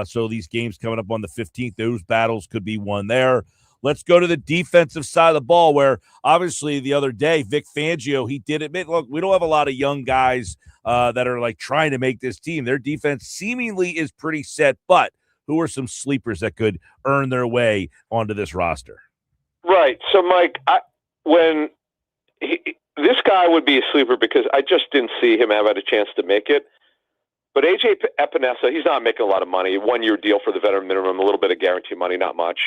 So these games coming up on the 15th, those battles could be won there. Let's go to the defensive side of the ball, where obviously the other day, Vic Fangio, he did admit, look, we don't have a lot of young guys that are like trying to make this team. Their defense seemingly is pretty set, but who are some sleepers that could earn their way onto this roster? Right. So, Mike, this guy would be a sleeper because I just didn't see him have had a chance to make it. But A.J. Epinesa, he's not making a lot of money. 1-year deal for the veteran minimum, a little bit of guarantee money, not much.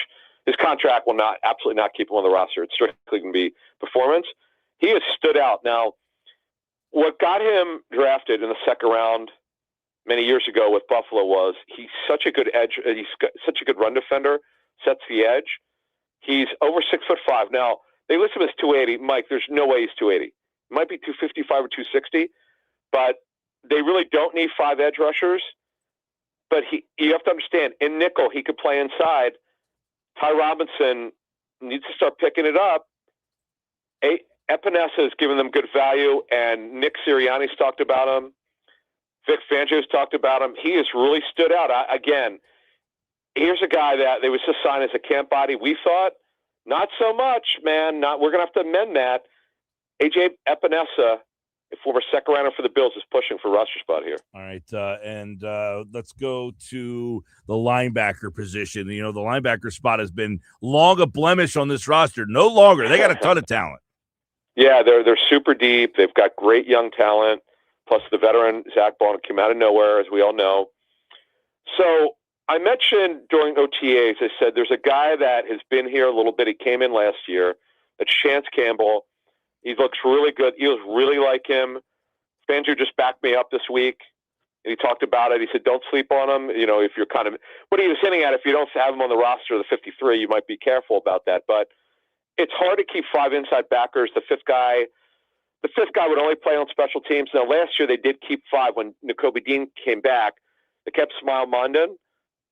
His contract will absolutely not keep him on the roster. It's strictly going to be performance. He has stood out. Now, what got him drafted in the second round many years ago with Buffalo was he's such a good edge. He's such a good run defender, sets the edge. He's over 6'5". Now, they list him as 280. Mike, there's no way he's 280. He might be 255 or 260, but they really don't need 5 edge rushers. But you have to understand, in nickel, he could play inside. Ty Robinson needs to start picking it up. Epinesa has given them good value, and Nick Sirianni's talked about him. Vic Fangio's talked about him. He has really stood out. Again, here's a guy that they was just signed as a camp body. We thought, not so much, man. We're going to have to amend that. A.J. Epinesa, a former second rounder for the Bills, is pushing for roster spot here. All right, and let's go to the linebacker position. You know, the linebacker spot has been long a blemish on this roster. No longer. They got a ton of talent. Yeah, they're super deep. They've got great young talent, plus the veteran Zach Baldwin came out of nowhere, as we all know. So I mentioned during OTAs, I said there's a guy that has been here a little bit. He came in last year. That's Chance Campbell. He looks really good. Eagles really like him. Fangio just backed me up this week, and he talked about it. He said, don't sleep on him. You know, if you're kind of – what he was hinting at, if you don't have him on the roster of the 53, you might be careful about that. But it's hard to keep 5 inside backers. The fifth guy would only play on special teams. Now, last year they did keep 5 when Nakobe Dean came back. They kept Smile Mondon,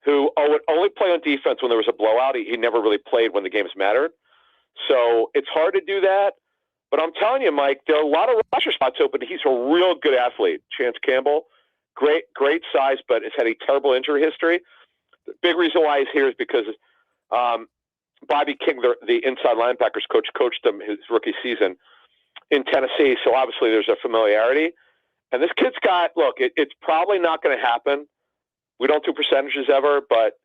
who would only play on defense when there was a blowout. He never really played when the games mattered. So it's hard to do that. But I'm telling you, Mike, there are a lot of roster spots open. He's a real good athlete, Chance Campbell. Great size, but has had a terrible injury history. The big reason why he's here is because Bobby King, the inside linebackers coach, coached him his rookie season in Tennessee. So obviously there's a familiarity. And this kid's got, look, it's probably not going to happen. We don't do percentages ever, but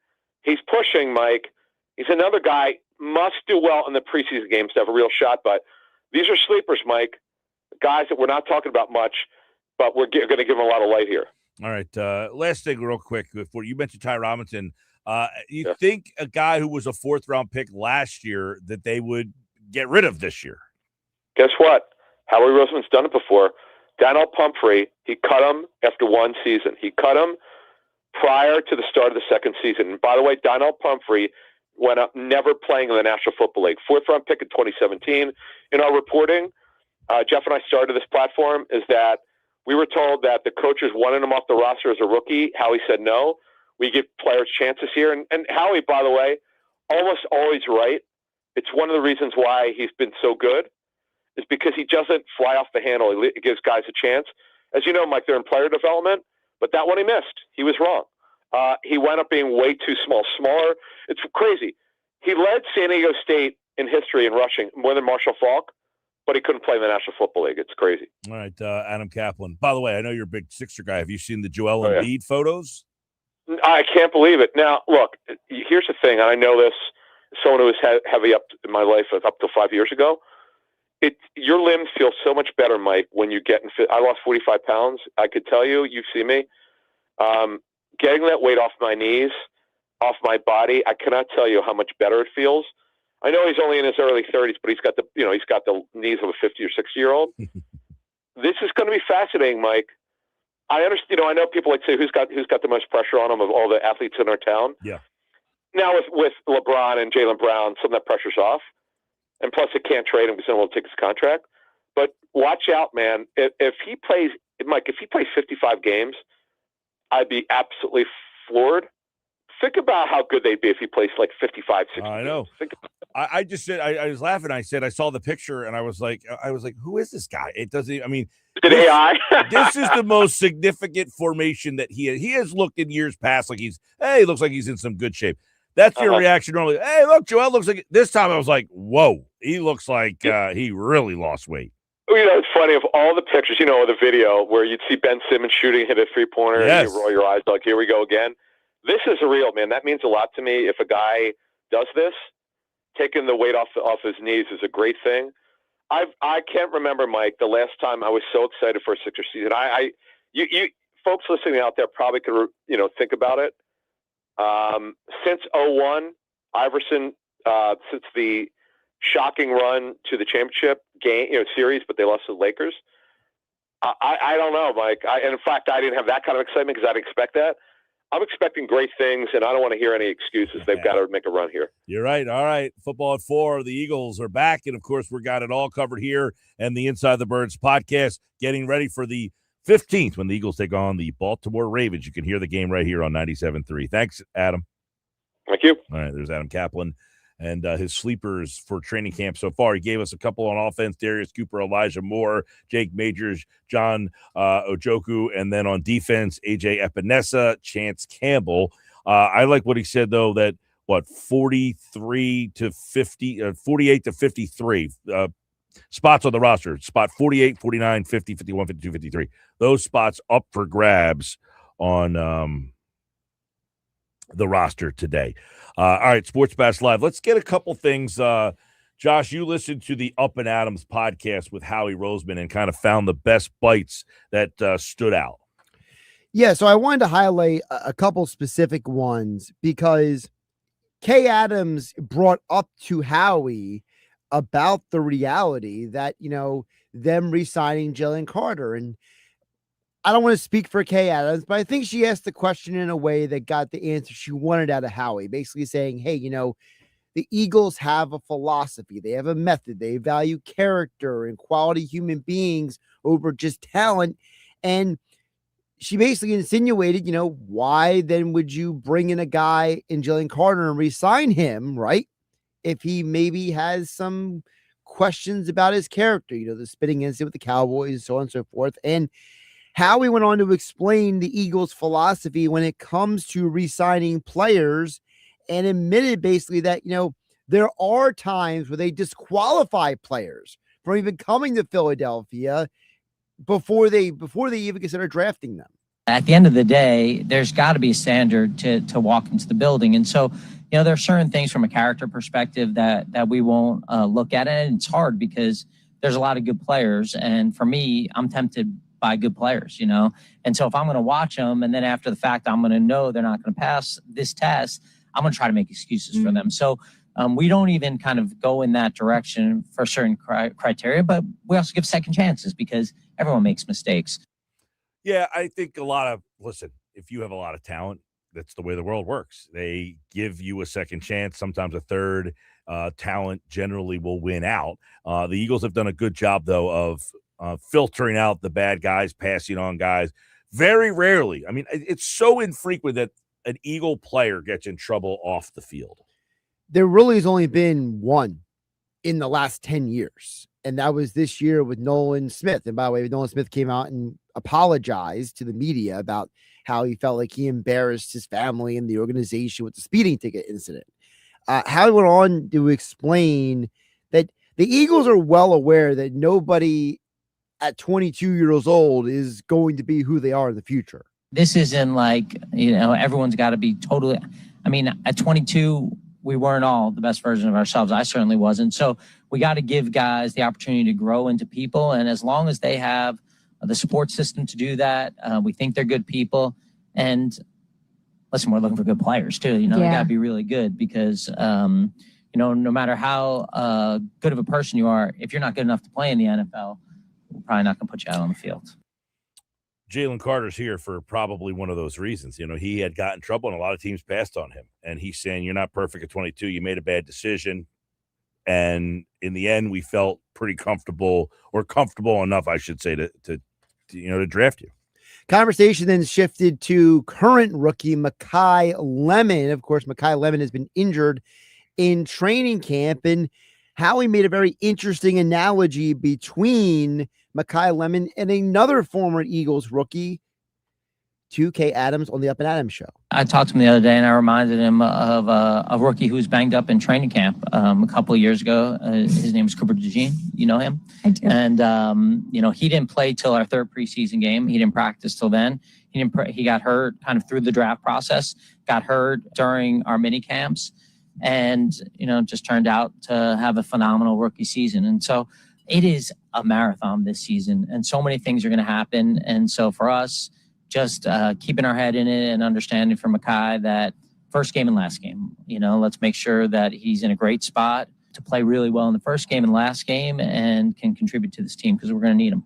he's pushing, Mike. He's another guy, must do well in the preseason games to have a real shot, but these are sleepers, Mike. Guys that we're not talking about much, but we're going to give them a lot of light here. All right. Last thing real quick. Before you mentioned Ty Robinson, you think a guy who was a 4th-round pick last year that they would get rid of this year? Guess what? Howie Roseman's done it before. Donnell Pumphrey, he cut him after 1 season. He cut him prior to the start of the second season. And by the way, Donnell Pumphrey went up never playing in the National Football League. 4th-round pick in 2017. In our reporting, Jeff and I started this platform, is that we were told that the coaches wanted him off the roster as a rookie. Howie said no. We give players chances here. And Howie, by the way, almost always right. It's one of the reasons why he's been so good, is because he doesn't fly off the handle. He gives guys a chance. As you know, Mike, they're in player development, but that one he missed. He was wrong. He wound up being way too smaller. It's crazy. He led San Diego State in history in rushing more than Marshall Faulk, but he couldn't play in the National Football League. It's crazy. All right, Adam Caplan. By the way, I know you're a big Sixer guy. Have you seen the Joel Embiid photos? I can't believe it. Now, look, here's the thing. I know this. Someone who was heavy up in my life up to 5 years ago. your limbs feel so much better, Mike, when you get in fit. I lost 45 pounds. I could tell you, you see me, getting that weight off my knees, off my body. I cannot tell you how much better it feels. I know he's only in his early 30s, but he's got the knees of a 50 or 60-year-old. This is going to be fascinating, Mike. I understand. I know people like say who's got the most pressure on him of all the athletes in our town. Yeah. Now with LeBron and Jaylen Brown, some of that pressure's off, and plus they can't trade him because they won't take his contract. But watch out, man. If he plays, Mike, if he plays 55 games, I'd be absolutely floored. Think about how good they'd be if he plays like 55, 60 I know. I just said, I was laughing. I said, I saw the picture and I was like, who is this guy? It doesn't, I mean, AI. This is the most significant formation that he has looked in years past. Like he looks like he's in some good shape. That's your reaction normally. Hey, look, Joel looks like this time. I was like, whoa, he looks like he really lost weight. It's funny of all the pictures, the video where you'd see Ben Simmons shooting, hit a 3-pointer, yes. and you roll your eyes like, here we go again. This is real, man. That means a lot to me. If a guy does this, taking the weight off his knees is a great thing. I can't remember, Mike, the last time I was so excited for a Sixers season. You folks listening out there probably could think about it. Since 2001, Iverson, since the shocking run to the championship game, series, but they lost to the Lakers. I don't know, Mike. And in fact, I didn't have that kind of excitement because I didn't expect that. I'm expecting great things, and I don't want to hear any excuses. They've got to make a run here. You're right. All right. Football at 4. The Eagles are back, and, of course, we got it all covered here and the Inside the Birds podcast, getting ready for the 15th when the Eagles take on the Baltimore Ravens. You can hear the game right here on 97.3. Thanks, Adam. Thank you. All right, there's Adam Caplan and his sleepers for training camp so far. He gave us a couple on offense: Darius Cooper, Elijah Moore, Jake Majors, John Ojoku, and then on defense, AJ Epinesa, Chance Campbell. I like what he said, though, that 48 to 53 spots on the roster, spot 48, 49, 50, 51, 52, 53. Those spots up for grabs on the roster today. All right, Sports Bash Live. Let's get a couple things. Josh, you listened to the Up and Adams podcast with Howie Roseman and kind of found the best bites that stood out. Yeah, so I wanted to highlight a couple specific ones because Kay Adams brought up to Howie about the reality that, them re-signing Jalen Carter. And I don't want to speak for Kay Adams, but I think she asked the question in a way that got the answer she wanted out of Howie, basically saying, hey, the Eagles have a philosophy. They have a method. They value character and quality human beings over just talent. And she basically insinuated, why then would you bring in a guy in Jalen Carter and re-sign him, right? If he maybe has some questions about his character, the spitting incident with the Cowboys, so on and so forth. And Howie went on to explain the Eagles' philosophy when it comes to re-signing players and admitted basically that, there are times where they disqualify players from even coming to Philadelphia before they even consider drafting them. At the end of the day, there's got to be a standard to walk into the building. And so, there are certain things from a character perspective that we won't look at. And it's hard because there's a lot of good players. And for me, I'm tempted by good players, And so if I'm going to watch them and then after the fact, I'm going to know they're not going to pass this test, I'm going to try to make excuses for them. So we don't even kind of go in that direction for certain criteria, but we also give second chances because everyone makes mistakes. Yeah, I think if you have a lot of talent, that's the way the world works. They give you a second chance, sometimes a third. Talent generally will win out. The Eagles have done a good job, though, of filtering out the bad guys, passing on guys. Very rarely. I mean, it's so infrequent that an Eagle player gets in trouble off the field. There really has only been one in the last 10 years. And that was this year with Nolan Smith. And by the way, Nolan Smith came out and apologized to the media about how he felt like he embarrassed his family and the organization with the speeding ticket incident. Howie went on to explain that the Eagles are well aware that nobody at 22 years old is going to be who they are in the future. This isn't like, everyone's got to be totally, at 22, we weren't all the best version of ourselves. I certainly wasn't. So we got to give guys the opportunity to grow into people. And as long as they have the support system to do that, we think they're good people. And listen, we're looking for good players too. They got to be really good because, no matter how good of a person you are, if you're not good enough to play in the NFL, we're probably not going to put you out on the field. Jalen Carter's here for probably one of those reasons. He had gotten in trouble and a lot of teams passed on him. And he's saying, you're not perfect at 22. You made a bad decision. And in the end, we felt pretty comfortable enough, I should say, to draft you. Conversation then shifted to current rookie Makai Lemon. Of course, Makai Lemon has been injured in training camp, and Howie made a very interesting analogy between Makai Lemon and another former Eagles rookie, 2K Adams, on the Up and Adams show. I talked to him the other day, and I reminded him of a rookie who was banged up in training camp a couple of years ago. His name was Cooper DeJean. You know him? I do. And, he didn't play till our third preseason game. He didn't practice till then. He got hurt kind of through the draft process, got hurt during our mini camps, and, just turned out to have a phenomenal rookie season. And so it is a marathon this season, and so many things are going to happen. And so for us, just keeping our head in it and understanding from Makai that first game and last game, let's make sure that he's in a great spot to play really well in the first game and last game and can contribute to this team because we're going to need him.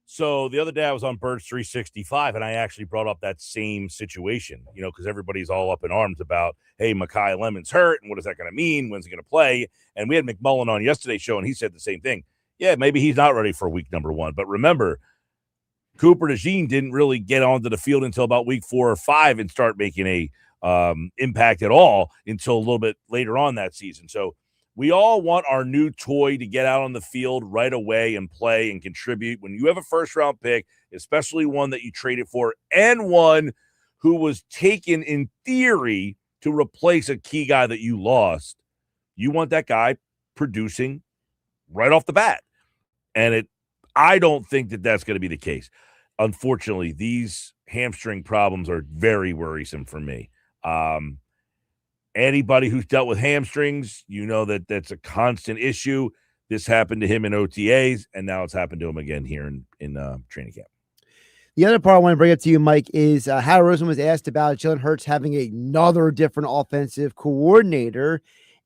So the other day I was on Birds 365 and I actually brought up that same situation, because everybody's all up in arms about, hey, Makai Lemon's hurt and what is that going to mean? When's he going to play? And we had McMullen on yesterday's show and he said the same thing. Yeah, maybe he's not ready for week number 1. But remember, Cooper DeJean didn't really get onto the field until about week 4 or 5 and start making a impact at all until a little bit later on that season. So we all want our new toy to get out on the field right away and play and contribute. When you have a first-round pick, especially one that you traded for and one who was taken in theory to replace a key guy that you lost, you want that guy producing right off the bat. And I don't think that that's going to be the case. Unfortunately, these hamstring problems are very worrisome for me. Anybody who's dealt with hamstrings, that that's a constant issue. This happened to him in OTAs, and now it's happened to him again here in training camp. The other part I want to bring up to you, Mike, is Howard Roseman was asked about Jalen Hurts having another different offensive coordinator,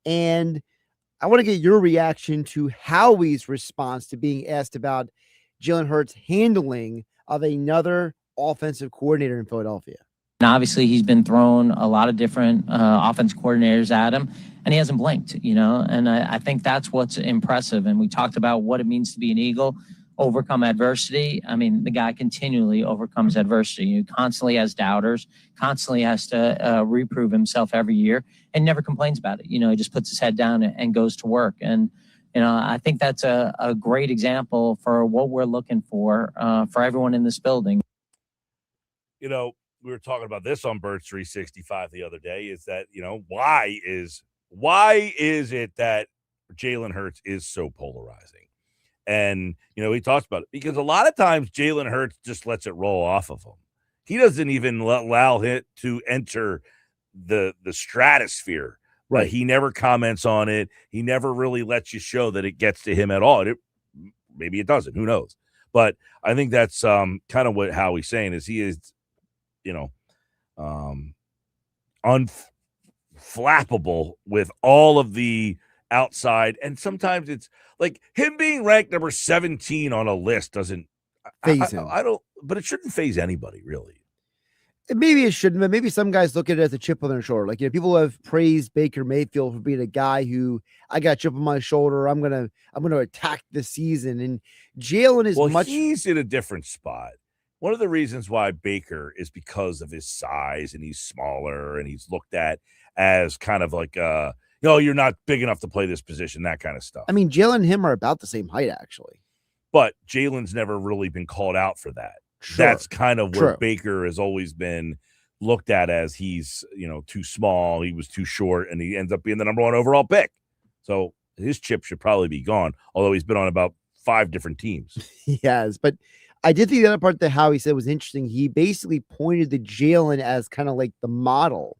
and I want to get your reaction to Howie's response to being asked about Jalen Hurts' handling of another offensive coordinator in Philadelphia. And obviously, he's been thrown a lot of different offense coordinators at him, and he hasn't blinked, and I think that's what's impressive. And we talked about what it means to be an Eagle, overcome adversity. I mean, the guy continually overcomes adversity. He constantly has doubters, constantly has to reprove himself every year, and never complains about it. He just puts his head down and goes to work. And, I think that's a great example for what we're looking for everyone in this building. We were talking about this on Birds 365 the other day, is that, why is it that Jalen Hurts is so polarizing? And, he talks about it because a lot of times Jalen Hurts just lets it roll off of him. He doesn't even allow it to enter the stratosphere. Right. He never comments on it. He never really lets you show that it gets to him at all. Maybe it doesn't. Who knows? But I think that's kind of what Howie's saying is he is, unflappable with all of the outside. And sometimes it's like him being ranked number 17 on a list doesn't phase him. But it shouldn't phase anybody, really. Maybe it shouldn't, but maybe some guys look at it as a chip on their shoulder. Like, people have praised Baker Mayfield for being a guy who I got a chip on my shoulder. I'm gonna attack the season. And Jalen is he's in a different spot. One of the reasons why Baker is because of his size and he's smaller and he's looked at as kind of like, you're not big enough to play this position, that kind of stuff. I mean, Jalen and him are about the same height, actually. But Jalen's never really been called out for that. Sure. That's kind of where Baker has always been looked at as he's, too small. He was too short, and he ends up being the number 1 overall pick. So his chip should probably be gone, although he's been on about 5 different teams. He has, but I did think the other part that Howie said was interesting. He basically pointed to Jalen as kind of like the model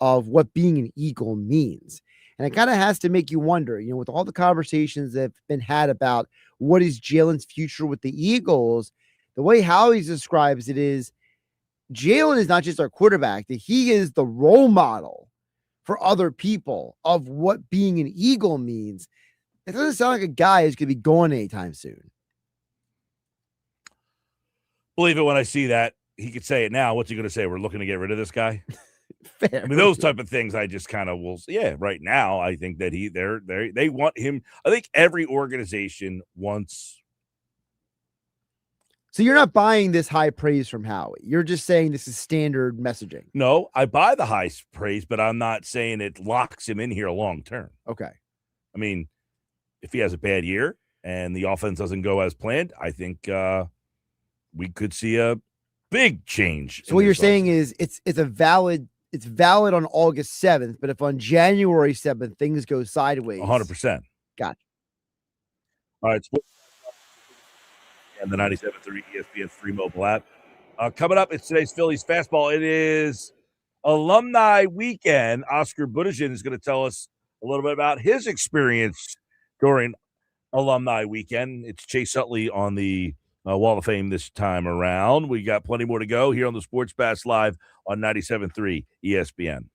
of what being an Eagle means. And it kind of has to make you wonder, with all the conversations that have been had about what is Jalen's future with the Eagles, the way Howie describes it is Jalen is not just our quarterback, that he is the role model for other people of what being an Eagle means. It doesn't sound like a guy who's going to be going anytime soon. Believe it when I see that. He could say it now. What's he going to say? We're looking to get rid of this guy? Fair. I mean, those type of things I just kind of will say, yeah, right now I think that they want him. I think every organization wants. So you're not buying this high praise from Howie. You're just saying this is standard messaging. No, I buy the high praise, but I'm not saying it locks him in here long term. Okay. I mean, if he has a bad year and the offense doesn't go as planned, I think we could see a big change. So what you're saying is it's valid on August 7th, but if on January 7th things go sideways, 100%. Gotcha. All right, and the 97.3 ESPN free mobile app. Coming up, it's today's Phillies Fastball. It is Alumni Weekend. Oscar Budajin is going to tell us a little bit about his experience during Alumni Weekend. It's Chase Utley on the Wall of Fame this time around. We got plenty more to go here on the Sports Bash Live on 97.3 ESPN.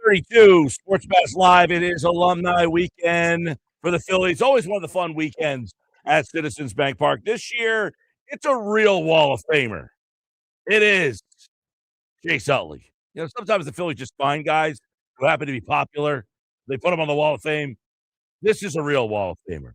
6:32, Sports Bash Live. It is alumni weekend for the Phillies. Always one of the fun weekends at Citizens Bank Park. This year, it's a real Wall of Famer. It is Chase Utley. Sometimes the Phillies just find guys who happen to be popular. They put them on the Wall of Fame. This is a real Wall of Famer.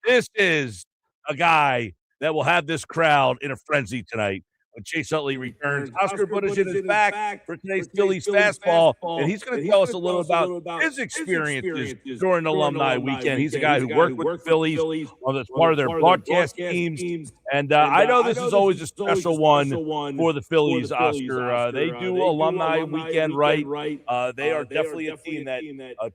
This is a guy that will have this crowd in a frenzy tonight when Chase Utley returns. Oscar Budajin is back for today's Phillies Fastball, and he's going to tell us a little about his experiences during Alumni Weekend. He's a guy who worked with the Phillies on as part of their broadcast teams, and I know this is always a special one for the Phillies, Oscar. They do Alumni Weekend right. They are definitely a team that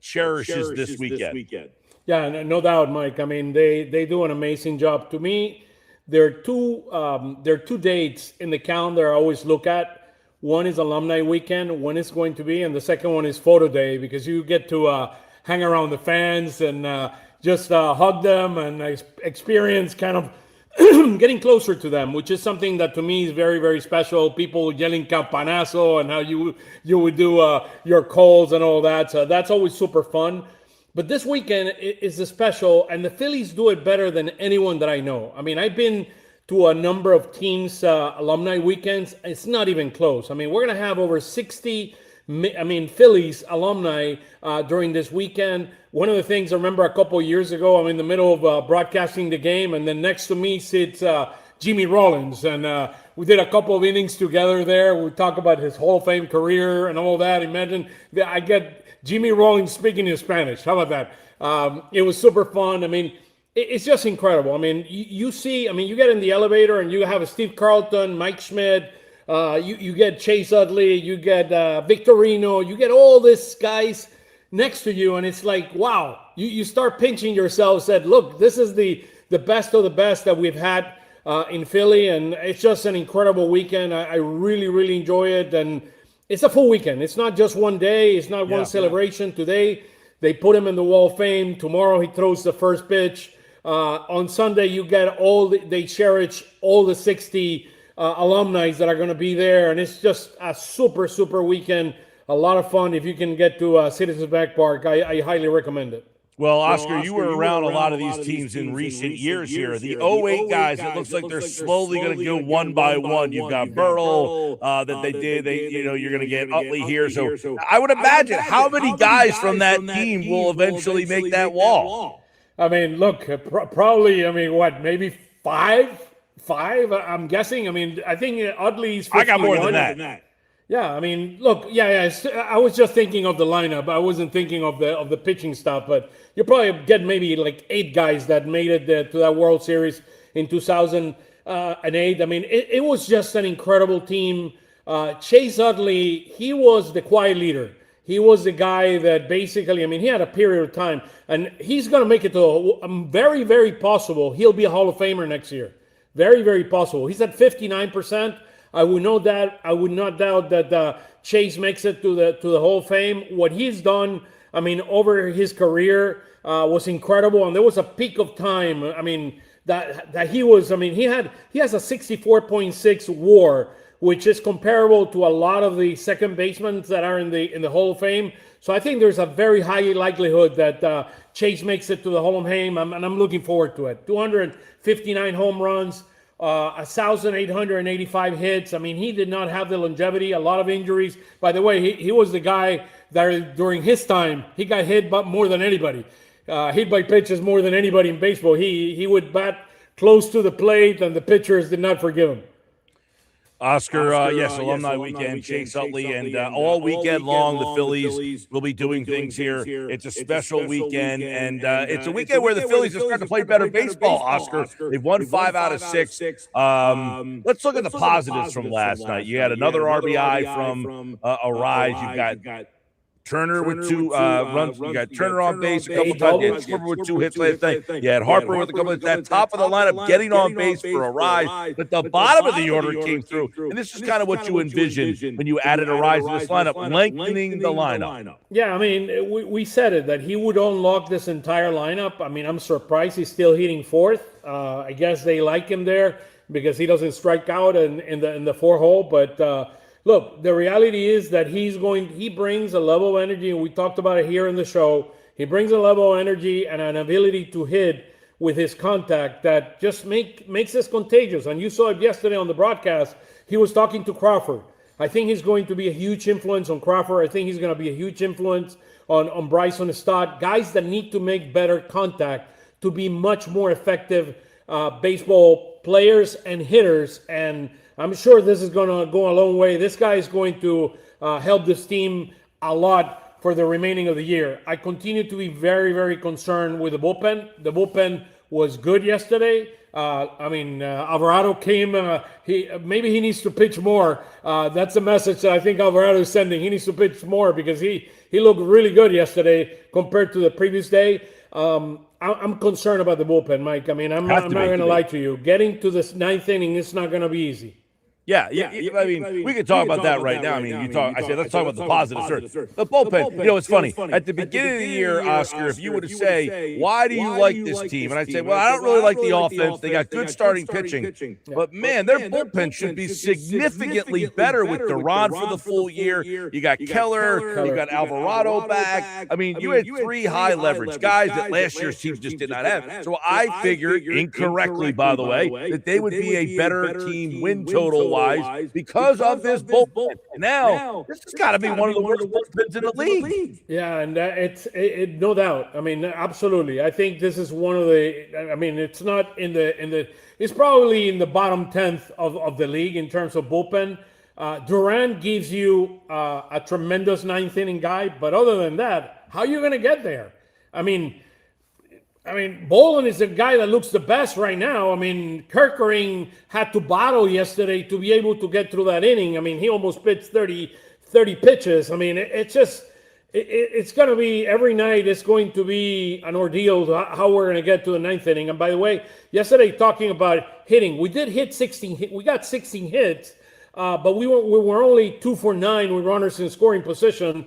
cherishes this weekend. Yeah, no doubt, Mike. I mean, they do an amazing job. To me, there are two dates in the calendar I always look at. One is Alumni Weekend, when it's going to be, and the second one is Photo Day, because you get to hang around the fans and just hug them and experience kind of getting closer to them, which is something that to me is very, very special. People yelling campanazo and how you would do your calls and all that. So that's always super fun. But this weekend is a special, and the Phillies do it better than anyone that I know. I mean, I've been to a number of teams' alumni weekends. It's not even close. I mean, we're going to have over 60, Phillies alumni during this weekend. One of the things I remember a couple of years ago, I'm in the middle of broadcasting the game, and then next to me sits Jimmy Rollins, and we did a couple of innings together there. We talk about his Hall of Fame career and all that. Imagine that I get Jimmy Rollins speaking in Spanish. How about that? It was super fun. I mean, it's just incredible. I mean, you see, you get in the elevator and you have a Steve Carlton, Mike Schmidt, you get Chase Utley, you get Victorino, you get all these guys next to you, and it's like, wow. You start pinching yourself, said, look, this is the best of the best that we've had in Philly, and it's just an incredible weekend. I really, really enjoy it, and it's a full weekend. It's not just one day. It's not one celebration. Today, they put him in the Wall of Fame. Tomorrow, he throws the first pitch. On Sunday, you get they cherish all the 60 alumni that are going to be there. And it's just a super, super weekend. A lot of fun. If you can get to Citizens Bank Park, I highly recommend it. Well, Oscar, you were around a lot of these teams in recent years here. The 08 guys, it looks like they're slowly going to go one by one. You've got Burrell that they did. You're going to get Utley here. So I would imagine how many guys from that team will eventually make that wall? I mean, look, probably, maybe five, I'm guessing. I think Utley's 51. I got more than that. Yeah, look, I was just thinking of the lineup. I wasn't thinking of the pitching stuff, but you probably get maybe like 8 guys that made it to that World Series in 2008. It was just an incredible team. Chase Utley, he was the quiet leader. He was the guy that basically, he had a period of time, and he's going to make it to very, very possible. He'll be a Hall of Famer next year. Very, very possible. He's at 59%. I would not doubt that Chase makes it to the Hall of Fame. What he's done, over his career was incredible, and there was a peak of time. That he was. He has a 64.6 WAR, which is comparable to a lot of the second basemen that are in the Hall of Fame. So I think there's a very high likelihood that Chase makes it to the Hall of Fame, and I'm looking forward to it. 259 home runs. 1,885 hits. He did not have the longevity, a lot of injuries. By the way, he was the guy that during his time, he got hit more than anybody. Hit by pitches more than anybody in baseball. He would bat close to the plate, and the pitchers did not forgive him. Oscar, Alumni Weekend, Chase Utley, and all weekend long, the Phillies will be doing things here. It's a special weekend, and it's a weekend where the Phillies are starting to play better baseball, Oscar. They've won 5 out of 6. Let's look at the positives from last night. You had another RBI from Arraez. You've got Turner with 2 runs. You got Turner on base a couple times. You had Schwarber with 2 hits last night. You had Harper with a couple of that top of the lineup getting on base for Arraez. But the bottom of the order came through. And this is kind of what you envisioned when you added Arraez to this lineup, lengthening the lineup. Yeah, we said it, that he would unlock this entire lineup. I'm surprised he's still hitting 4th. I guess they like him there because he doesn't strike out in the 4 hole. But look, the reality is that he brings a level of energy, and we talked about it here in the show. He brings a level of energy and an ability to hit with his contact that just makes us contagious. And you saw it yesterday on the broadcast. He was talking to Crawford. I think he's going to be a huge influence on Crawford. I think he's going to be a huge influence on Bryson Stott, guys that need to make better contact to be much more effective baseball players and hitters. And I'm sure this is going to go a long way. This guy is going to help this team a lot for the remaining of the year. I continue to be very, very concerned with the bullpen. The bullpen was good yesterday. Alvarado came. Maybe he needs to pitch more. That's the message that I think Alvarado is sending. He needs to pitch more because he looked really good yesterday compared to the previous day. I'm concerned about the bullpen, Mike. I mean, I'm not going to lie to you. Getting to this ninth inning, it's not going to be easy. Yeah. I mean, we can talk about that right now. I mean, I said, let's talk about the positives. The bullpen, it's funny. At the beginning of the year, Oscar, if you were to say, why do you like this team? And I'd say, well, I don't really like the offense. They got good starting pitching. But, man, their bullpen should be significantly better with Duran for the full year. You got Keller. You got Alvarado back. I mean, you had three high-leverage guys that last year's team just did not have. So I figured, incorrectly, by the way, that they would be a better team win total because of this bullpen. Now, this has got to be one of the worst bullpens in the league. Yeah, and it's no doubt. I mean, absolutely. I think this is one of the. I mean, it's not in the. It's probably in the bottom 10th of the league in terms of bullpen. Duran gives you a tremendous ninth inning guy, but other than that, how are you going to get there? I mean, Bolin is the guy that looks the best right now. I mean, Kerkering had to battle yesterday to be able to get through that inning. I mean, he almost pitched 30 pitches. I mean, it's going to be every night. It's going to be an ordeal how we're going to get to the ninth inning. And by the way, yesterday talking about hitting, we did hit 16. We got 16 hits, but we were only 2 for 9 with runners in scoring position.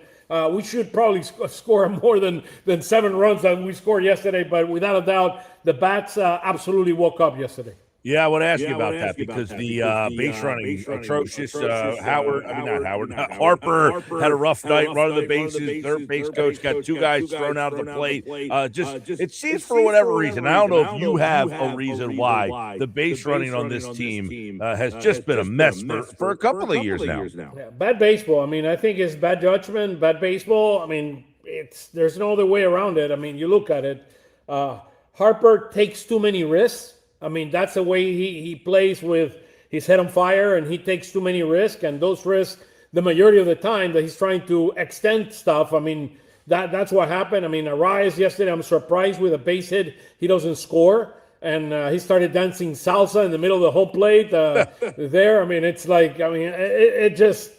We should probably score more than 7 runs that we scored yesterday, but without a doubt, the bats absolutely woke up yesterday. Yeah, I want to ask you about that because the base running atrocious. Harper had a rough night running the bases. Their base coach got 2 guys thrown out of the plate. It seems for whatever reason. I don't know if you have a reason why the base running on this team has just been a mess for a couple of years now. Yeah, bad baseball. I mean, I think it's bad judgment, bad baseball. I mean, there's no other way around it. I mean, you look at it. Harper takes too many risks. I mean, that's the way he plays with his head on fire, and he takes too many risks. And those risks, the majority of the time that he's trying to extend stuff, I mean, that's what happened. I mean, Arraez yesterday, I'm surprised with a base hit, he doesn't score. And he started dancing salsa in the middle of the home plate there. I mean, it's like, I mean, it just,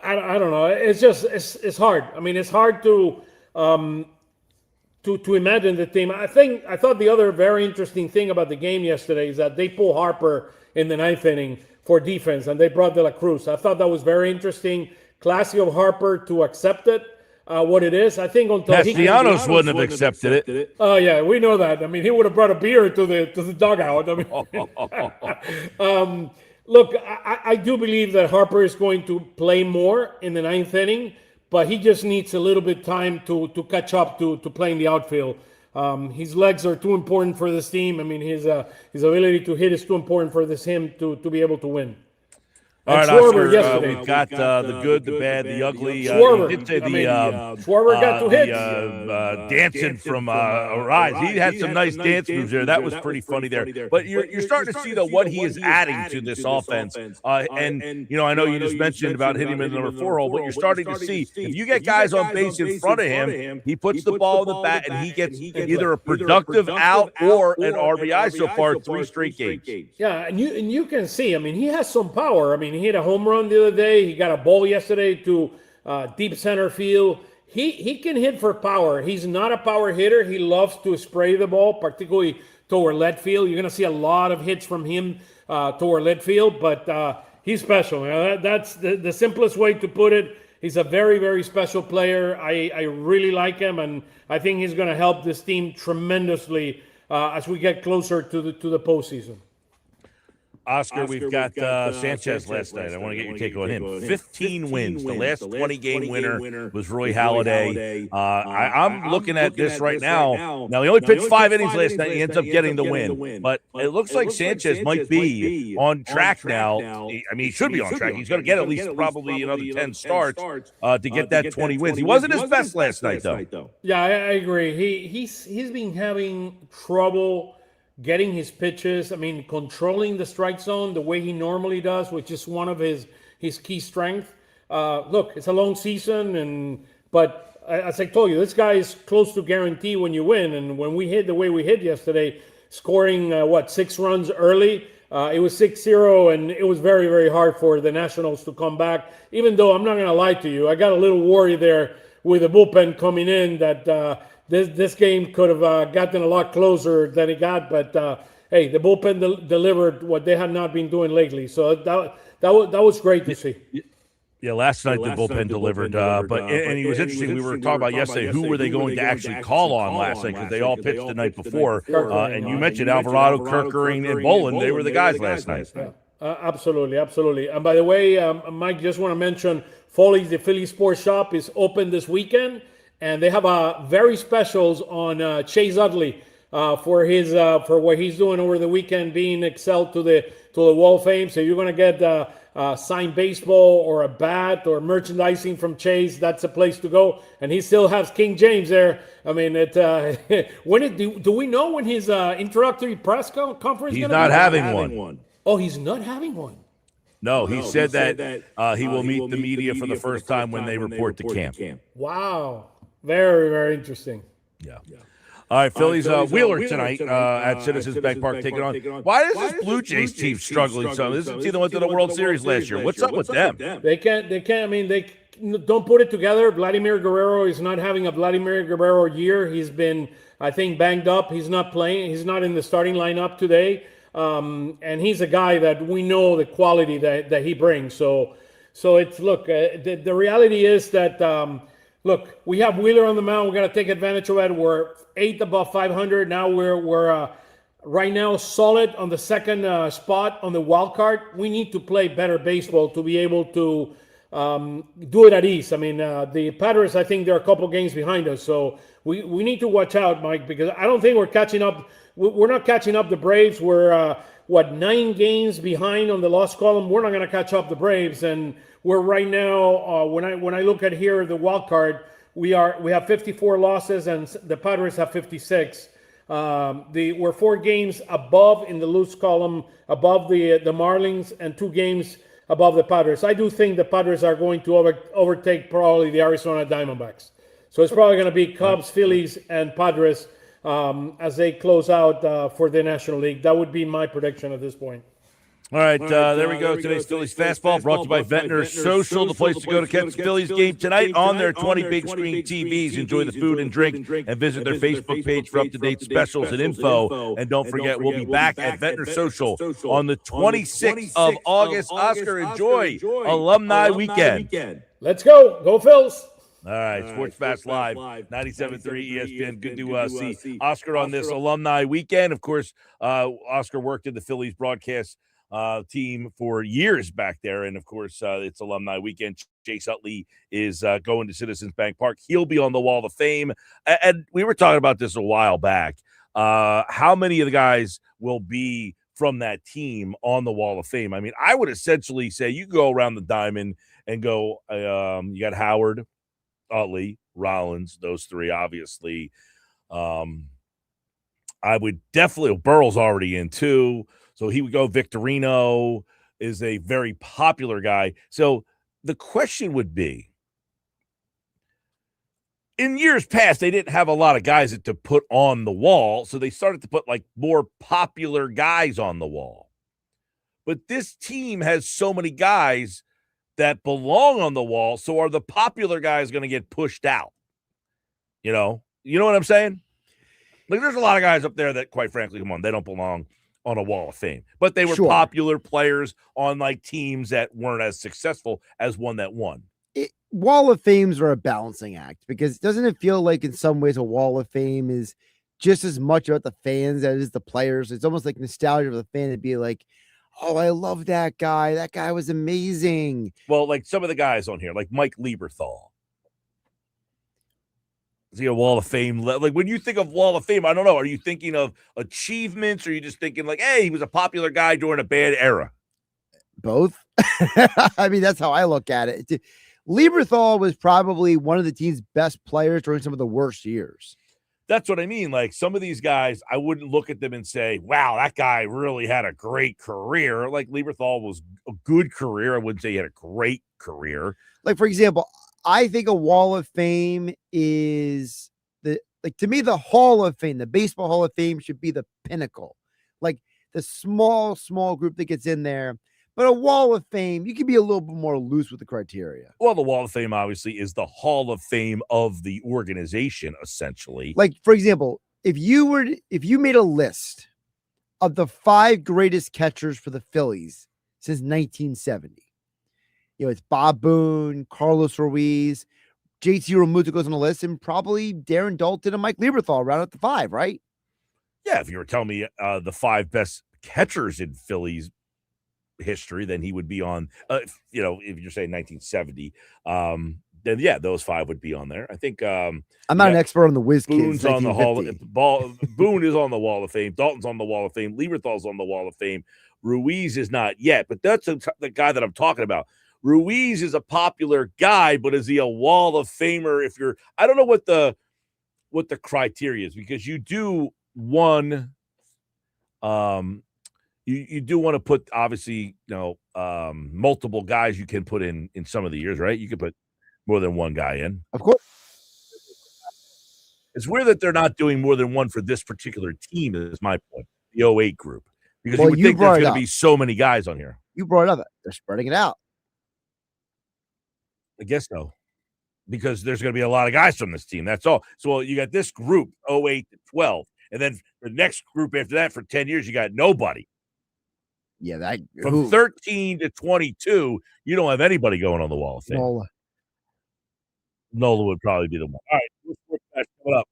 I don't know. It's just, it's hard. I mean, it's hard to imagine the team. I thought the other very interesting thing about the game yesterday is that they pulled Harper in the 9th inning for defense, and they brought De La Cruz. I thought that was very interesting. Classy of Harper to accept it, what it is. I think until Castellanos wouldn't have accepted it. Oh yeah, we know that. I mean, he would have brought a beer to the dugout. I mean, look, I do believe that Harper is going to play more in the 9th inning. But he just needs a little bit of time to catch up to playing the outfield. His legs are too important for this team. I mean, his ability to hit is too important for this team to be able to win. All right, Oscar, we've got the good, the bad, the ugly. Schwarber. Did say Schwarber got 2 hits. Dancing from Arraez. He had some nice dance moves there. That was pretty funny there. But you're starting to see, though, what he is adding to this offense. And I know you just mentioned about hitting him in the number 4 hole, but you're starting to see if you get guys on base in front of him, he puts the ball in the bat, and he gets either a productive out or an RBI so far 3 straight games. Yeah, and you can see, I mean, he has some power. I mean, he hit a home run the other day. He got a ball yesterday to deep center field. He can hit for power. He's not a power hitter. He loves to spray the ball, particularly toward left field. You're going to see a lot of hits from him toward left field, but he's special. That's the simplest way to put it. He's a very, very special player. I really like him, and I think he's going to help this team tremendously as we get closer to the postseason. Oscar, we've got Sanchez last night. I want to get your take on him. 15 wins. The last 20-game winner was Roy Halladay. I'm looking at this right now. Now, he only pitched 5 innings last night. He ends up getting the win. But it looks like Sanchez might be on track now. I mean, he should be on track. He's going to get at least probably another 10 starts to get that 20 wins. He wasn't his best last night, though. Yeah, I agree. He's been having trouble getting his pitches. I mean, controlling the strike zone the way he normally does, which is one of his key strengths. Look, it's a long season, but as I told you, this guy is close to guarantee when you win. And when we hit the way we hit yesterday, scoring 6 runs early, it was 6-0, and it was very, very hard for the Nationals to come back. Even though I'm not going to lie to you, I got a little worried there with the bullpen coming in that this game could have gotten a lot closer than it got, but hey, the bullpen delivered what they had not been doing lately. So that was great to see. Yeah, last night the bullpen delivered, but it was interesting. We were talking about yesterday who were they going to actually call on last night because they all pitched the night before. And you mentioned Alvarado, Kerkering, and Bolin. They were the guys last night. Absolutely. And by the way, Mike, just want to mention Foley's, the Philly Sports Shop, is open this weekend. And they have very specials on Chase Utley for what he's doing over the weekend, being excelled to the Wall of Fame. So you're going to get signed baseball or a bat or merchandising from Chase. That's a place to go. And he still has King James there. I mean, do we know when his introductory press conference? He's not having one. Oh, he's not having one. No, he said that he will meet the media for the first time when they report to camp. Wow. Very, very interesting. Yeah. All right, Phillies Wheeler tonight at Citizens Bank Park taking on. Why is this Blue Jays team struggling so? This is the team that went to the World Series last year. What's up with them? They can't. I mean, they don't put it together. Vladimir Guerrero is not having a Vladimir Guerrero year. He's been, I think, banged up. He's not playing. He's not in the starting lineup today. And he's a guy that we know the quality that he brings. So it's the reality is that. Look, we have Wheeler on the mound. We're going to take advantage of it. We're 8 above 500. Now we're right now solid on the second spot on the wild card. We need to play better baseball to be able to do it at ease. I mean, the Padres, I think they're a couple games behind us. So we need to watch out, Mike, because I don't think we're catching up. We're not catching up the Braves. We're, 9 games behind on the loss column. We're not going to catch up the Braves. And we're right now, when I look at here the wild card, we have 54 losses and the Padres have 56. We're 4 games above in the loose column, above the Marlins, and 2 games above the Padres. I do think the Padres are going to overtake probably the Arizona Diamondbacks. So it's probably going to be Cubs, Phillies, and Padres as they close out for the National League. That would be my prediction at this point. All right, there we go. Today's Phillies Fastball brought to you by Ventnor Social, the place to go to catch the Phillies game tonight on their 20 big screen TVs. Enjoy the food and drink and visit their Facebook page for up-to-date specials and info. And don't forget, we'll be back at Ventnor Social on the 26th of August. Oscar, enjoy Alumni Weekend. Let's go. Go Phils. All right, Sports Fast Live, 97.3 ESPN. Good to see Oscar on this Alumni Weekend. Of course, Oscar worked in the Phillies broadcast team for years back there. And of course, it's Alumni Weekend. Chase Utley is going to Citizens Bank Park. He'll be on the Wall of Fame. And we were talking about this a while back. How many of the guys will be from that team on the Wall of Fame? I mean, I would essentially say you go around the diamond and go, you got Howard, Utley, Rollins, those 3, obviously. I would definitely, Burrell's already in too. So he would go. Victorino is a very popular guy. So the question would be, in years past, they didn't have a lot of guys to put on the wall. So they started to put like more popular guys on the wall. But this team has so many guys that belong on the wall. So are the popular guys going to get pushed out? You know what I'm saying? Like there's a lot of guys up there that, quite frankly, come on, they don't belong on a Wall of Fame, but they were popular players on like teams that weren't as successful as one that won. Wall of Fames are a balancing act because doesn't it feel like in some ways a Wall of Fame is just as much about the fans as it is the players? It's almost like nostalgia of the fan to be like, Oh, I love that guy. That guy was amazing. Well, like some of the guys on here, like Mike Lieberthal. Is he a Wall of Fame? Like when you think of Wall of Fame, I don't know. Are you thinking of achievements, or are you just thinking like, hey, he was a popular guy during a bad era? Both. I mean, that's how I look at it. Lieberthal was probably one of the team's best players during some of the worst years. That's what I mean. Like some of these guys, I wouldn't look at them and say, wow, that guy really had a great career. Like Lieberthal was a good career. I wouldn't say he had a great career. Like, for example, I think a Wall of Fame is to me, the Hall of Fame, the Baseball Hall of Fame should be the pinnacle. Like the small group that gets in there. But a Wall of Fame, you can be a little bit more loose with the criteria. Well, the Wall of Fame obviously is the Hall of Fame of the organization, essentially. Like, for example, if you made a list of the 5 greatest catchers for the Phillies since 1970, it's Bob Boone, Carlos Ruiz, JT Realmuto goes on the list, and probably Darren Daulton and Mike Lieberthal round out the 5, right? Yeah, if you were telling me the 5 best catchers in Phillies history, then he would be on, if you're saying 1970, then yeah, those 5 would be on there. I think I'm not an expert on the whiz kids. Boone's on the Boone is on the Wall of Fame. Dalton's on the Wall of Fame. Lieberthal's on the Wall of Fame. Ruiz is not yet, but that's the guy that I'm talking about. Ruiz is a popular guy, but is he a Wall of Famer? I don't know what the criteria is, because you do one, you do want to put, obviously, multiple guys you can put in some of the years, right? You can put more than one guy in. Of course. It's weird that they're not doing more than one for this particular team, is my point, the 08 group. Because you would think there's going to be so many guys on here. You brought it up. They're spreading it out. I guess so. Because there's going to be a lot of guys from this team. That's all. So you got this group, 08 to 12. And then the next group after that for 10 years, you got nobody. Yeah, from 13 to 22, you don't have anybody going on the Wall of Fame. Nola would probably be the one. All right, coming up.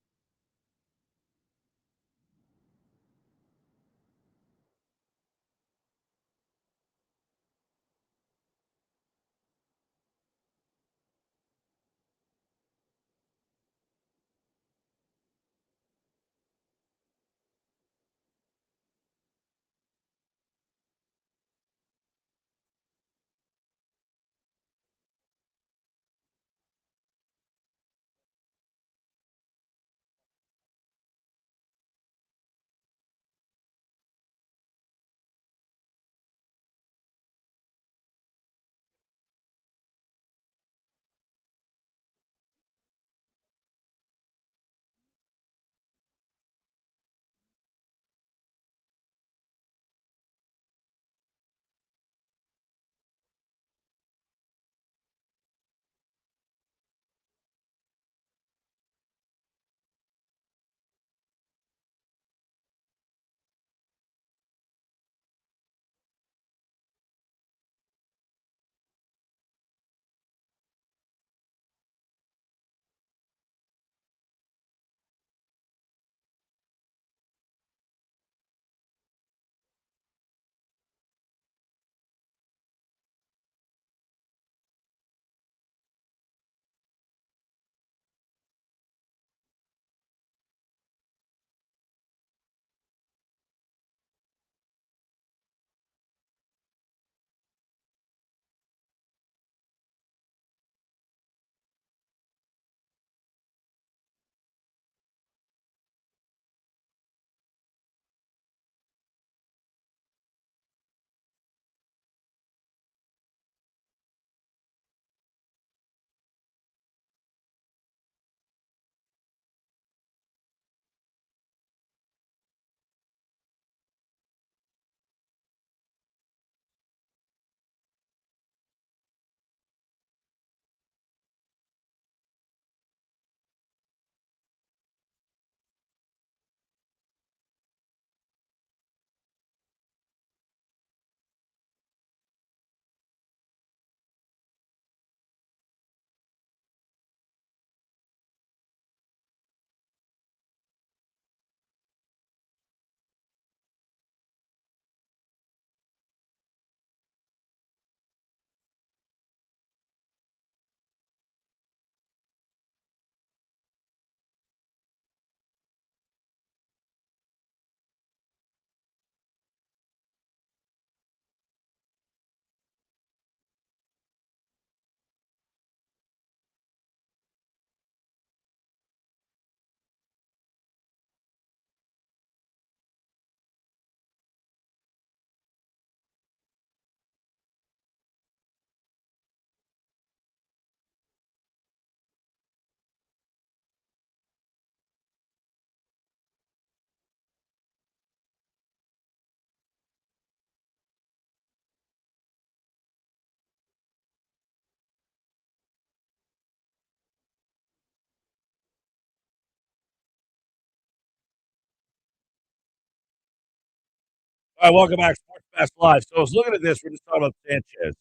All right, welcome back, Sports Fast Live. So I was looking at this. We're just talking about Sanchez.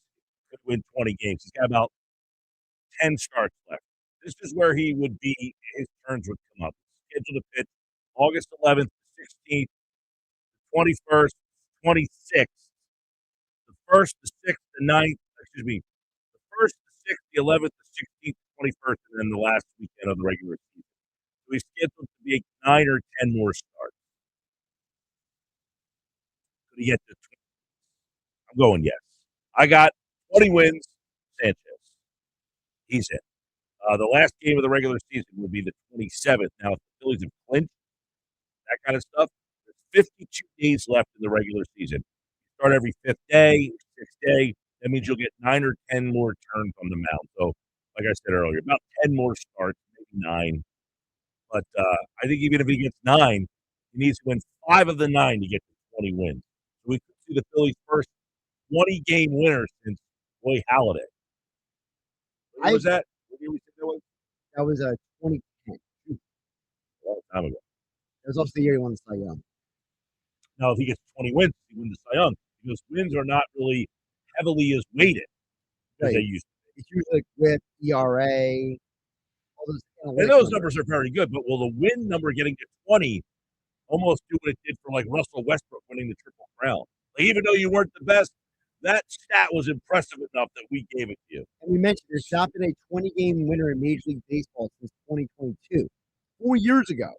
Could win 20 games. He's got about 10 starts left. This is where he would be. His turns would come up. Scheduled to pitch August 11th, 16th, 21st, 26th, the 1st, the 6th, the 9th. Excuse me, the 1st, the 6th, the 11th, the 16th, the 21st, and then the last weekend of the regular season. So he's scheduled to make 9 or 10 more starts. Could he get to 20? I'm going yes. I got 20 wins, Sanchez. He's in. The last game of the regular season will be the 27th. Now, if the Phillies have clinched, that kind of stuff, there's 52 days left in the regular season. Start every fifth day, sixth day. That means you'll get 9 or 10 more turns on the mound. So, like I said earlier, about 10 more starts, maybe 9. But I think even if he gets 9, he needs to win 5 of the 9 to get to 20 wins. So we could see the Phillies' first 20-game winner since Roy Halladay. What was that? What year we said that was? That was a 2010. A long time ago. That was also the year he won the Cy Young. Now, if he gets 20 wins, he wins the Cy Young. Because wins are not really heavily as weighted as they used to be. It's usually like WHIP, ERA, all those And those numbers are very good, but will the win number getting to 20 almost do what it did for like Russell Westbrook winning the Triple Crown? Like, even though you weren't the best, that stat was impressive enough that we gave it to you. And we mentioned there's not been a 20-game winner in Major League Baseball since 2022, 4 years ago.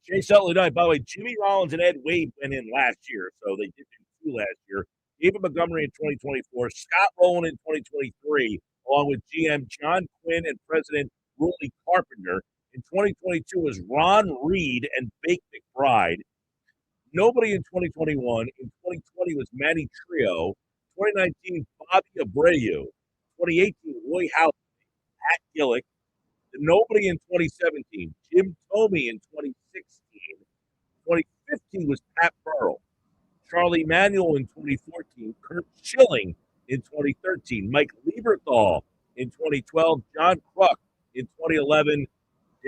Chase Utley Knight. By the way, Jimmy Rollins and Ed Wade went in last year, so they did do 2 last year. David Montgomery in 2024, Scott Rowland in 2023, along with GM John Quinn and President Ruley Carpenter. In 2022 was Ron Reed and Bake McBride. Nobody in 2021. In 2020 was Manny Trio. 2019, Bobby Abreu. 2018, Roy Halladay, Pat Gillick. Nobody in 2017. Jim Thome in 2016. 2015 was Pat Burrell. Charlie Manuel in 2014. Kurt Schilling in 2013. Mike Lieberthal in 2012. John Kruk in 2011.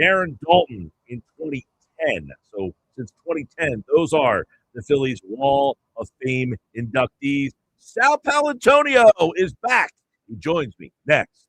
Darren Dalton in 2010. So since 2010, those are the Phillies Wall of Fame inductees. Sal Paolantonio is back. He joins me next.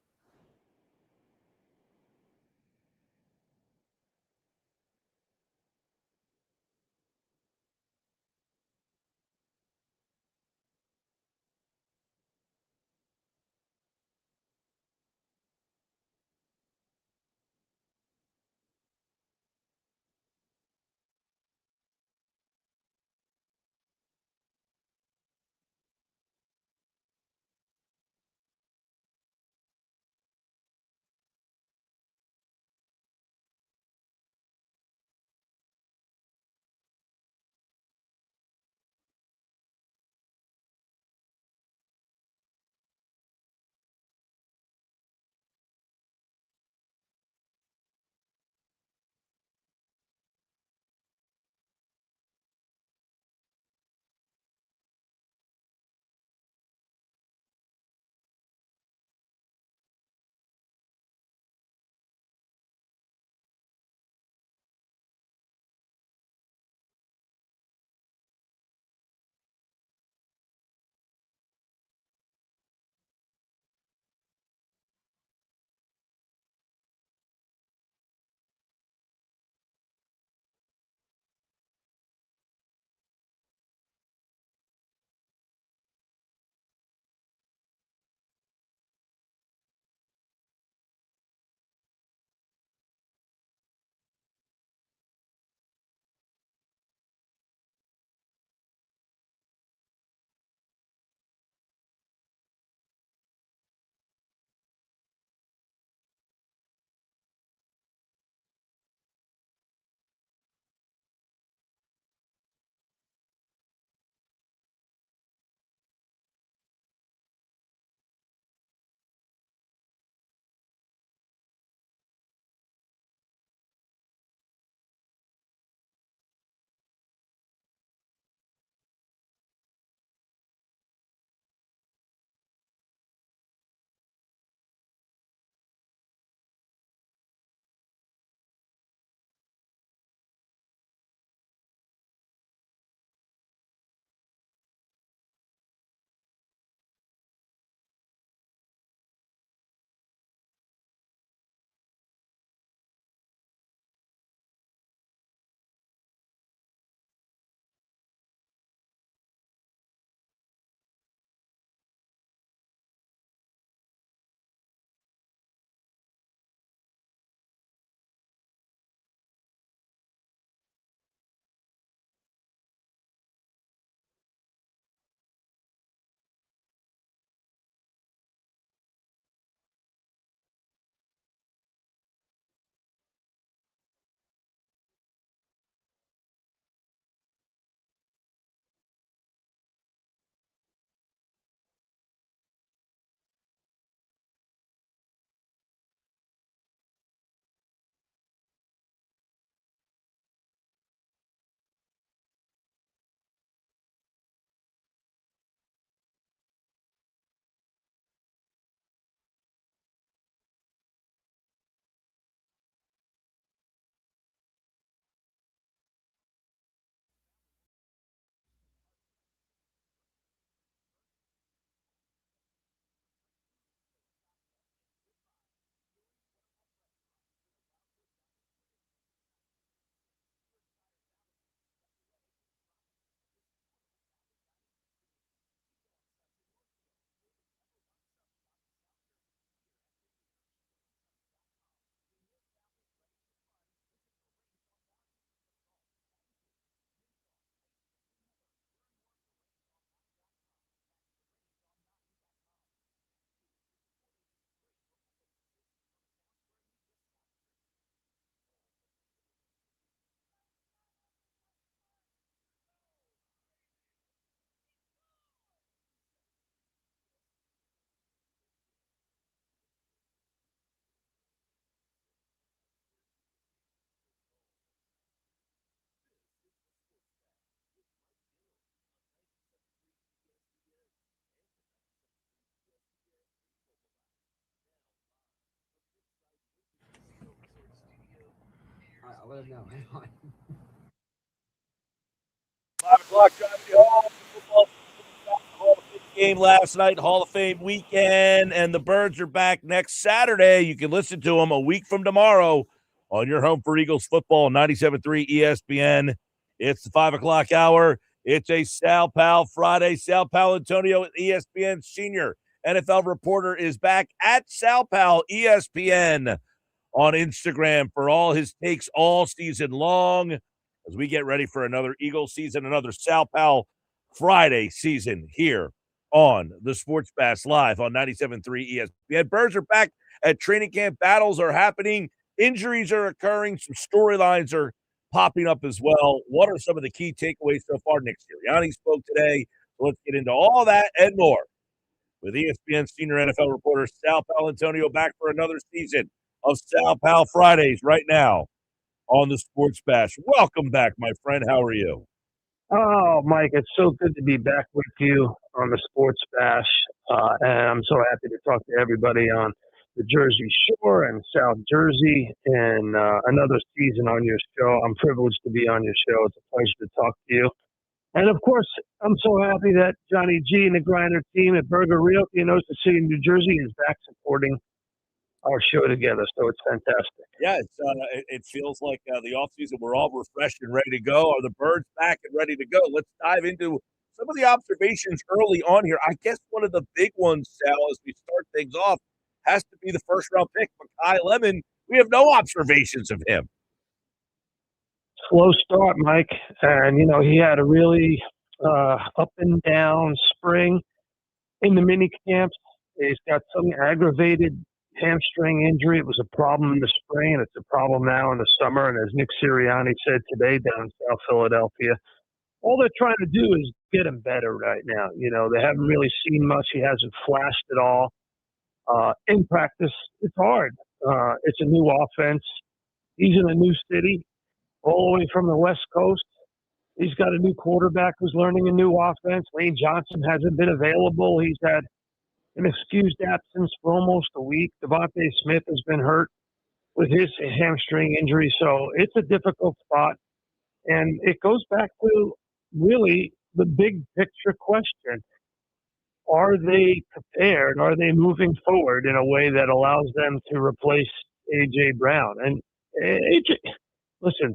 I'll let him know. Hang on. 5 o'clock driving you home. Football Hall of Fame game last night, Hall of Fame weekend, and the Birds are back next Saturday. You can listen to them a week from tomorrow on your home for Eagles football, 97.3 ESPN. It's the 5 o'clock hour. It's a Sal Pal Friday. Sal Paolantonio, ESPN senior NFL reporter, is back at Sal Pal ESPN on Instagram for all his takes all season long as we get ready for another Eagles season, another Sal Pal Friday season here on the Sports Bash Live on 97.3 ESPN. Birds are back at training camp. Battles are happening. Injuries are occurring. Some storylines are popping up as well. What are some of the key takeaways so far? Nick Sirianni spoke today. So let's get into all that and more with ESPN senior NFL reporter Sal Paolantonio, back for another season of Sal Pal Fridays right now on the Sports Bash. Welcome back, my friend. How are you? Oh, Mike, it's so good to be back with you on the Sports Bash. And I'm so happy to talk to everybody on the Jersey Shore and South Jersey and another season on your show. I'm privileged to be on your show. It's a pleasure to talk to you. And, of course, I'm so happy that Johnny G and the Grinder team at Burger Realty in Ocean City, New Jersey is back supporting our show together. So it's fantastic. Yeah, it feels like the offseason, we're all refreshed and ready to go. Are the Birds back and ready to go? Let's dive into some of the observations early on here. I guess one of the big ones, Sal, as we start things off, has to be the first-round pick, Makai Lemon. We have no observations of him. Slow start, Mike. And, you know, he had a really up and down spring in the mini camps. He's got some aggravated hamstring injury. It was a problem in the spring, and it's a problem now in the summer. And as Nick Sirianni said today down in South Philadelphia, all they're trying to do is get him better right now. You know, they haven't really seen much. He hasn't flashed at all. In practice, it's hard. It's a new offense. He's in a new city, all the way from the West Coast. He's got a new quarterback who's learning a new offense. Lane Johnson hasn't been available. He's had an excused absence for almost a week. Devontae Smith has been hurt with his hamstring injury. So it's a difficult spot. And it goes back to really the big picture question. Are they prepared? Are they moving forward in a way that allows them to replace A.J. Brown? And listen,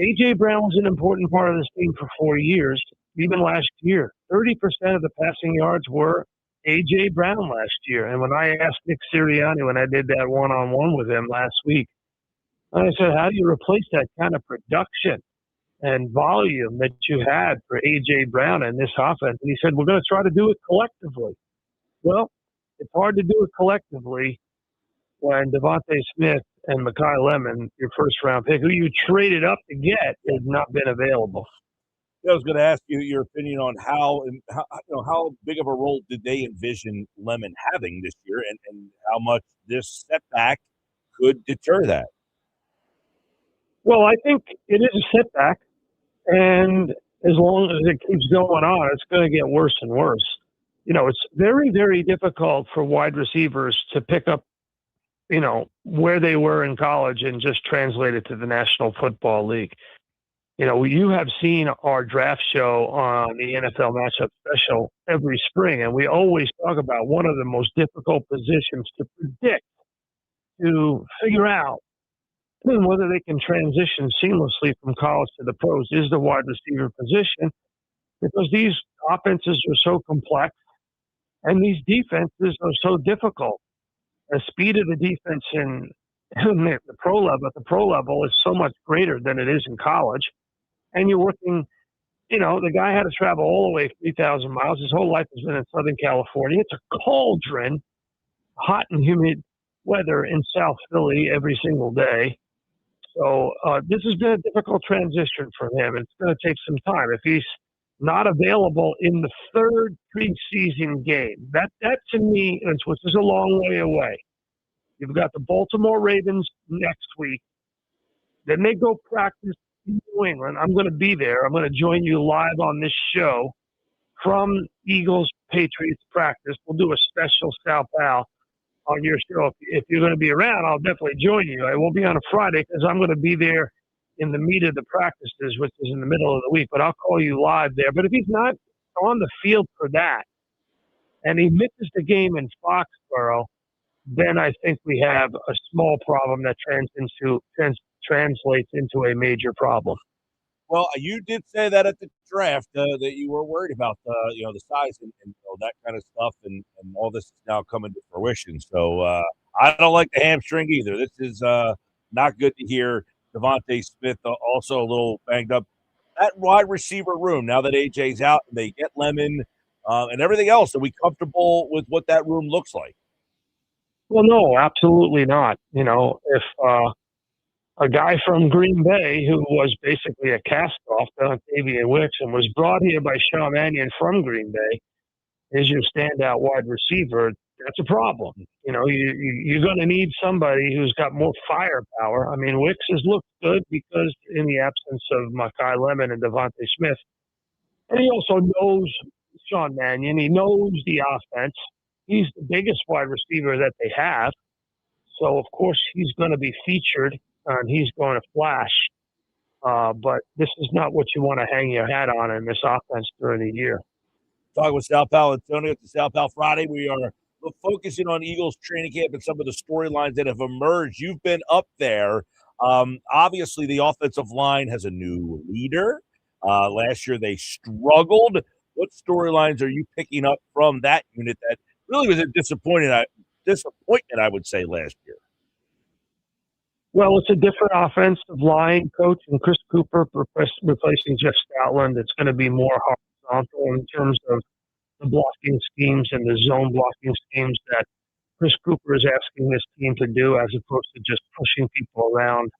A.J. Brown was an important part of this team for 4 years, even last year. 30% of the passing yards were A.J. Brown last year. And when I asked Nick Sirianni, when I did that one-on-one with him last week, I said, how do you replace that kind of production and volume that you had for A.J. Brown in this offense? And he said, we're going to try to do it collectively. Well, it's hard to do it collectively when Devontae Smith and Makai Lemon, your first-round pick, who you traded up to get, has not been available. I was going to ask you your opinion on how big of a role did they envision Lemon having this year, and how much this setback could deter that. Well, I think it is a setback, and as long as it keeps going on, it's going to get worse and worse. You know, it's very, very difficult for wide receivers to pick up, you know, where they were in college and just translate it to the National Football League. You know, you have seen our draft show on the NFL Matchup Special every spring, and we always talk about one of the most difficult positions to predict, to figure out whether they can transition seamlessly from college to the pros is the wide receiver position, because these offenses are so complex and these defenses are so difficult. The speed of the defense in the pro level, at the pro level, is so much greater than it is in college. And you're working, you know, the guy had to travel all the way 3,000 miles. His whole life has been in Southern California. It's a cauldron, hot and humid weather in South Philly every single day. So this has been a difficult transition for him. It's going to take some time. If he's not available in the third preseason game, that to me, which is a long way away. You've got the Baltimore Ravens next week. Then they go practice in New England. I'm going to be there. I'm going to join you live on this show from Eagles-Patriots practice. We'll do a special Sal Pal on your show. If you're going to be around, I'll definitely join you. I won't be on a Friday because I'm going to be there in the meat of the practices, which is in the middle of the week. But I'll call you live there. But if he's not on the field for that, and he misses the game in Foxborough, then I think we have a small problem that translates into a major problem. Well, you did say that at the draft that you were worried about the size and that kind of stuff, and all this is now coming to fruition. So I don't like the hamstring either. This is not good to hear. Devontae Smith also a little banged up. That wide receiver room, now that AJ's out, and they get Lemon and everything else, are we comfortable with what that room looks like? Well, no, absolutely not. If a guy from Green Bay who was basically a cast-off, Dontavian Wicks, and was brought here by Sean Mannion from Green Bay, is your standout wide receiver, that's a problem. You're going to need somebody who's got more firepower. I mean, Wicks has looked good because in the absence of Mekhi Lemon and Devontae Smith. And he also knows Sean Mannion. He knows the offense. He's the biggest wide receiver that they have. So, of course, he's going to be featured and he's going to flash. But this is not what you want to hang your hat on in this offense during the year. Talking with Sal Paolantonio at the Sal Pal Friday. We are focusing on Eagles training camp and some of the storylines that have emerged. You've been up there. Obviously, the offensive line has a new leader. Last year, they struggled. What storylines are you picking up from that unit that really was a disappointment, I would say, last year? Well, it's a different offensive line coach and Chris Cooper replacing Jeff Stoutland. It's going to be more horizontal in terms of the blocking schemes and the zone blocking schemes that Chris Cooper is asking this team to do, as opposed to just pushing people around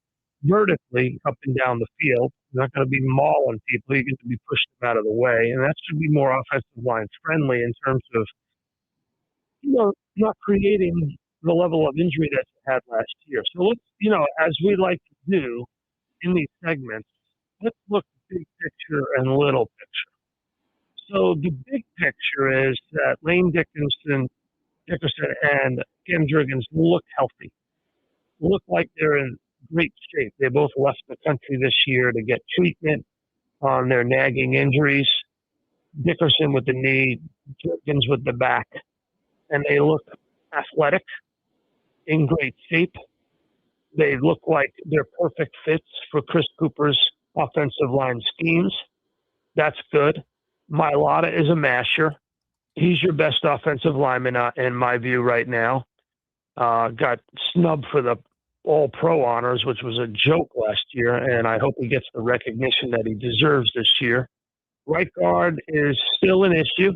vertically up and down the field. You're not going to be mauling people. You're going to be pushing them out of the way. And that should be more offensive line friendly in terms of, not creating the level of injury that you had last year. So let's, as we like to do in these segments, let's look at big picture and little picture. So the big picture is that Lane Dickerson and Cam Jurgens look healthy, look like they're in great shape. They both left the country this year to get treatment on their nagging injuries. Dickerson with the knee, Jurgens with the back. And they look athletic, in great shape. They look like they're perfect fits for Chris Cooper's offensive line schemes. That's good. Mailata is a masher. He's your best offensive lineman in my view right now. Got snubbed for the All-Pro honors, which was a joke last year, and I hope he gets the recognition that he deserves this year. Right guard is still an issue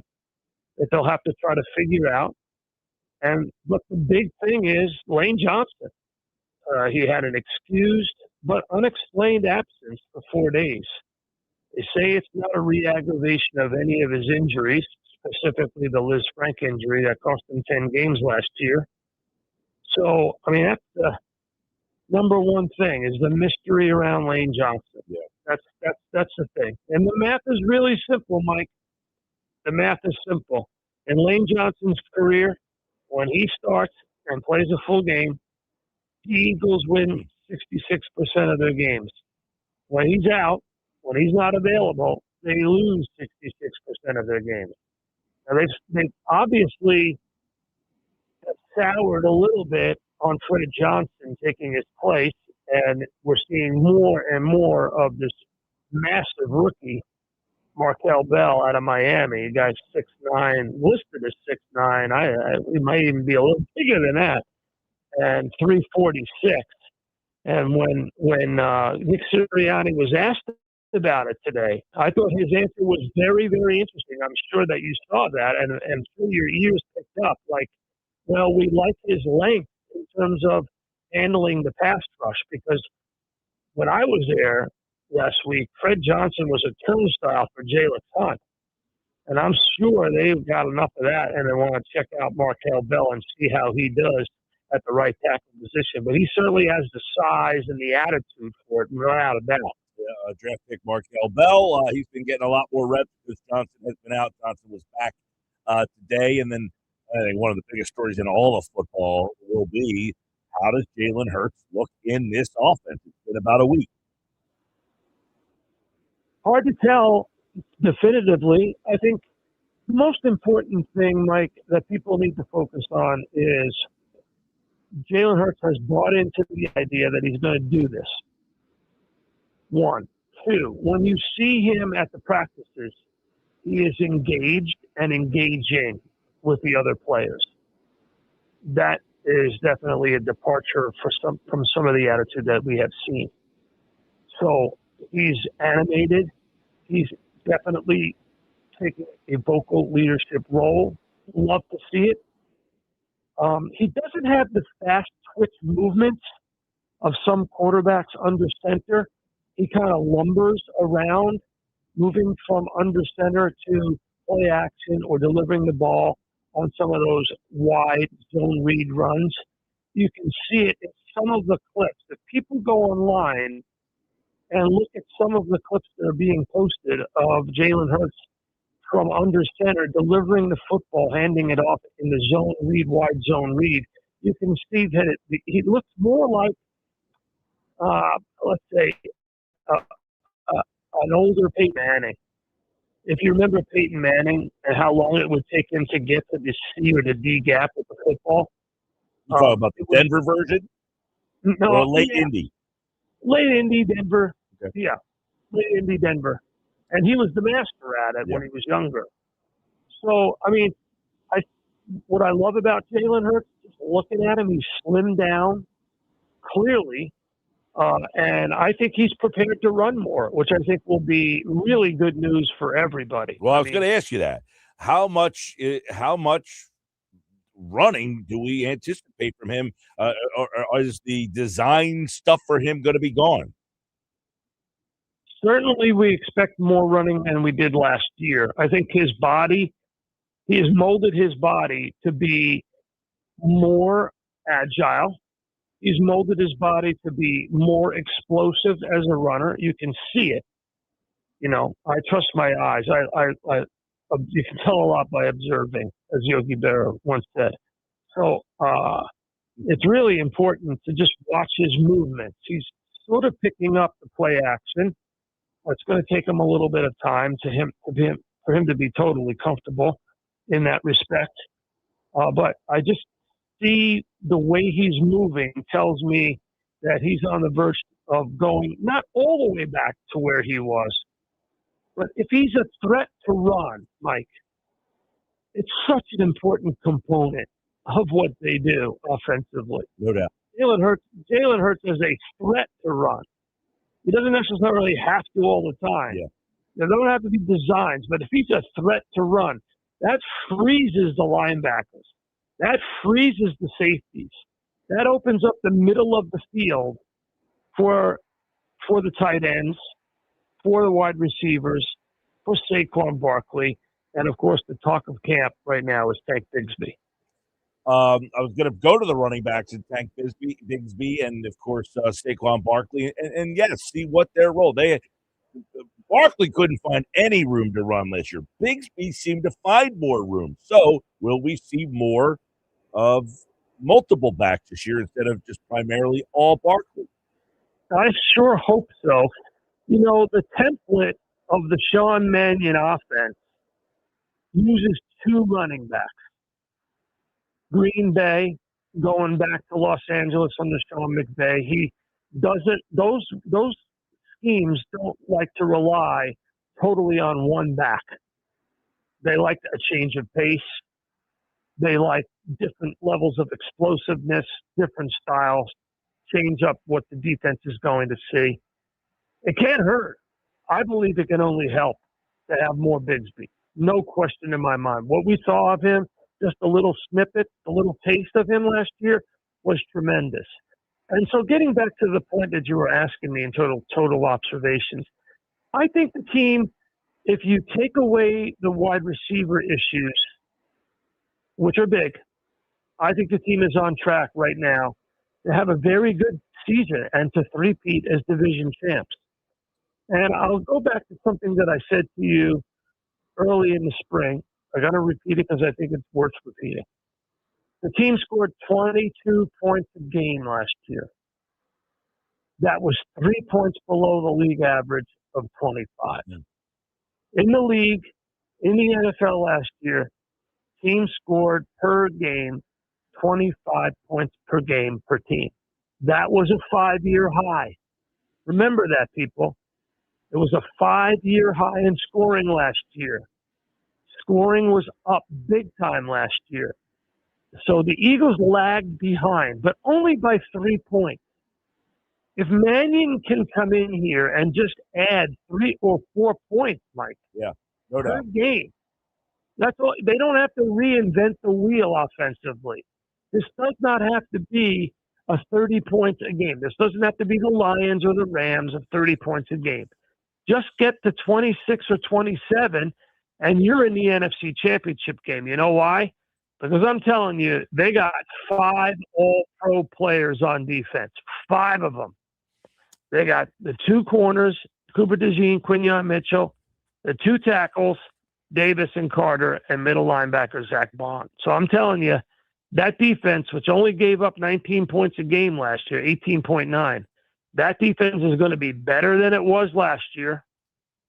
that they'll have to try to figure out. But the big thing is Lane Johnson. He had an excused but unexplained absence for 4 days. They say it's not a re-aggravation of any of his injuries, specifically the Liz Frank injury that cost him 10 games last year. So, that's the number one thing is the mystery around Lane Johnson. Yeah. That's the thing. And the math is really simple, Mike. The math is simple. In Lane Johnson's career, when he starts and plays a full game, the Eagles win 66% of their games. When he's out, when he's not available, they lose 66% of their games. Now, they've obviously soured a little bit on Fred Johnson taking his place, and we're seeing more and more of this massive rookie, Markel Bell, out of Miami. The guy's 6'9", listed as 6'9". He might even be a little bigger than that, and 346. And when Nick Sirianni was asked about it today, I thought his answer was very, very interesting. I'm sure that you saw that, and through your ears picked up, like, well, we like his length in terms of handling the pass rush, because when I was there last week, Fred Johnson was a turnstile for Jalen Hunt. And I'm sure they've got enough of that, and they want to check out Markel Bell and see how he does at the right tackle position. But he certainly has the size and the attitude for it, without a doubt. Yeah, draft pick Markel Bell. He's been getting a lot more reps because Johnson has been out. Johnson was back today. And then I think one of the biggest stories in all of football will be, how does Jalen Hurts look in this offense? It's been about a week. Hard to tell definitively. I think the most important thing, Mike, that people need to focus on is Jalen Hurts has bought into the idea that he's going to do this. One. Two, when you see him at the practices, he is engaged and engaging with the other players. That is definitely a departure from some of the attitude that we have seen. So he's animated. He's definitely taking a vocal leadership role. Love to see it. He doesn't have the fast twitch movements of some quarterbacks under center. He kind of lumbers around, moving from under center to play action or delivering the ball on some of those wide zone read runs. You can see it in some of the clips. If people go online and look at some of the clips that are being posted of Jalen Hurts from under center, delivering the football, handing it off in the zone read, wide zone read, you can see that he looks more like, let's say, an older Peyton Manning. If you remember Peyton Manning and how long it would take him to get to the C or the D gap with the football. You talking about the Denver version? No, or late Indy? Late Indy, Denver. Okay. Yeah, late Indy, Denver. And he was the master at it when he was younger. So, I mean, what I love about Jalen Hurts, just looking at him, he's slimmed down, clearly. And I think he's prepared to run more, which I think will be really good news for everybody. Well, I was going to ask you that. How much running do we anticipate from him? Or is the design stuff for him going to be gone? Certainly, we expect more running than we did last year. I think he has molded his body to be more agile. He's molded his body to be more explosive as a runner. You can see it. You know, I trust my eyes. You can tell a lot by observing, as Yogi Berra once said. So it's really important to just watch his movements. He's sort of picking up the play action. It's going to take him a little bit of time for him to be totally comfortable in that respect. But I just see the way he's moving tells me that he's on the verge of going not all the way back to where he was, but if he's a threat to run, Mike, it's such an important component of what they do offensively. No doubt. Jalen Hurts is a threat to run. He doesn't necessarily have to all the time. Yeah. There don't have to be designs, but if he's a threat to run, that freezes the linebackers. That freezes the safeties. That opens up the middle of the field for the tight ends, for the wide receivers, for Saquon Barkley, and, of course, the talk of camp right now is Tank Bigsby. I was going to go to the running backs and Tank Bigsby and, of course, Saquon Barkley, and yes, see what their role. Barkley couldn't find any room to run last year. Bigsby seemed to find more room. So will we see more of multiple backs this year instead of just primarily all Barkley? I sure hope so. You know, the template of the Sean Mannion offense uses two running backs. Green Bay, going back to Los Angeles under Sean McVay, he doesn't. Those schemes don't like to rely totally on one back. They like a change of pace. They like different levels of explosiveness, different styles, change up what the defense is going to see. It can't hurt. I believe it can only help to have more Bigsby. No question in my mind. What we saw of him, just a little snippet, a little taste of him last year, was tremendous. And so getting back to the point that you were asking me in total observations, I think the team, if you take away the wide receiver issues, which are big, I think the team is on track right now to have a very good season and to three-peat as division champs. And I'll go back to something that I said to you early in the spring. I got to repeat it because I think it's worth repeating. The team scored 22 points a game last year. That was 3 points below the league average of 25. In the league, in the NFL last year, teams scored per game 25 points per game per team. That was a 5-year high. Remember that, people. It was a 5-year high in scoring last year. Scoring was up big time last year. So the Eagles lagged behind, but only by 3 points. If Mannion can come in here and just add 3 or 4 points, Mike, no per doubt. game, that's all. They don't have to reinvent the wheel offensively. This does not have to be a 30 points a game. This doesn't have to be the Lions or the Rams of 30 points a game. Just get to 26 or 27, and you're in the NFC Championship game. You know why? Because I'm telling you, they got 5 all-pro players on defense, 5 of them. They got the 2 corners, Cooper DeJean, Quinyon Mitchell, the 2 tackles, Davis and Carter, and middle linebacker Zach Bond. So I'm telling you, that defense, which only gave up 19 points a game last year, 18.9, that defense is going to be better than it was last year.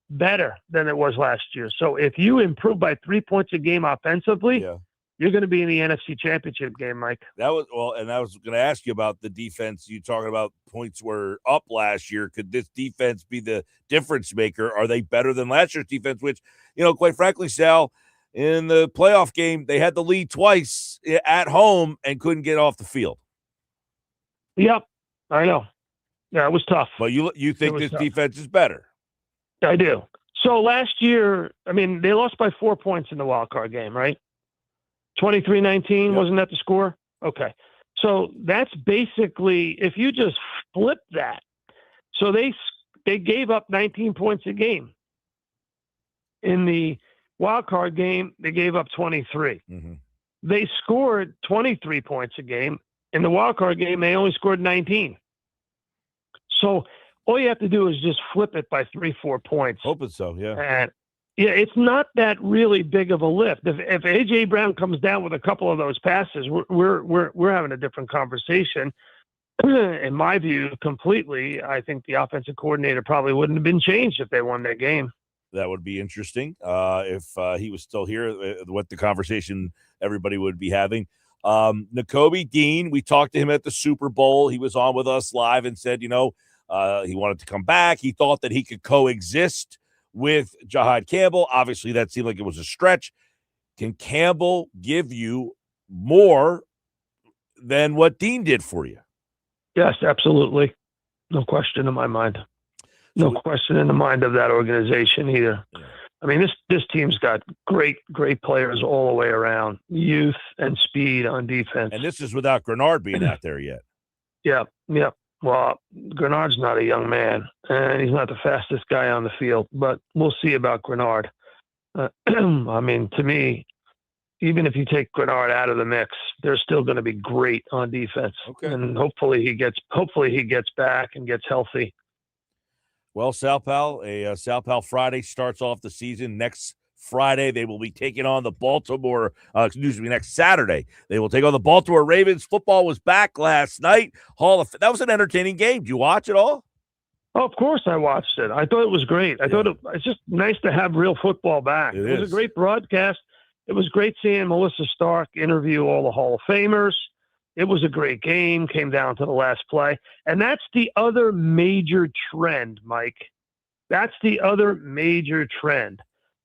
Better than it was last year. So if you improve by 3 points a game offensively, you're going to be in the NFC Championship game, Mike. That was and I was going to ask you about the defense. You talking about points were up last year. Could this defense be the difference maker? Are they better than last year's defense? Which, quite frankly, Sal, in the playoff game, they had the lead twice at home and couldn't get off the field. Yep, I know. Yeah, it was tough. But you think this defense is better? I do. So last year, they lost by 4 points in the wild card game, right? 23-19, wasn't that the score? Okay. So that's basically, if you just flip that, so they gave up 19 points a game. In the wild card game, they gave up 23. Mm-hmm. They scored 23 points a game. In the wild card game, they only scored 19. So all you have to do is just flip it by 3-4 points. Hoping so, yeah. And it's not that really big of a lift. If AJ Brown comes down with a couple of those passes, we're having a different conversation. In my view, completely, I think the offensive coordinator probably wouldn't have been changed if they won that game. That would be interesting. If he was still here, what the conversation everybody would be having. Nakobe Dean, we talked to him at the Super Bowl. He was on with us live and said, he wanted to come back. He thought that he could coexist with Jahad Campbell. Obviously, that seemed like it was a stretch. Can Campbell give you more than what Dean did for you? Yes, absolutely. No question in my mind. No question in the mind of that organization either. Yeah. This team's got great players all the way around, youth and speed on defense. And this is without Grenard being out there yet. Yeah. Well, Grenard's not a young man, and he's not the fastest guy on the field, but we'll see about Grenard. To me, even if you take Grenard out of the mix, they're still going to be great on defense. Okay. And hopefully he gets back and gets healthy. Well, Sal Pal, a Sal Pal Friday starts off the season. Next Friday, they will be taking on the next Saturday, they will take on the Baltimore Ravens. Football was back last night. That was an entertaining game. Did you watch it all? Oh, of course I watched it. I thought it was great. I thought it's just nice to have real football back. It was a great broadcast. It was great seeing Melissa Stark interview all the Hall of Famers. It was a great game, came down to the last play. And that's the other major trend, Mike. That's the other major trend.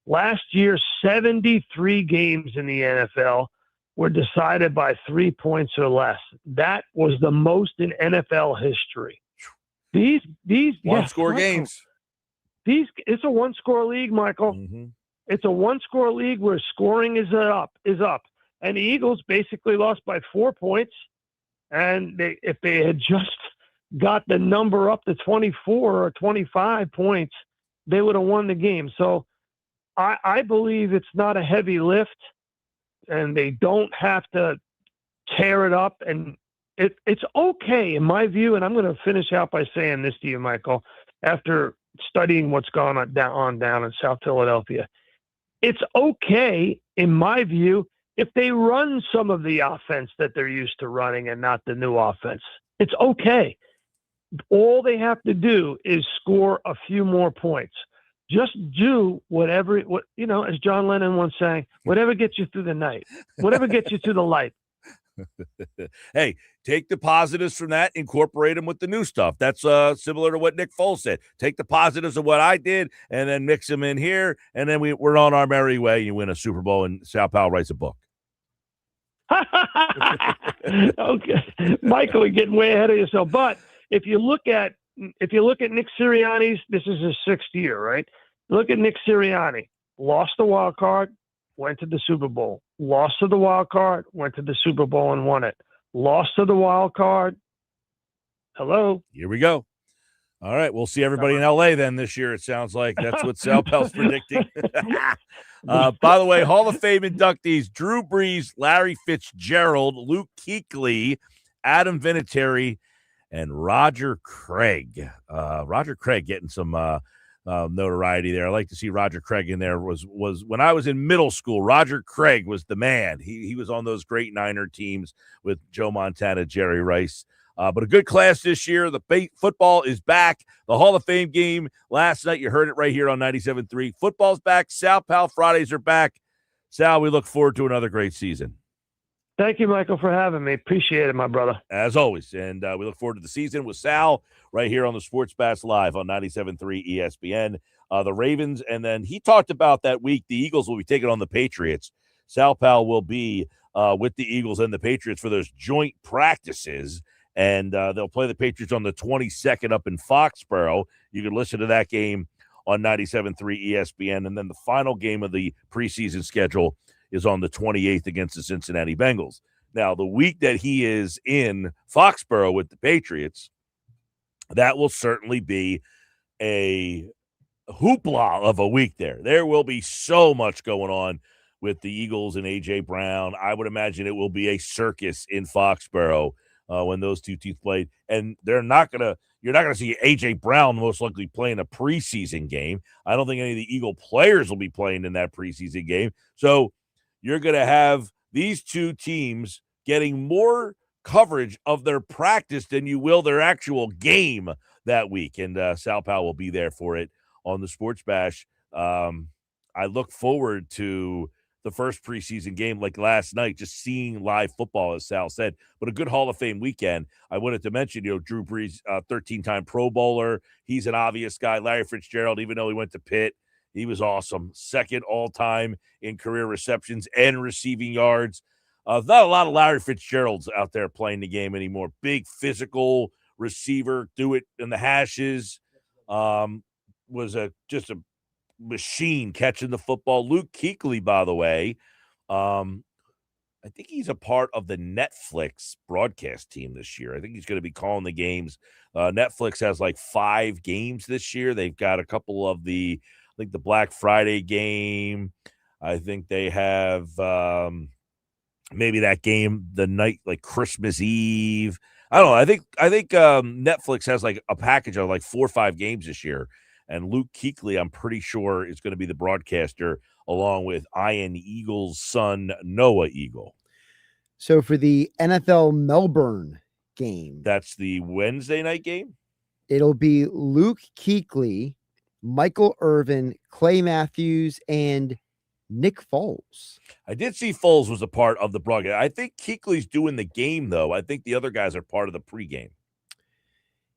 Last year, 73 games in the NFL were decided by 3 points or less. That was the most in NFL history. These one-score games. It's a one-score league, Michael. Mm-hmm. It's a one-score league where scoring is up. And the Eagles basically lost by 4 points. And if they had just got the number up to 24 or 25 points, they would have won the game. So I believe it's not a heavy lift, and they don't have to tear it up. And it's okay, in my view, and I'm going to finish out by saying this to you, Michael, after studying what's gone on down in South Philadelphia. It's okay, in my view, if they run some of the offense that they're used to running and not the new offense, it's okay. All they have to do is score a few more points. Just do whatever, as John Lennon once sang, whatever gets you through the night, whatever gets you to the light. Hey, take the positives from that, incorporate them with the new stuff. That's similar to what Nick Foles said. Take the positives of what I did and then mix them in here, and then we're on our merry way. You win a Super Bowl, and Sal Powell writes a book. Okay, Michael, you're getting way ahead of yourself. But if you look at Nick Sirianni's, this is his 6th year, right? Look at Nick Sirianni. Lost the wild card, went to the Super Bowl. Lost to the wild card, went to the Super Bowl and won it. Lost to the wild card. Hello. Here we go. All right, we'll see everybody in LA then this year. It sounds like that's what Sal Pell's predicting. By the way, Hall of Fame inductees: Drew Brees, Larry Fitzgerald, Luke Kuechly, Adam Vinatieri, and Roger Craig. Roger Craig getting some notoriety there. I like to see Roger Craig in there. Was when I was in middle school, Roger Craig was the man. He was on those great Niner teams with Joe Montana, Jerry Rice. But a good class this year. The football is back. The Hall of Fame game last night, you heard it right here on 97.3. Football's back. Sal Pal Fridays are back. Sal, we look forward to another great season. Thank you, Michael, for having me. Appreciate it, my brother. As always. And we look forward to the season with Sal right here on the Sports Bash Live on 97.3 ESPN. The Ravens, and then he talked about that week the Eagles will be taking on the Patriots. Sal Pal will be with the Eagles and the Patriots for those joint practices. And they'll play the Patriots on the 22nd up in Foxborough. You can listen to that game on 97.3 ESPN. And then the final game of the preseason schedule is on the 28th against the Cincinnati Bengals. Now, the week that he is in Foxborough with the Patriots, that will certainly be a hoopla of a week there. There will be so much going on with the Eagles and A.J. Brown. I would imagine it will be a circus in Foxborough when those two teams played. And you're not going to see A.J. Brown most likely playing a preseason game. I don't think any of the Eagle players will be playing in that preseason game. So you're going to have these two teams getting more coverage of their practice than you will their actual game that week. And Sal Powell will be there for it on the Sports Bash. I look forward to the first preseason game like last night, just seeing live football, as Sal said, but a good Hall of Fame weekend. I wanted to mention, Drew Brees, 13-time Pro Bowler. He's an obvious guy. Larry Fitzgerald, even though he went to Pitt, he was awesome. Second all-time in career receptions and receiving yards. Not a lot of Larry Fitzgeralds out there playing the game anymore. Big physical receiver, do it in the hashes. Was just a machine catching the football. Luke Kuechly, by the way, I think he's a part of the Netflix broadcast team this year. I think he's going to be calling the games. Netflix has like 5 games this year. They've got a couple of the Black Friday game. I think they have maybe that game the night like Christmas Eve. I don't know. I think Netflix has like a package of like 4 or 5 games this year. And Luke Kuechly, I'm pretty sure, is going to be the broadcaster along with Ian Eagle's son, Noah Eagle. So for the NFL Melbourne game, that's the Wednesday night game. It'll be Luke Kuechly, Michael Irvin, Clay Matthews, and Nick Foles. I did see Foles was a part of the broadcast. I think Kuechly's doing the game, though. I think the other guys are part of the pregame.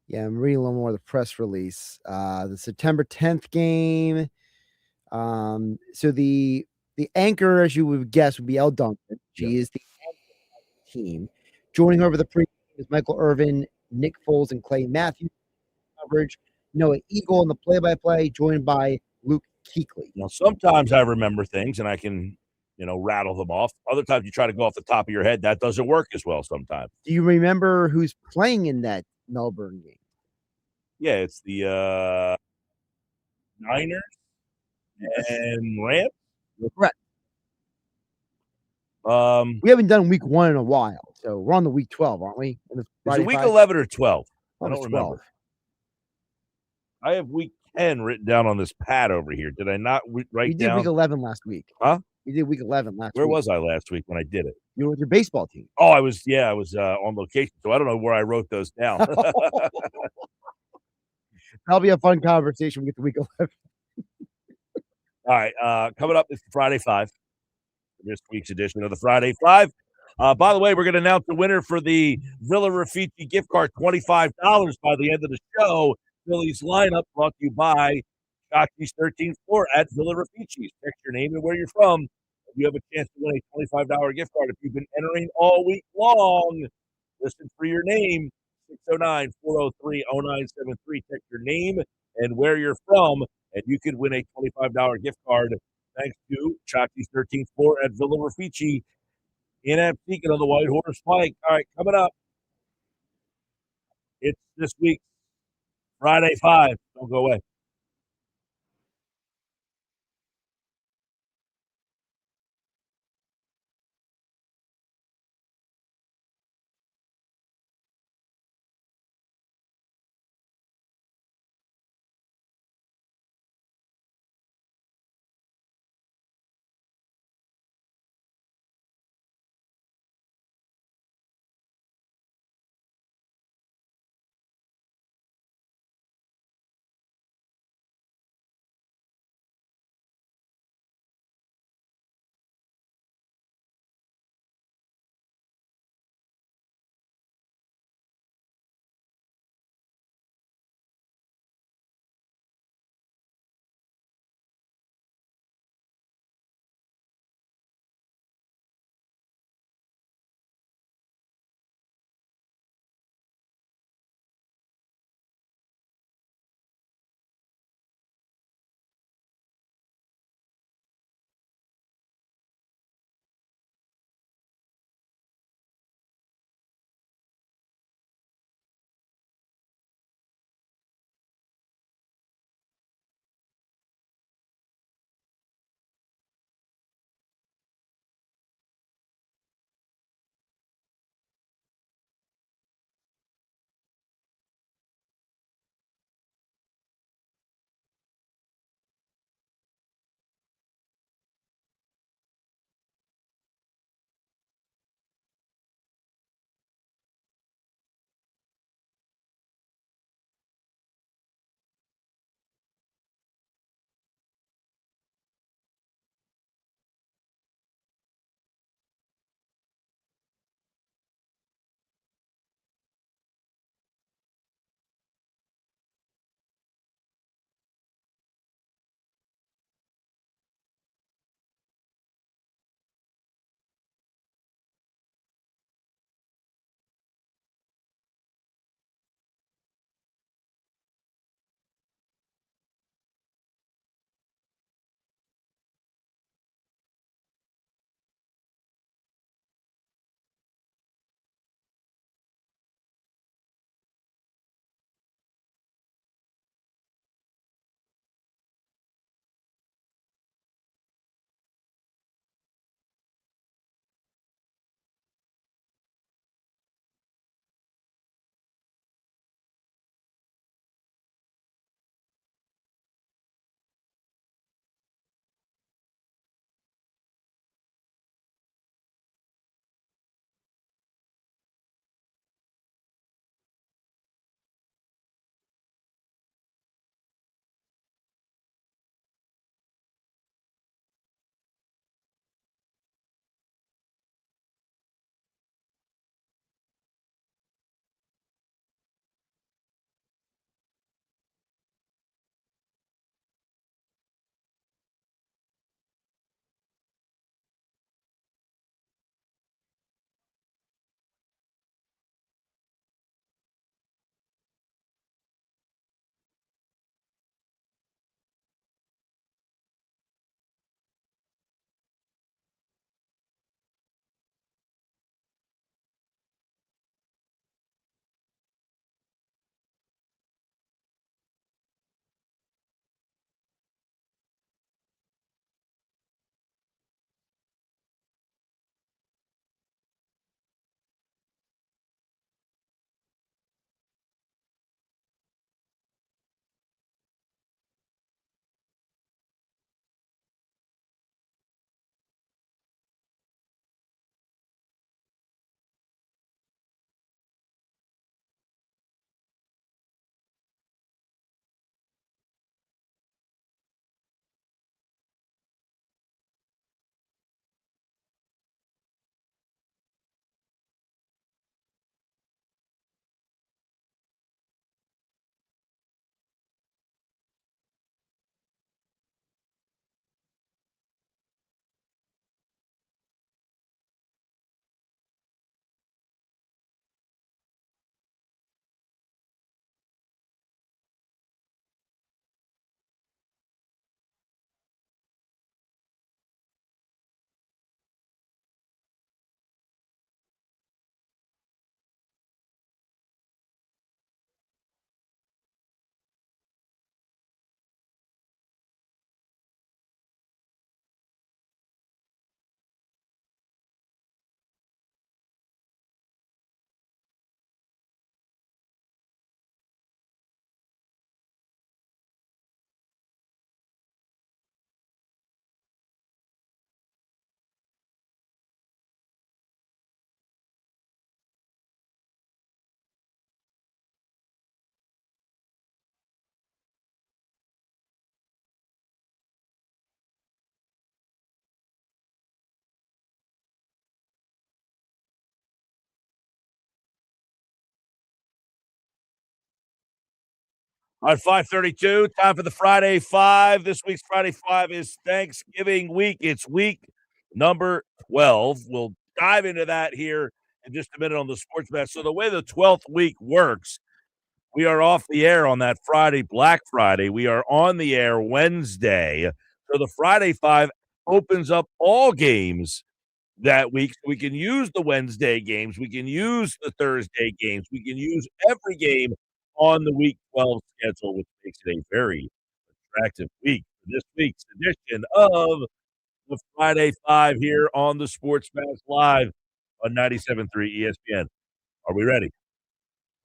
Yeah, I'm reading a little more of the press release. The September 10th game. So the anchor, as you would guess, would be Elle Duncan. She is the anchor of the team. Joining over the pregame is Michael Irvin, Nick Foles, and Clay Matthews. Coverage. Noah Eagle in the play-by-play, joined by Luke Kuechly. Now, sometimes I remember things and I can, rattle them off. Other times you try to go off the top of your head. That doesn't work as well sometimes. Do you remember who's playing in that Melbourne game? Yeah, it's the Niners and Rams. You're correct. We haven't done week 1 in a while, so we're on the week 12, aren't we? Is it week 11 or 12? I don't remember. 12. I have week 10 written down on this pad over here. Did I not write down? We did week 11 last week. Huh? You did week 11 last Where week. was I last week when I did it? You were with your baseball team. Oh, I was on location, so I don't know where I wrote those down. That'll be a fun conversation when we get to week 11. All right, coming up is Friday 5, this week's edition of the Friday 5. By the way, we're going to announce the winner for the Villa Raffici gift card, $25 by the end of the show. Phillies lineup brought to you by Shockey's 13th floor at Villa Raffici's. Text your name and where you're from. You have a chance to win a $25 gift card if you've been entering all week long. Listen for your name, 609-403-0973. Text your name and where you're from, and you could win a $25 gift card thanks to Shockey's 13th floor at Villa Raffici in Absecon on the White Horse Pike. All right, coming up, it's this week's Friday 5. Don't go away. On 5:32, time for the Friday Five. This week's Friday Five is Thanksgiving week. It's week number 12. We'll dive into that here in just a minute on the Sports Match. So the way the 12th week works, we are off the air on that Friday, Black Friday. We are on the air Wednesday. So the Friday Five opens up all games that week. So we can use the Wednesday games. We can use the Thursday games. We can use every game on the Week 12 schedule, which makes it a very attractive week for this week's edition of the Friday Five here on the Sports Match Live on 97.3 ESPN. Are we ready?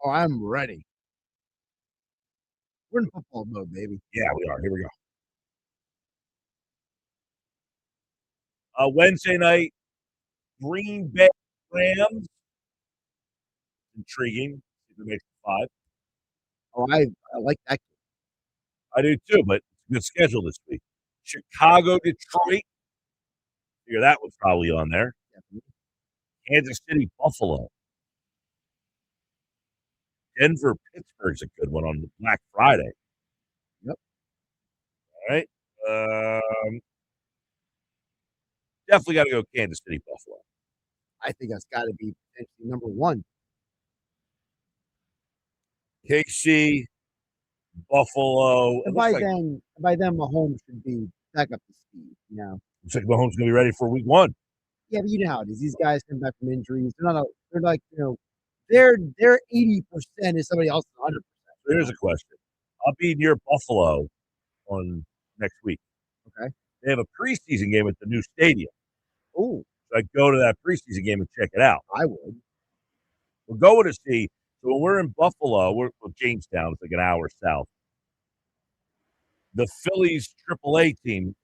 Oh, I'm ready. We're in football mode, baby. Yeah, we are. Here we go. Wednesday night, Green Bay Rams. Intriguing. See if it makes it 5. Oh, I like that. I do too, but it's a good schedule this week. Chicago, Detroit. Figure that was probably on there. Kansas City, Buffalo. Denver, Pittsburgh's a good one on Black Friday. Yep. All right. Definitely got to go Kansas City, Buffalo. I think that's got to be potentially number one. KC, Buffalo. And by then, Mahomes should be back up to speed. You know, Looks like Mahomes going to be ready for week 1. yeah, but you know how it is. These guys come back from injuries. They're like, their 80% is somebody else's 100%. Here's a question. I'll be near Buffalo on next week. Okay. They have a preseason game at the new stadium. Oh, So I'd go to that preseason game and check it out. I would. We're going to see. So when we're in Buffalo, we're Jamestown. It's like an hour south. The Phillies AAA team,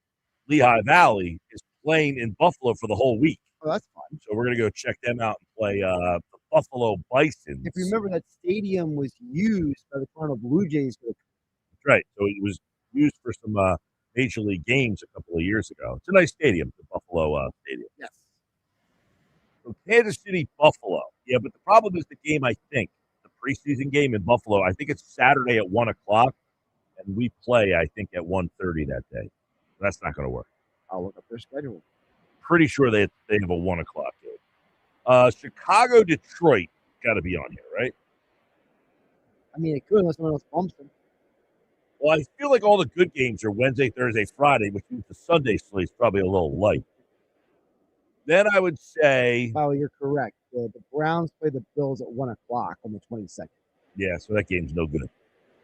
Lehigh Valley, is playing in Buffalo for the whole week. Oh, that's fun. So we're going to go check them out and play the Buffalo Bisons. If you remember, that stadium was used by the Toronto Blue Jays. That's right. So it was used for some Major League games a couple of years ago. It's a nice stadium, the Buffalo Stadium. Yes. So Kansas City, Buffalo. Yeah, but the problem is the game, I think, the preseason game in Buffalo, I think it's Saturday at 1 o'clock, and we play, I think, at 1:30 that day. That's not going to work. I'll look up their schedule. Pretty sure they have a 1 o'clock game. Chicago, Detroit, got to be on here, right? I mean, it could unless someone else bumps them. Well, I feel like all the good games are Wednesday, Thursday, Friday, which means the Sunday slate's probably a little light. Then I would say, Oh, you're correct. The Browns play the Bills at 1 o'clock on the 22nd. yeah, so that game's no good.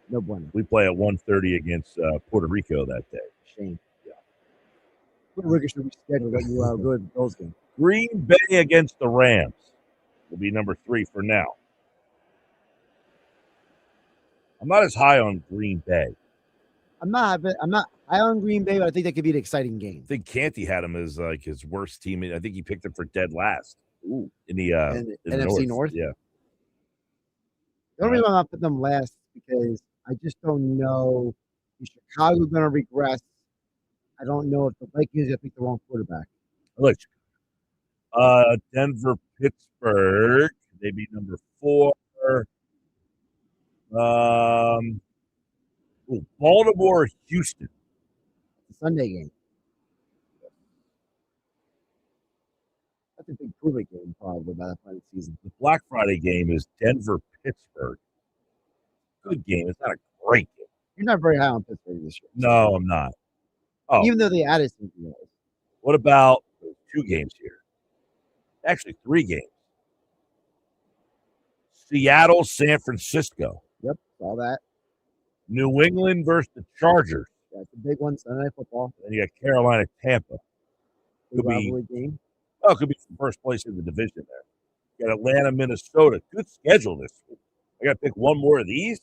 No bueno. We play at 1:30 against Puerto Rico that day. Shame. Yeah. Puerto Rico should reschedule that you go to the Bills game. Green Bay against the Rams will be number 3 for now. I'm not as high on Green Bay. I'm not high on Green Bay, but I think that could be an exciting game. I think Canty had him as like his worst team. I think he picked him for dead last. Ooh. In the In NFC North? Yeah. The only reason I'm not putting them last is because I just don't know. Is Chicago going to regress? I don't know if the Vikings have picked the wrong quarterback. Look, Denver, Pittsburgh. They'd be number 4. Baltimore, Houston. It's a Sunday game. That's a big prove-it game, probably, by that point of the season. The Black Friday game is Denver, Pittsburgh. Good game. It's not a great game. You're not very high on Pittsburgh this year. No, I'm not. Oh, Even though they added some guys. what about 2 games here? Actually, 3 games. Seattle, San Francisco. Yep, saw that. New England versus the Chargers. That's a big one, Sunday Night Football. Then you got Carolina, Tampa. Big Could be- rivalry game. Oh, it could be first place in the division there. You got Atlanta, Minnesota. Good schedule this week. I got to pick one more of these.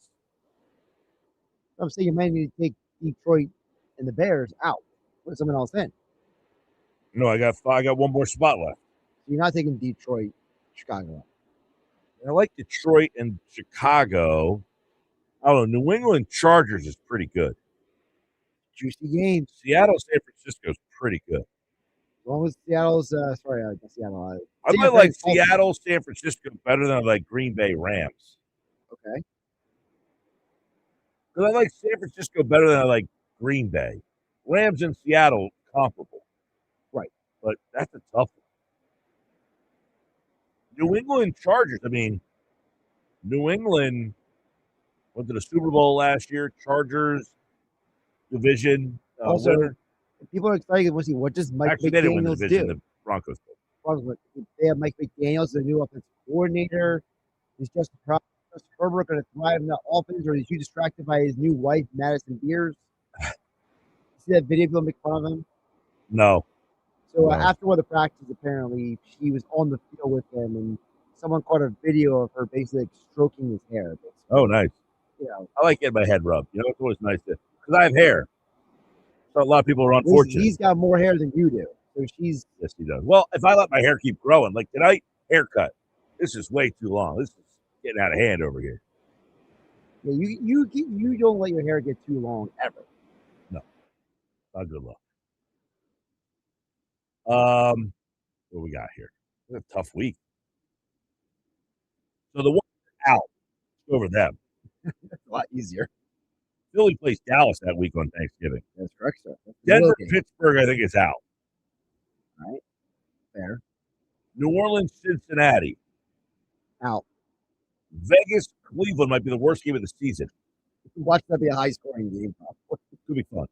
I'm saying you might need to take Detroit and the Bears out. Put someone else in. No, I got one more spot left. You're not taking Detroit, Chicago out. And I like Detroit and Chicago. I don't know. New England Chargers is pretty good. Juicy games. Seattle, San Francisco is pretty good. As long as Seattle's, Seattle. I might like Seattle, San Francisco better than I like Green Bay Rams. Okay. Because I like San Francisco better than I like Green Bay. Rams and Seattle comparable. Right. But that's a tough one. New England Chargers. I mean, New England went to the Super Bowl last year. Chargers division Also, winner. people are excited to see what does Mike Actually, they didn't win the McDaniels division. do. The Broncos did. They have Mike McDaniels, the new offensive coordinator. Is Justin Herbert going to thrive in the offense, or is he distracted by his new wife, Madison Beers? See that video people make fun of him? No. So No. after one of the practices, apparently she was on the field with him, and someone caught a video of her basically like stroking his hair. Basically. Oh, nice. You know, I like getting my head rubbed. You know, it's always nice to, because I have hair. So a lot of people are at least unfortunate. he's got more hair than you do. So she's Yes, he does. Well, if I let my hair keep growing, like tonight, haircut. This is way too long. This is getting out of hand over here. yeah, you don't let your hair get too long ever. Not good luck. What we got here? It's a tough week. So the one out over them. It's a lot easier. Philly plays Dallas that week on Thanksgiving. That's correct, sir. Denver, Pittsburgh, I think is out. All right. Fair. New Orleans, Cincinnati. Out. Vegas, Cleveland might be the worst game of the season. Watch that be a high scoring game. It could be fun.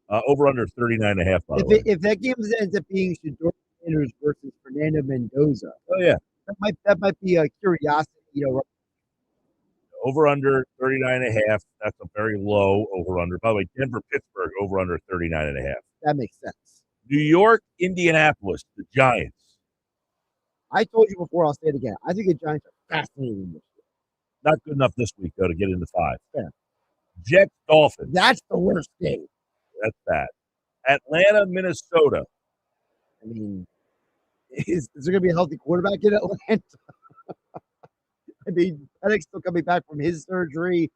Over under 39.5, by the way. If that game ends up being Shedeur Sanders versus Fernando Mendoza, Oh, yeah. that might be a curiosity. You know, Over under 39.5. That's a very low over under. By the way, Denver, Pittsburgh, over under 39.5. that makes sense. New York, Indianapolis, the Giants. I told you before. I'll say it again. I think the Giants are fascinating this year. Not good enough this week, though, to get into 5. Fair. Jets, Dolphins. That's the worst game. That's bad. Atlanta, Minnesota. I mean, is there going to be a healthy quarterback in Atlanta? I mean, Penix still coming back from his surgery.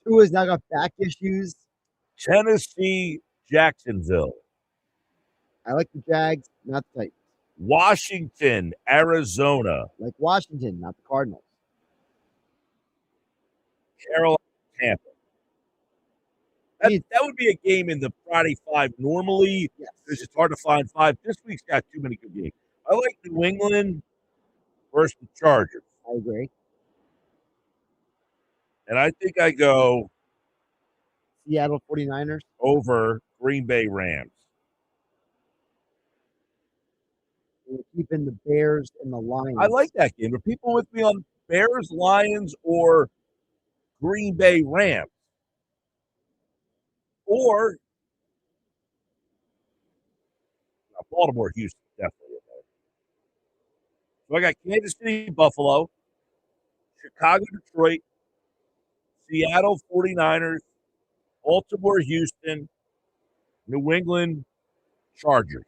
Tua's now got back issues. Tennessee, Jacksonville. I like the Jags, not the Titans. Washington, Arizona. Like Washington, not the Cardinals. Carolina, Tampa. That would be a game in the Friday 5 normally. Yes. It's just hard to find 5. This week's got too many good games. I like New England versus the Chargers. I agree. And I think I go Seattle 49ers. over Green Bay Rams. We're keeping the Bears and the Lions. I like that game. Are people with me on Bears, Lions, or Green Bay Rams? Or Baltimore, Houston, definitely. So I got Kansas City, Buffalo, Chicago, Detroit, Seattle 49ers, Baltimore, Houston, New England, Chargers.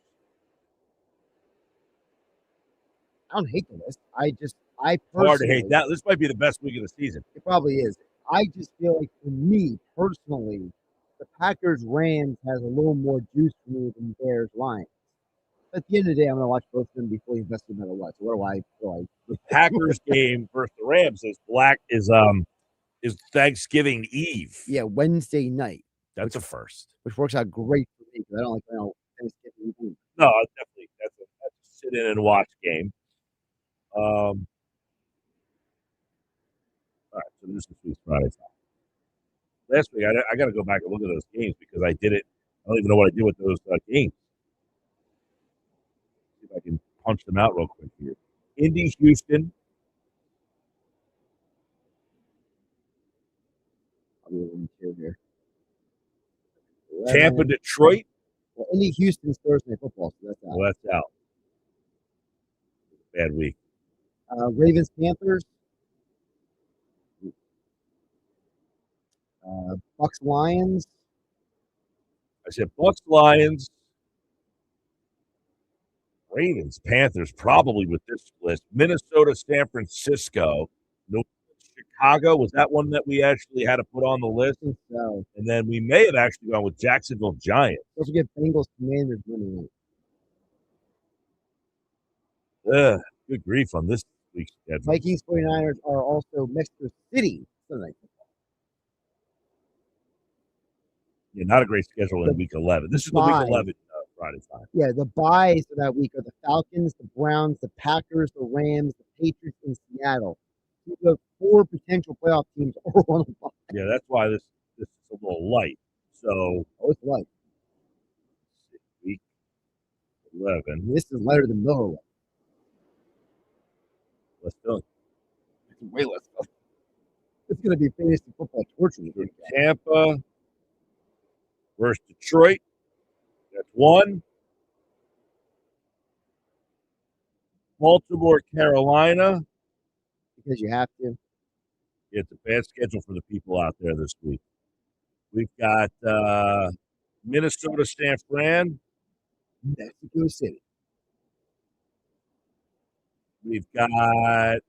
I don't hate the list. I personally, Hard to hate that. This might be the best week of the season. It probably is. I just feel like for me personally, the Packers Rams has a little more juice for me than Bears Lions. At the end of the day, I'm going to watch both of them be fully invested no matter what. So what do I feel like? The Packers game versus the Rams is Thanksgiving Eve. Yeah, Wednesday night. That's a first. Which works out great for me because I don't like Thanksgiving Eve. No, definitely. That's a sit in and watch game. All right, so this is this week's Friday. Last week, I got to go back and look at those games because I did it. I don't even know what I did with those games. See if I can punch them out real quick here. Indy, Houston. I'll be able to here. Tampa, Detroit. Well, Indy, Houston's Thursday Night Football, so that's out. Well, that's out. Bad week. Ravens, Panthers. Bucks, Lions. I said Bucks, Lions, Ravens, Panthers, probably with this list. Minnesota, San Francisco, Chicago. Was that one that we actually had to put on the list? I think so. And then we may have actually gone with Jacksonville Giants. Don't forget Bengals, Commanders winning Good grief on this week's schedule. Vikings, 49ers are also Mexico City Sunday. Yeah, not a great schedule in week 11. This is the week 11 Friday 5. Yeah, the buys for that week are the Falcons, the Browns, the Packers, the Rams, the Patriots, and Seattle. You have 4 potential playoff teams all on the bye. Yeah, that's why this is a little light. So it's light. Week 11. This is lighter than Miller. Let's do it. It's way less. It's going to be fantasy football torture. Tampa versus Detroit. That's 1. Baltimore, Carolina. Because you have to. It's a bad schedule for the people out there this week. We've got Minnesota, San Fran. Mexico City. We've got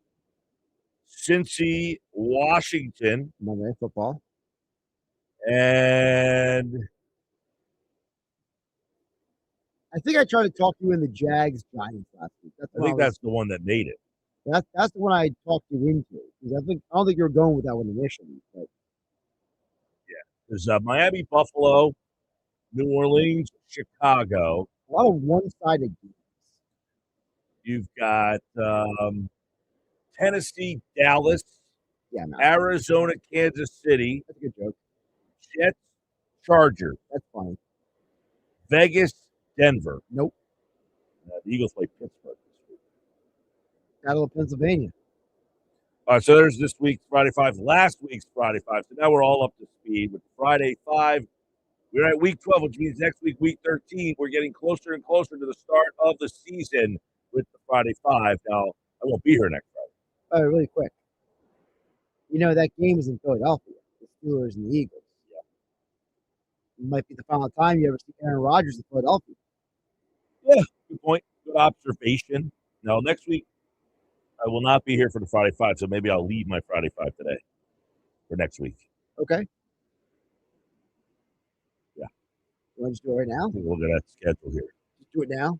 Cincy, Washington. Monday Night Football. And I think I tried to talk you in the Jags Giants last week. I think that's the one that made it. That's the one I talked you into. Because I don't think you were going with that one initially. But There's Miami, Buffalo, New Orleans, Chicago. A lot of one-sided games. You've got Tennessee, Dallas, Yeah, no, Arizona, Kansas City, that's a good joke. Jets, Chargers, That's funny. Vegas, Denver. Nope. The Eagles play Pittsburgh this week. Battle of Pennsylvania. All right, so there's this week's Friday 5, last week's Friday 5. So now we're all up to speed with Friday 5. We're at week 12, which means next week, week 13, we're getting closer and closer to the start of the season with the Friday 5. Now, I won't be here next Friday. Oh, really quick. You know, that game is in Philadelphia, the Steelers and the Eagles. Yeah. It might be the final time you ever see Aaron Rodgers in Philadelphia. Yeah, good point. Good observation. Now, next week, I will not be here for the Friday 5, so maybe I'll leave my Friday 5 today for next week. Okay. Yeah. You want to just do it right now? I think we'll get that schedule here. Just do it now?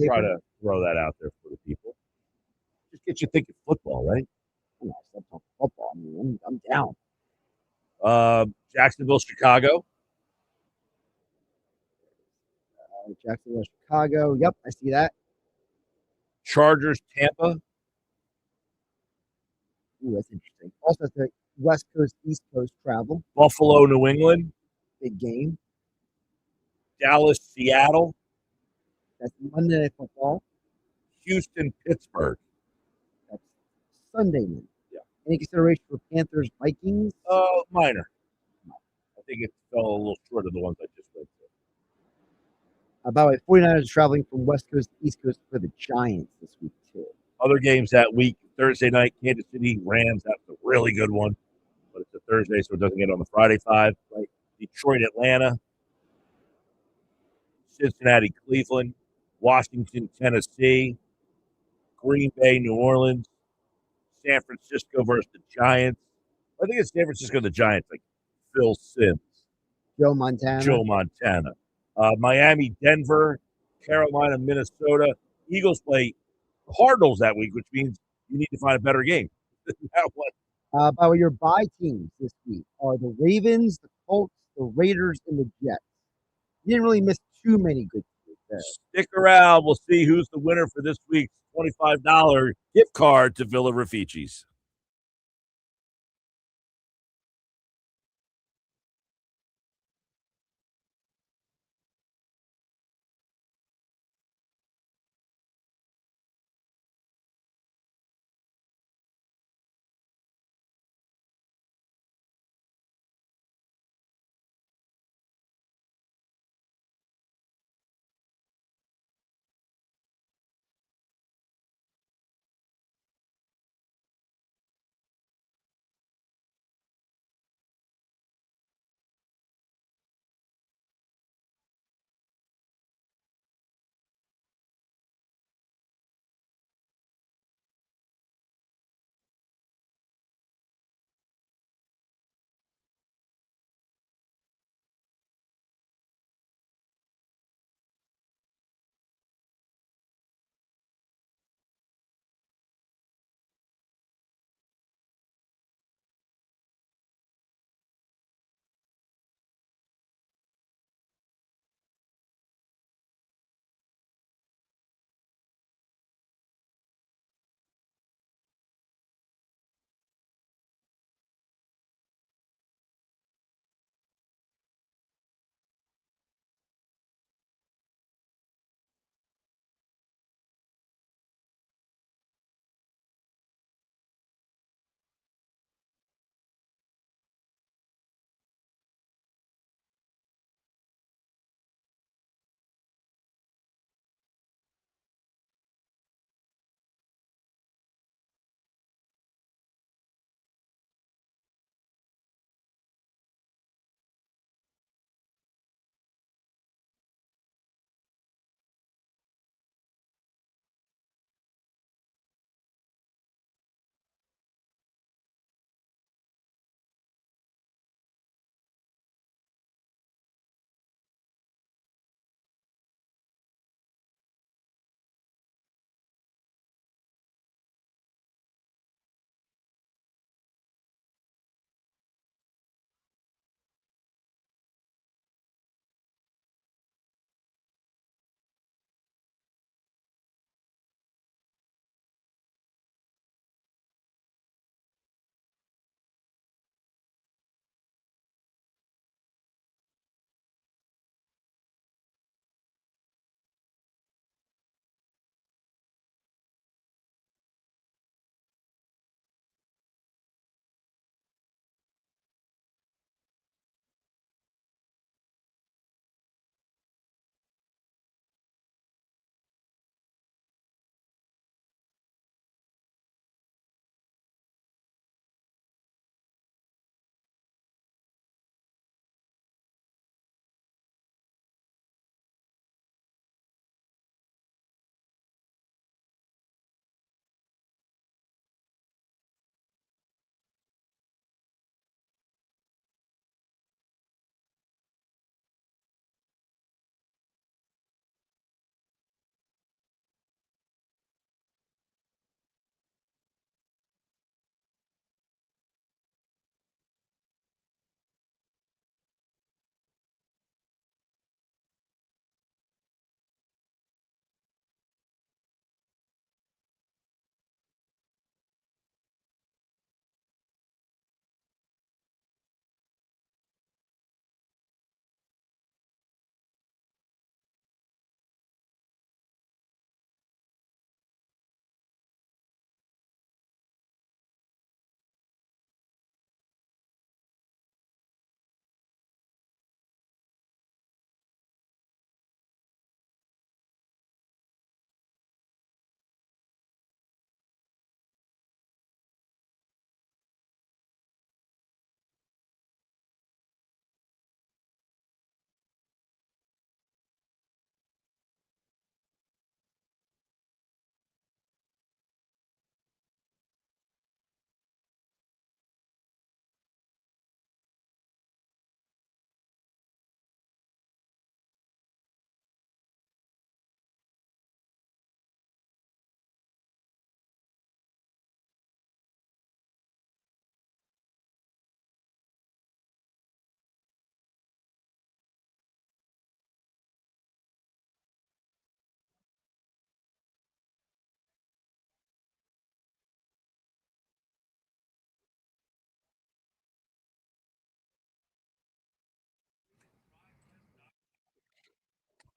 Try to throw that out there for the people. Just get you thinking football, right? I'm not talking football. I mean, I'm down. Jacksonville, Chicago. Jacksonville, Chicago. Yep, I see that. Chargers, Tampa. Ooh, that's interesting. Also, the West Coast, East Coast travel. Buffalo, New England. Big game. Dallas, Seattle. That's Monday Night Football. Houston, Pittsburgh. That's Sunday night. Yeah. Any consideration for Panthers, Vikings? Minor. I think it fell a little short of the ones I just went through. By the way, 49ers are traveling from West Coast to East Coast for the Giants this week, too. Other games that week, Thursday night, Kansas City, Rams. That's a really good one. But it's a Thursday, so it doesn't get on the Friday 5. Right? Detroit, Atlanta. Cincinnati, Cleveland. Washington, Tennessee. Green Bay, New Orleans. San Francisco versus the Giants. I think it's San Francisco, the Giants, like Phil Simms. Joe Montana. Miami, Denver, Carolina, Minnesota. Eagles play Cardinals that week, which means you need to find a better game. That one. By the way, your bye teams this week are the Ravens, the Colts, the Raiders, and the Jets. You didn't really miss too many good teams there. Stick around. We'll see who's the winner for this week's $25 gift card to Villa Raffici's.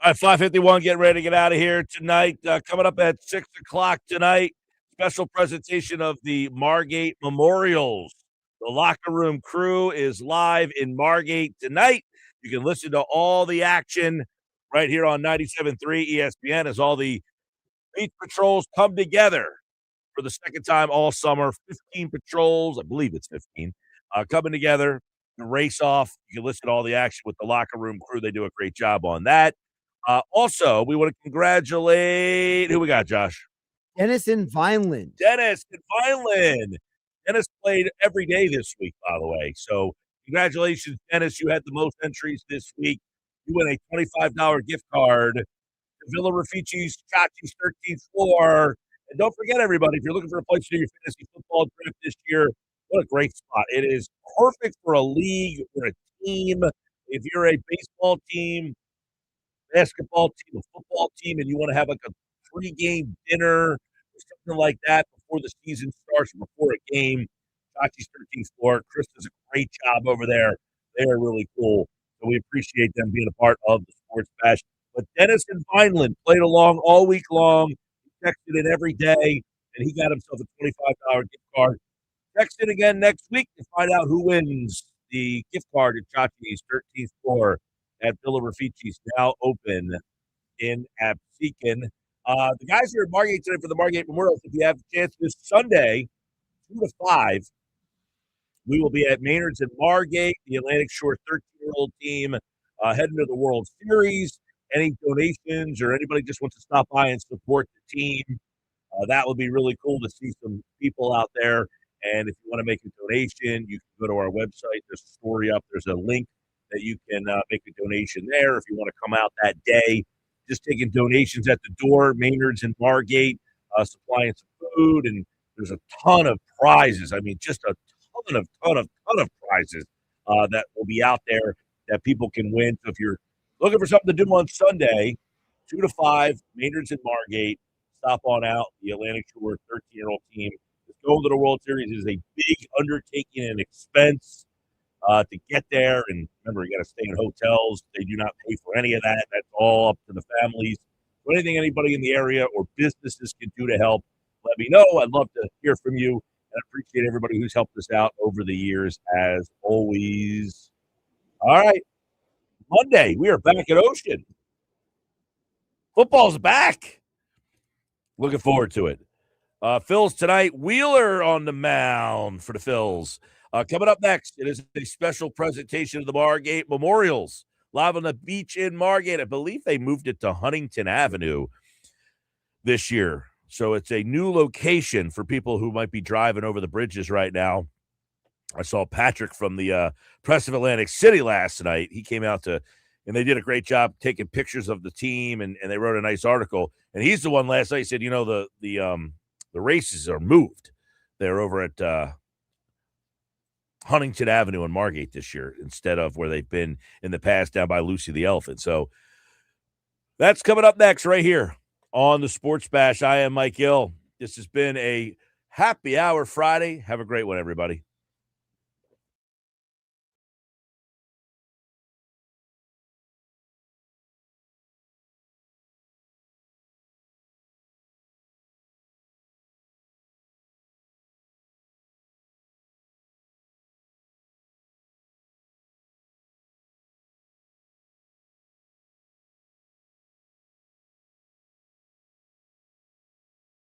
All right, 5:51, getting ready to get out of here tonight. Coming up at 6 o'clock tonight, special presentation of the Margate Memorials. The Locker Room Crew is live in Margate tonight. You can listen to all the action right here on 97.3 ESPN as all the beach patrols come together for the second time all summer. 15 patrols, I believe it's 15, coming together to race off. You can listen to all the action with the Locker Room Crew. They do a great job on that. Also, we want to congratulate who we got, Josh? Dennis in Vineland. Dennis in Vineland. Dennis played every day this week, by the way. So congratulations, Dennis. You had the most entries this week. You win a $25 gift card to Villa Raffici's Chachi's 13th floor. And don't forget, everybody, if you're looking for a place to do your fantasy football draft this year, what a great spot. It is perfect for a league or a team. If you're a baseball team, basketball team, a football team, and you want to have like a pregame dinner or something like that before the season starts or before a game, Chachi's 13th floor. Chris does a great job over there. They are really cool. So we appreciate them being a part of the Sports Bash. But Dennis in Vineland played along all week long. He texted in every day, and he got himself a $25 gift card. Text in again next week to find out who wins the gift card at Chachi's 13th floor at Villa Raffici's, now open in Absecon. The guys are at Margate today for the Margate Memorial. If you have a chance this Sunday, 2 to 5, we will be at Maynard's in Margate, the Atlantic Shore 13-year-old team, heading to the World Series. Any donations or anybody just wants to stop by and support the team, that would be really cool to see some people out there. And if you want to make a donation, you can go to our website. There's a story up. There's a link that you can make a donation there. If you want to come out that day, just taking donations at the door. Maynard's in Margate, supplying some food, and there's a ton of prizes. I mean, just a ton of prizes that will be out there that people can win. So if you're looking for something to do on Sunday, 2 to 5, Maynard's in Margate, stop on out. The Atlantic Shore 13-year-old team is going to the World Series. It is a big undertaking and expense to get there. And remember, you got to stay in hotels. They do not pay for any of that. That's all up to the families. So anything anybody in the area or businesses can do to help, let me know. I'd love to hear from you. And I appreciate everybody who's helped us out over the years, as always. All right. Monday, we are back at Ocean. Football's back. Looking forward to it. Phils tonight, Wheeler on the mound for the Phils. Coming up next, it is a special presentation of the Margate Memorials, live on the beach in Margate. I believe they moved it to Huntington Avenue this year. So it's a new location for people who might be driving over the bridges right now. I saw Patrick from the Press of Atlantic City last night. He came out and they did a great job taking pictures of the team, and they wrote a nice article. And he's the one last night. He said, you know, the races are moved. They're over at Huntington Avenue in Margate this year instead of where they've been in the past down by Lucy the Elephant. So that's coming up next right here on the Sports Bash. I am Mike Gill. This has been a happy hour Friday. Have a great one, everybody.